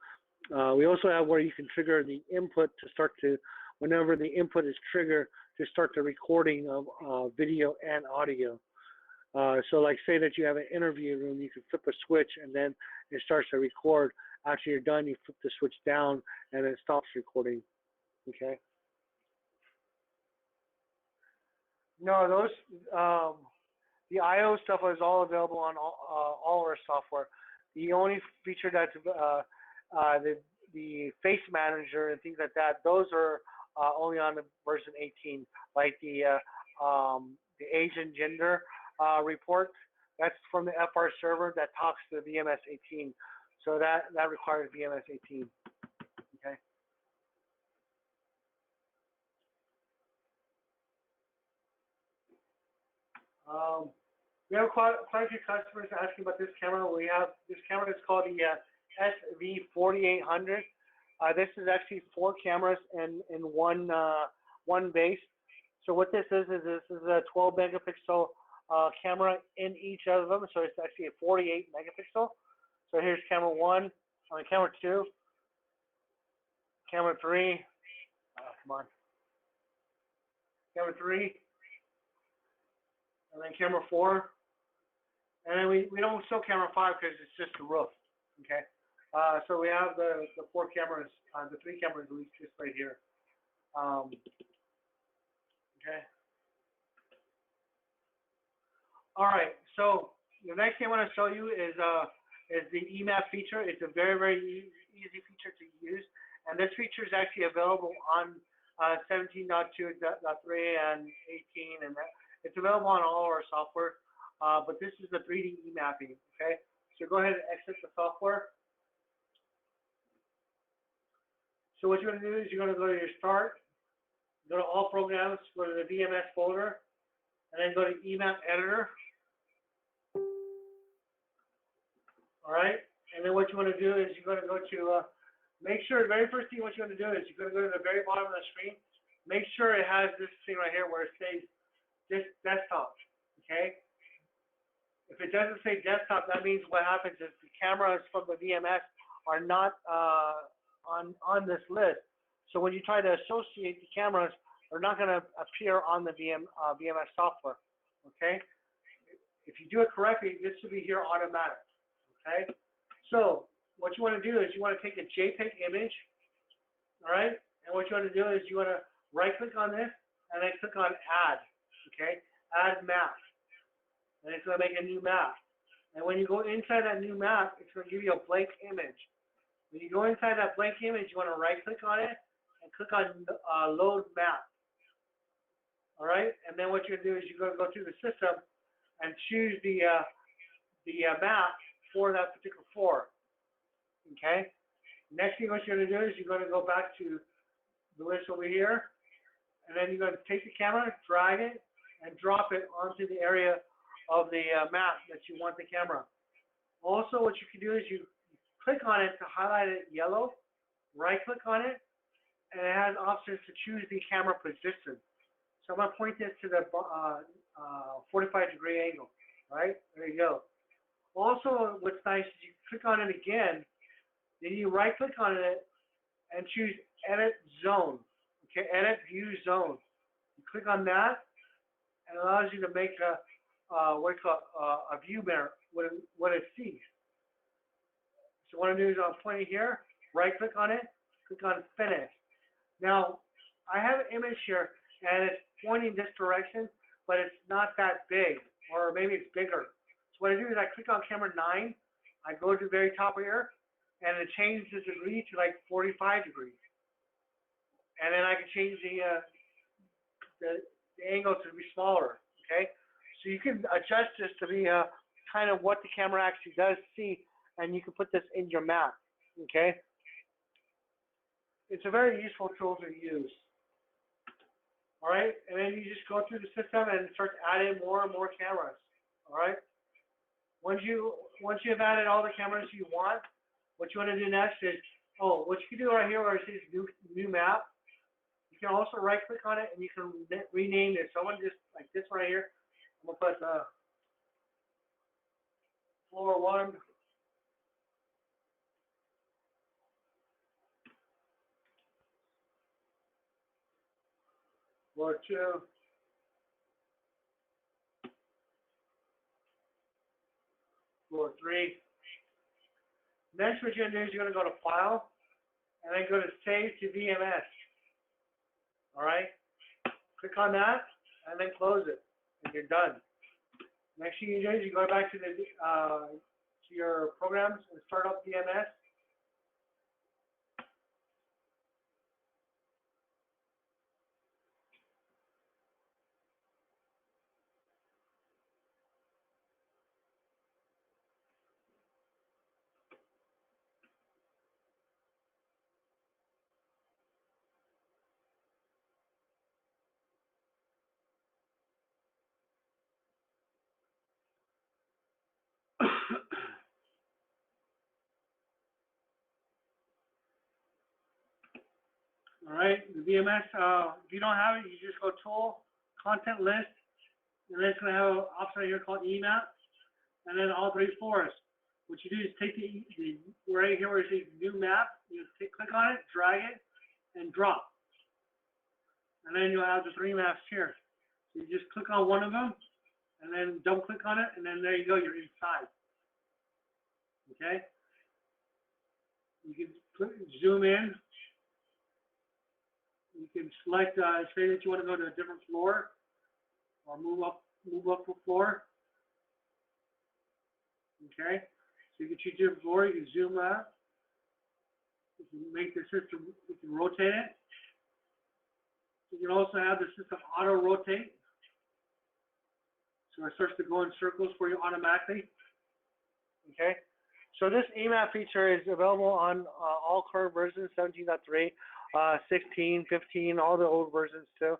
We also have where you can trigger the input to start to, whenever the input is triggered, to start the recording of video and audio. So like say that you have an interview room, you can flip a switch and then it starts to record. After you're done, you flip the switch down and it stops recording. Okay. No, those the I/O stuff is all available on all our software. The only feature that's the face manager and things like that, those are only on the version 18, like the age and gender report. That's from the Ifr Server that talks to VMS 18. So that requires VMS 18. Okay. We have quite a few customers asking about this camera. We have this camera is called the SV4800. This is actually 4 cameras in one base. So what this is this is a 12 megapixel camera in each of them. So it's actually a 48 megapixel. So here's camera 1, camera 2, camera 3. Come on. Camera 3. And then camera 4. And then we don't show camera 5 because it's just the roof. Okay. So we have the 4 cameras, the 3 cameras at least just right here. Okay. All right. So the next thing I want to show you is the EMAP feature. It's a very, very easy feature to use, and this feature is actually available on 17.2.3 and 18, and it's available on all our software. But this is the 3D e-mapping. Okay. So go ahead and exit the software. So what you're going to do is you're going to go to your Start, go to All Programs, go to the VMS folder, and then go to EMAP Editor. All right, and then what you want to do is you're going to go to, make sure the very first thing what you want to do is you're going to go to the very bottom of the screen, make sure it has this thing right here where it says this desktop, okay? If it doesn't say desktop, that means what happens is the cameras from the VMS are not on this list. So when you try to associate the cameras, they're not going to appear on the VMS software, okay? If you do it correctly, this should be here automatic. Okay, so what you want to do is you want to take a JPEG image, all right, and what you want to do is you want to right-click on this and then click on Add, okay, Add Map, and it's going to make a new map. And when you go inside that new map, it's going to give you a blank image. When you go inside that blank image, you want to right-click on it and click on Load Map, all right, and then what you're going to do is you're going to go through the system and choose the map for that particular floor. Okay. Next thing what you're going to do is you're going to go back to the list over here, and then you're going to take the camera, drag it, and drop it onto the area of the map that you want the camera. Also, what you can do is you click on it to highlight it yellow, right-click on it, and it has options to choose the camera position. So I'm going to point this to the 45-degree angle. Right? There you go. Also, what's nice is you click on it again, then you right-click on it and choose Edit Zone. Okay, Edit View Zone. You click on that, and it allows you to make a view mirror, what it sees. So what I'm doing is I'm pointing here, right-click on it, click on Finish. Now, I have an image here, and it's pointing this direction, but it's not that big, or maybe it's bigger. So what I do is I click on camera 9, I go to the very top here, and it changes the degree to like 45 degrees. And then I can change the angle to be smaller, okay? So you can adjust this to be kind of what the camera actually does see, and you can put this in your map, okay? It's a very useful tool to use. All right, and then you just go through the system and start adding more and more cameras, all right? Once you have added all the cameras you want, what you want to do next is, what you can do right here where it says new map, you can also right-click on it and you can rename it. So I want just like this right here, I'm gonna put floor 1, floor 2, floor 3. Next, what you're gonna do is you're gonna go to File, and then go to Save to VMS. All right. Click on that, and then close it, and you're done. Next thing you do is you go back to the to your programs and start up VMS. All right, the VMS, if you don't have it, you just go Tool, Content List, and then it's going to have an option right here called EMAP, and then all 3 floors. What you do is take the right here where it says New Map, you click on it, drag it, and drop. And then you'll have the 3 maps here. So you just click on one of them, and then double click on it, and then there you go, you're inside. Okay? You can zoom in. You can select, say that you want to go to a different floor, or move up a floor. Okay, so you can choose your floor. You can zoom out. You can make the system. You can rotate it. You can also have the system auto rotate, so it starts to go in circles for you automatically. Okay, so this EMAP feature is available on all current versions, 17.3. 16, 15, all the old versions too,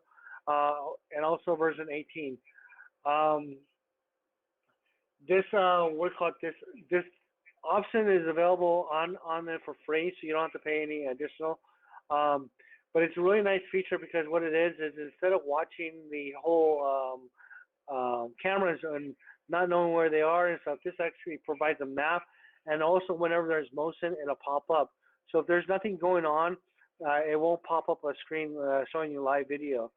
and also version 18. This this option is available on there for free, so you don't have to pay any additional. But it's a really nice feature because what it is instead of watching the whole cameras and not knowing where they are and stuff, this actually provides a map, and also whenever there's motion, it'll pop up. So if there's nothing going on, it won't pop up a screen showing you live video.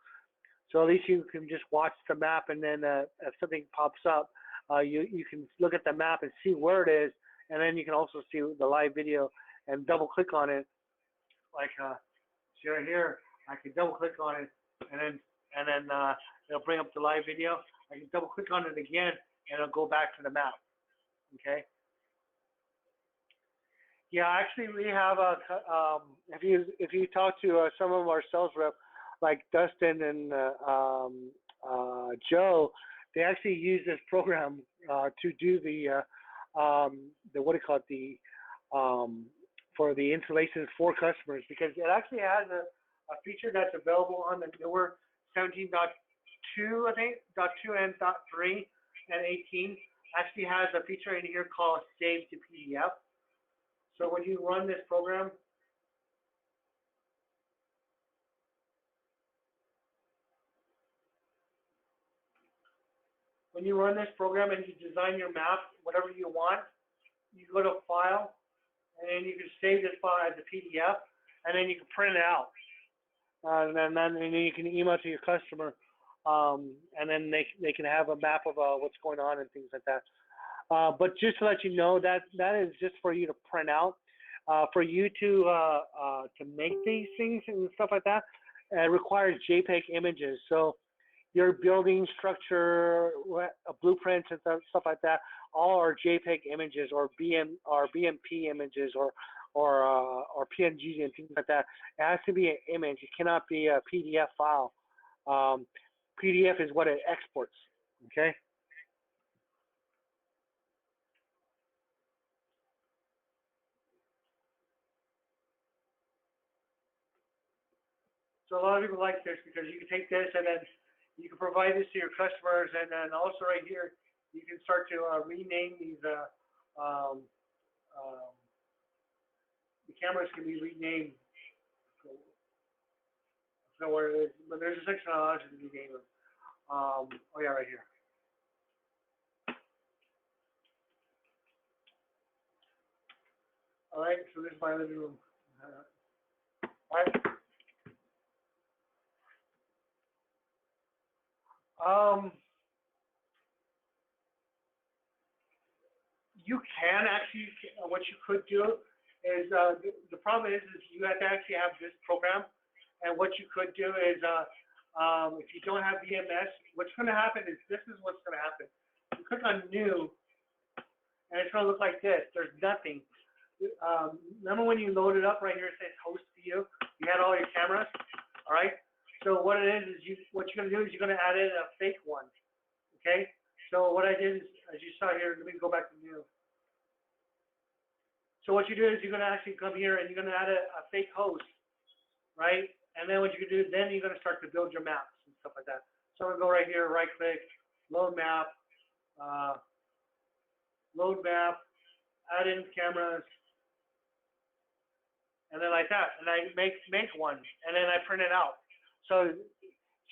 So at least you can just watch the map, and then if something pops up, you can look at the map and see where it is, and then you can also see the live video and double click on it. Like see right here, I can double click on it, and then it'll bring up the live video. I can double click on it again, and it'll go back to the map. Okay. Yeah, actually, we have a. If you talk to some of our sales rep, like Dustin and Joe, they actually use this program to do the what do you call it, for the installations for customers, because it actually has a feature that's available on the newer 17.2, I think, .2 and .3 and 18. Actually has a feature in here called Save to PDF. So when you run this program, and you design your map, whatever you want, you go to File, and then you can save this file as a PDF, and then you can print it out. And then you can email to your customer, and then they can have a map of what's going on and things like that. But just to let you know, that is just for you to print out. For you to make these things and stuff like that, it requires JPEG images. So your building structure, blueprints and stuff like that, all are JPEG images or BMP images or PNGs and things like that. It has to be an image. It cannot be a PDF file. PDF is what it exports. Okay. So a lot of people like this because you can take this and then you can provide this to your customers, and then also right here you can start to rename these. The cameras can be renamed. So where it is, but there's a section on how to rename them. Oh yeah, right here. All right, so this is my living room. All right. You can actually, what you could do is, the problem is you have to actually have this program, and what you could do is, if you don't have VMS, what's going to happen is this is what's going to happen. You click on New, and it's going to look like this. There's nothing. Remember when you load it up right here, it says Host View? You had all your cameras, all right? So what it is what you're going to do is you're going to add in a fake one, okay? So what I did is, as you saw here, let me go back to New. So what you do is you're going to actually come here and you're going to add a fake host, right? And then what you can do, then you're going to start to build your maps and stuff like that. So I'm going to go right here, right click, load map, add in cameras, and then like that. And I make one, and then I print it out. So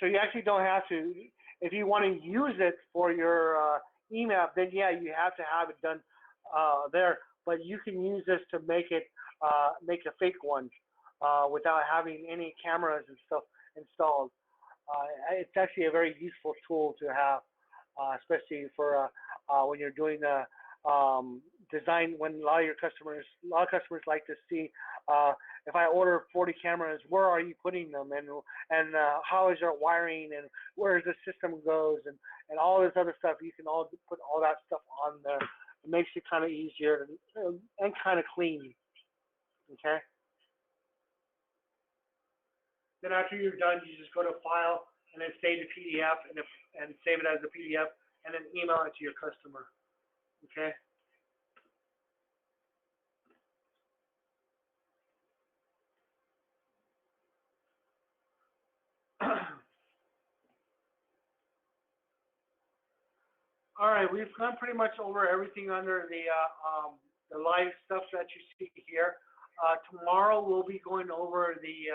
you actually don't have to, if you want to use it for your EMAP, then yeah, you have to have it done there. But you can use this to make it make a fake one without having any cameras and stuff installed. It's actually a very useful tool to have, especially for when you're doing the design. When a lot of customers like to see if I order 40 cameras, where are you putting them, and how is your wiring, and where the system goes, and all this other stuff. You can all put all that stuff on there. It makes it kind of easier and kind of clean. Okay. Then after you're done, you just go to File and then save the PDF and save it as a PDF and then email it to your customer. Okay. All right, we've gone pretty much over everything under the live stuff that you see here. Tomorrow we'll be going over the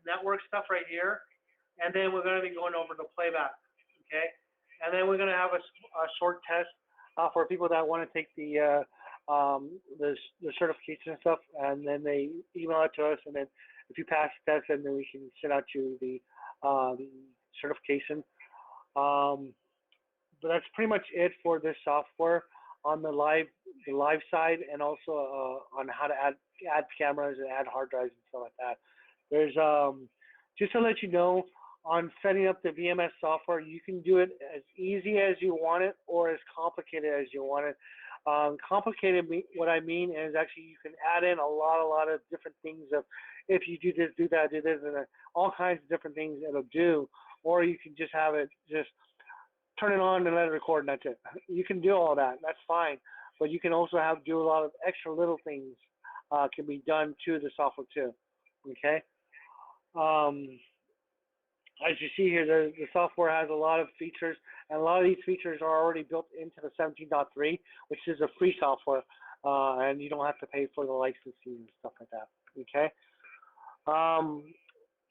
network stuff right here, and then we're going to be going over the playback. Okay, and then we're going to have a short test for people that want to take the certification and stuff, and then they email it to us, and then if you pass the test, then we can send out you the certification. But that's pretty much it for this software on the live side, and also on how to add cameras and add hard drives and stuff like that. There's just to let you know, on setting up the VMS software, you can do it as easy as you want it or as complicated as you want it. Complicated, what I mean is actually you can add in a lot of different things of, if you do this, do that, do this, and all kinds of different things it'll do. Or you can just have it just turn it on and let it record, and that's it. You can do all that, that's fine. But you can also do a lot of extra little things can be done to the software too. Okay. As you see here, the software has a lot of features, and a lot of these features are already built into the 17.3, which is a free software, and you don't have to pay for the licensing and stuff like that. Okay.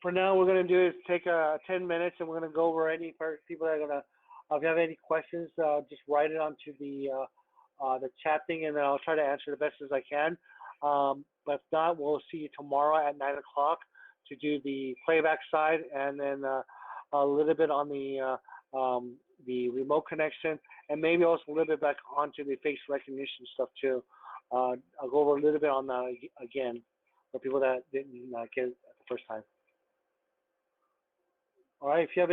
For now, what we're going to do is take 10 minutes, and we're going to go over any people that are going to. If you have any questions, just write it onto the chat thing, and then I'll try to answer the best as I can. But if not, we'll see you tomorrow at 9 o'clock to do the playback side, and then a little bit on the remote connection, and maybe also a little bit back onto the face recognition stuff too. I'll go over a little bit on that again for people that didn't get it the first time. All right. If you have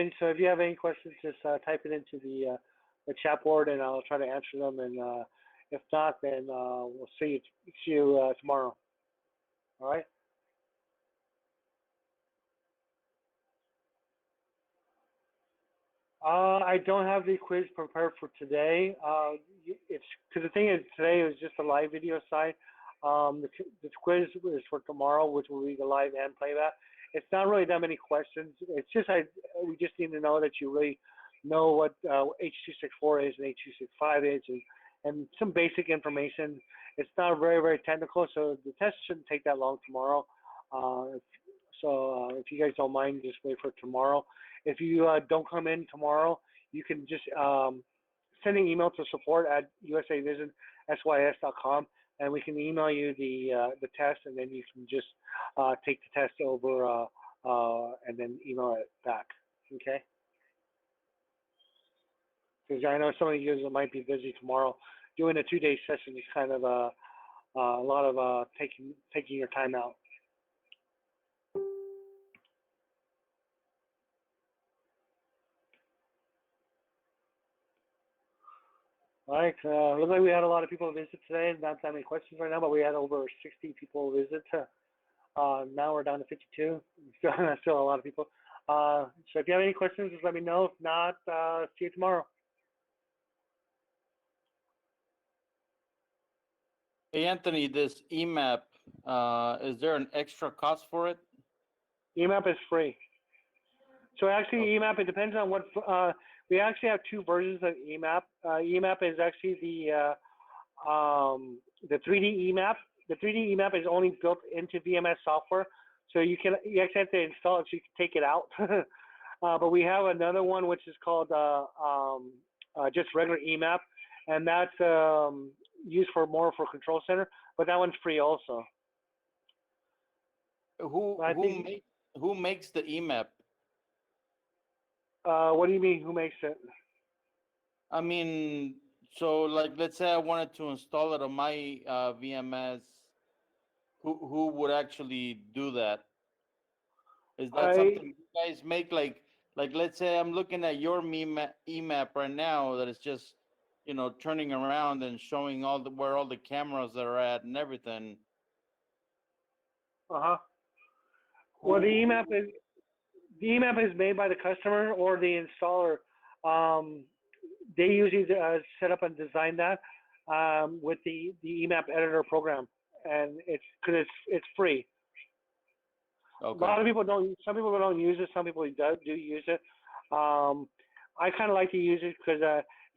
any questions, just type it into the chat board, and I'll try to answer them. And if not, then we'll see you tomorrow. All right. I don't have the quiz prepared for today. It's because the thing is, today is just a live video side. The quiz is for tomorrow, which will be the live and playback. It's not really that many questions. It's just we just need to know that you really know what H.264 is and H.265 is, and some basic information. It's not very technical, so the test shouldn't take that long tomorrow. So if you guys don't mind, just wait for tomorrow. If you don't come in tomorrow, you can just send an email to support@usavisonsys.com. and we can email you the test, and then you can just take the test over and then email it back. Okay. Because I know some of you guys might be busy tomorrow. Doing a 2-day session is kind of a lot of taking your time out. All right. Looks like we had a lot of people visit today. Not that many questions right now, but we had over 60 people visit. Now we're down to 52. Still a lot of people. So if you have any questions, just let me know. If not, see you tomorrow. Hey, Anthony, this EMAP, is there an extra cost for it? EMAP is free. So actually, EMAP, it depends on what, we actually have 2 versions of EMAP. EMAP is actually the 3D EMAP. The 3D EMAP is only built into VMS software, so you actually have to install it so you can take it out. But we have another one which is called just regular EMAP, and that's used more for control center, but that one's free also. Who makes the EMAP? What do you mean, who makes it? I mean, so like, let's say I wanted to install it on my VMS. Who would actually do that? Is that something you guys make? Like let's say I'm looking at your EMAP right now that is just, you know, turning around and showing where all the cameras are at and everything. Well, the EMAP is made by the customer or the installer. They usually set up and design that with the EMAP editor program, and because it's free. Okay. A lot of people don't. Some people don't use it. Some people do use it. I kind of like to use it because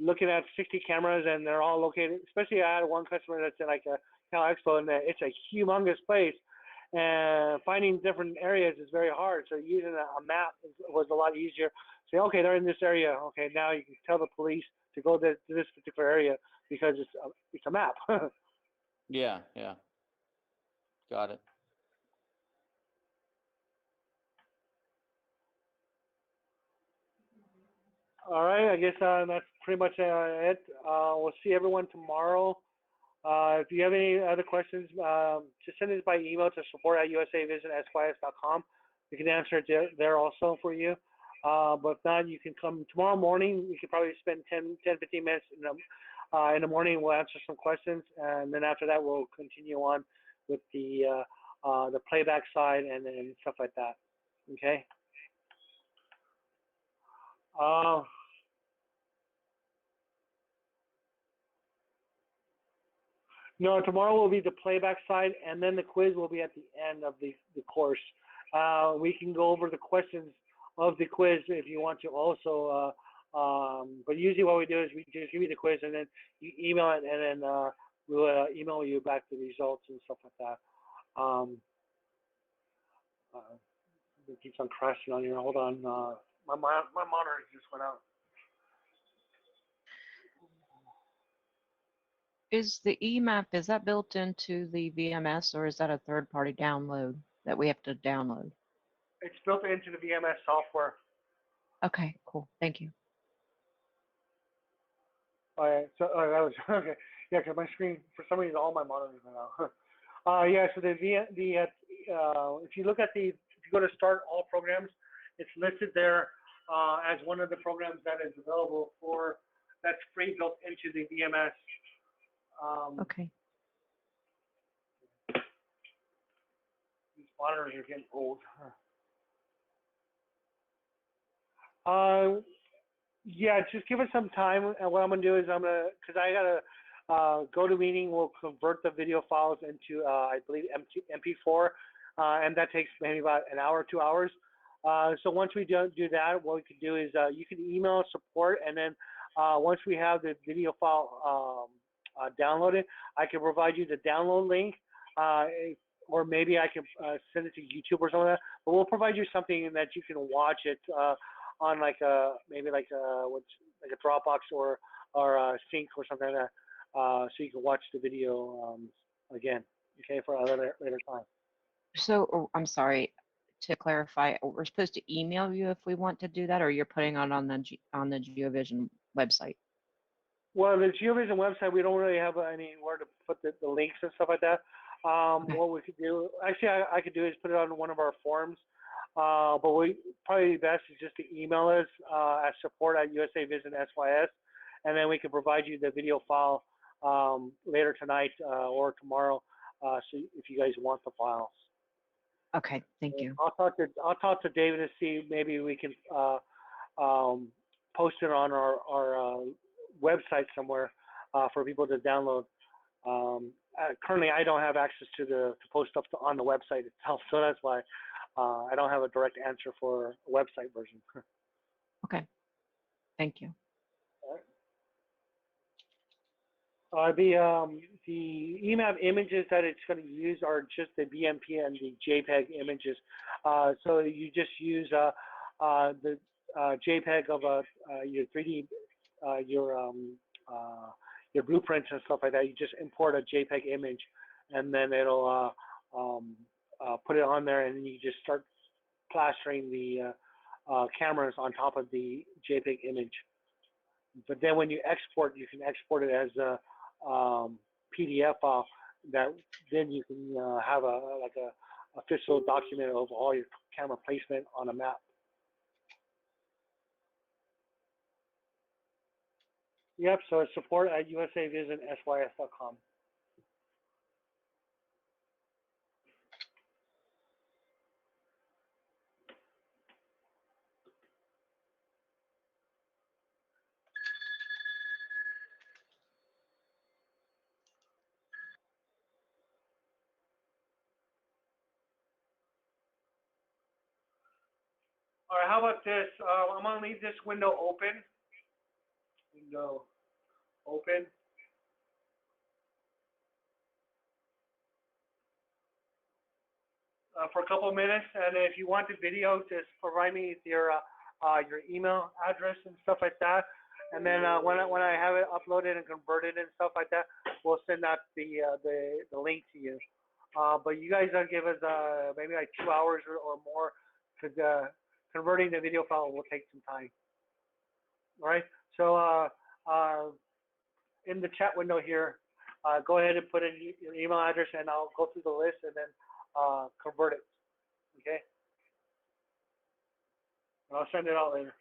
looking at 60 cameras and they're all located. Especially I had one customer that's in like a Cal Expo, and it's a humongous place. And finding different areas is very hard. So using a map was a lot easier. Say, okay, they're in this area. Okay, now you can tell the police to go to this particular area because it's a map. Yeah. Got it. All right, I guess that's pretty much it. We'll see everyone tomorrow. If you have any other questions, just send it by email to support@usavision.com. We can answer it there also for you. But if not, you can come tomorrow morning. You can probably spend 10-15 minutes in the morning. We'll answer some questions, and then after that, we'll continue on with the playback side and stuff like that. Okay. No, tomorrow will be the playback side, and then the quiz will be at the end of the course. We can go over the questions of the quiz if you want to also, but usually what we do is we just give you the quiz, and then you email it, and then we'll email you back the results and stuff like that. It keeps on crashing on here. Hold on. My monitor just went out. Is the EMAP, is that built into the VMS, or is that a third-party download that we have to download? It's built into the VMS software. Okay, cool. Thank you. All right. So that was okay. Yeah, because my screen, for some reason, all my monitors went out. Yeah. So if you look at if you go to Start All Programs, it's listed there as one of the programs that is available that's free built into the VMS. Okay. These monitors are getting old. Yeah, just give us some time. And what I'm gonna do is because I gotta go to meeting. We'll convert the video files into I believe MP4, and that takes maybe about an hour, 2 hours. So once we do that, what we can do is you can email support, and then once we have the video file downloaded, I can provide you the download link, or maybe I can send it to YouTube or something like that. But we'll provide you something that you can watch it on like maybe like a Dropbox or a Sync or something like that, so you can watch the video again, okay, for a later time. So, I'm sorry, to clarify, we're supposed to email you if we want to do that, or you're putting it on the on the Geovision website? Well, the Geovision website, we don't really have anywhere to put the links and stuff like that. Okay. What we could do, actually, I could do is put it on one of our forums. But we probably best is just to email us at support@USAVisionSYS, and then we can provide you the video file later tonight or tomorrow, so if you guys want the files. Okay, thank you. I'll talk to David to see maybe we can post it on our website somewhere for people to download. Currently, I don't have access to post stuff on the website itself, so that's why I don't have a direct answer for a website version. Okay, thank you. The EMAP images that it's going to use are just the BMP and the JPEG images. So you just use the JPEG of your 3D, your blueprints and stuff like that. You just import a JPEG image, and then it'll put it on there, and then you just start plastering the cameras on top of the JPEG image. But then when you export, you can export it as a PDF file that then you can have a official document of all your camera placement on a map. Yep, so it's support@USAVisionSYS.com. All right, how about this? I'm gonna leave this window open. Window open. For a couple of minutes, and if you want the video, just provide me with your email address and stuff like that. And then when I have it uploaded and converted and stuff like that, we'll send out the link to you. But you guys give us maybe like 2 hours or more, because converting the video file will take some time. All right. So in the chat window here, go ahead and put in your email address, and I'll go through the list and then convert it. Okay. And I'll send it out later.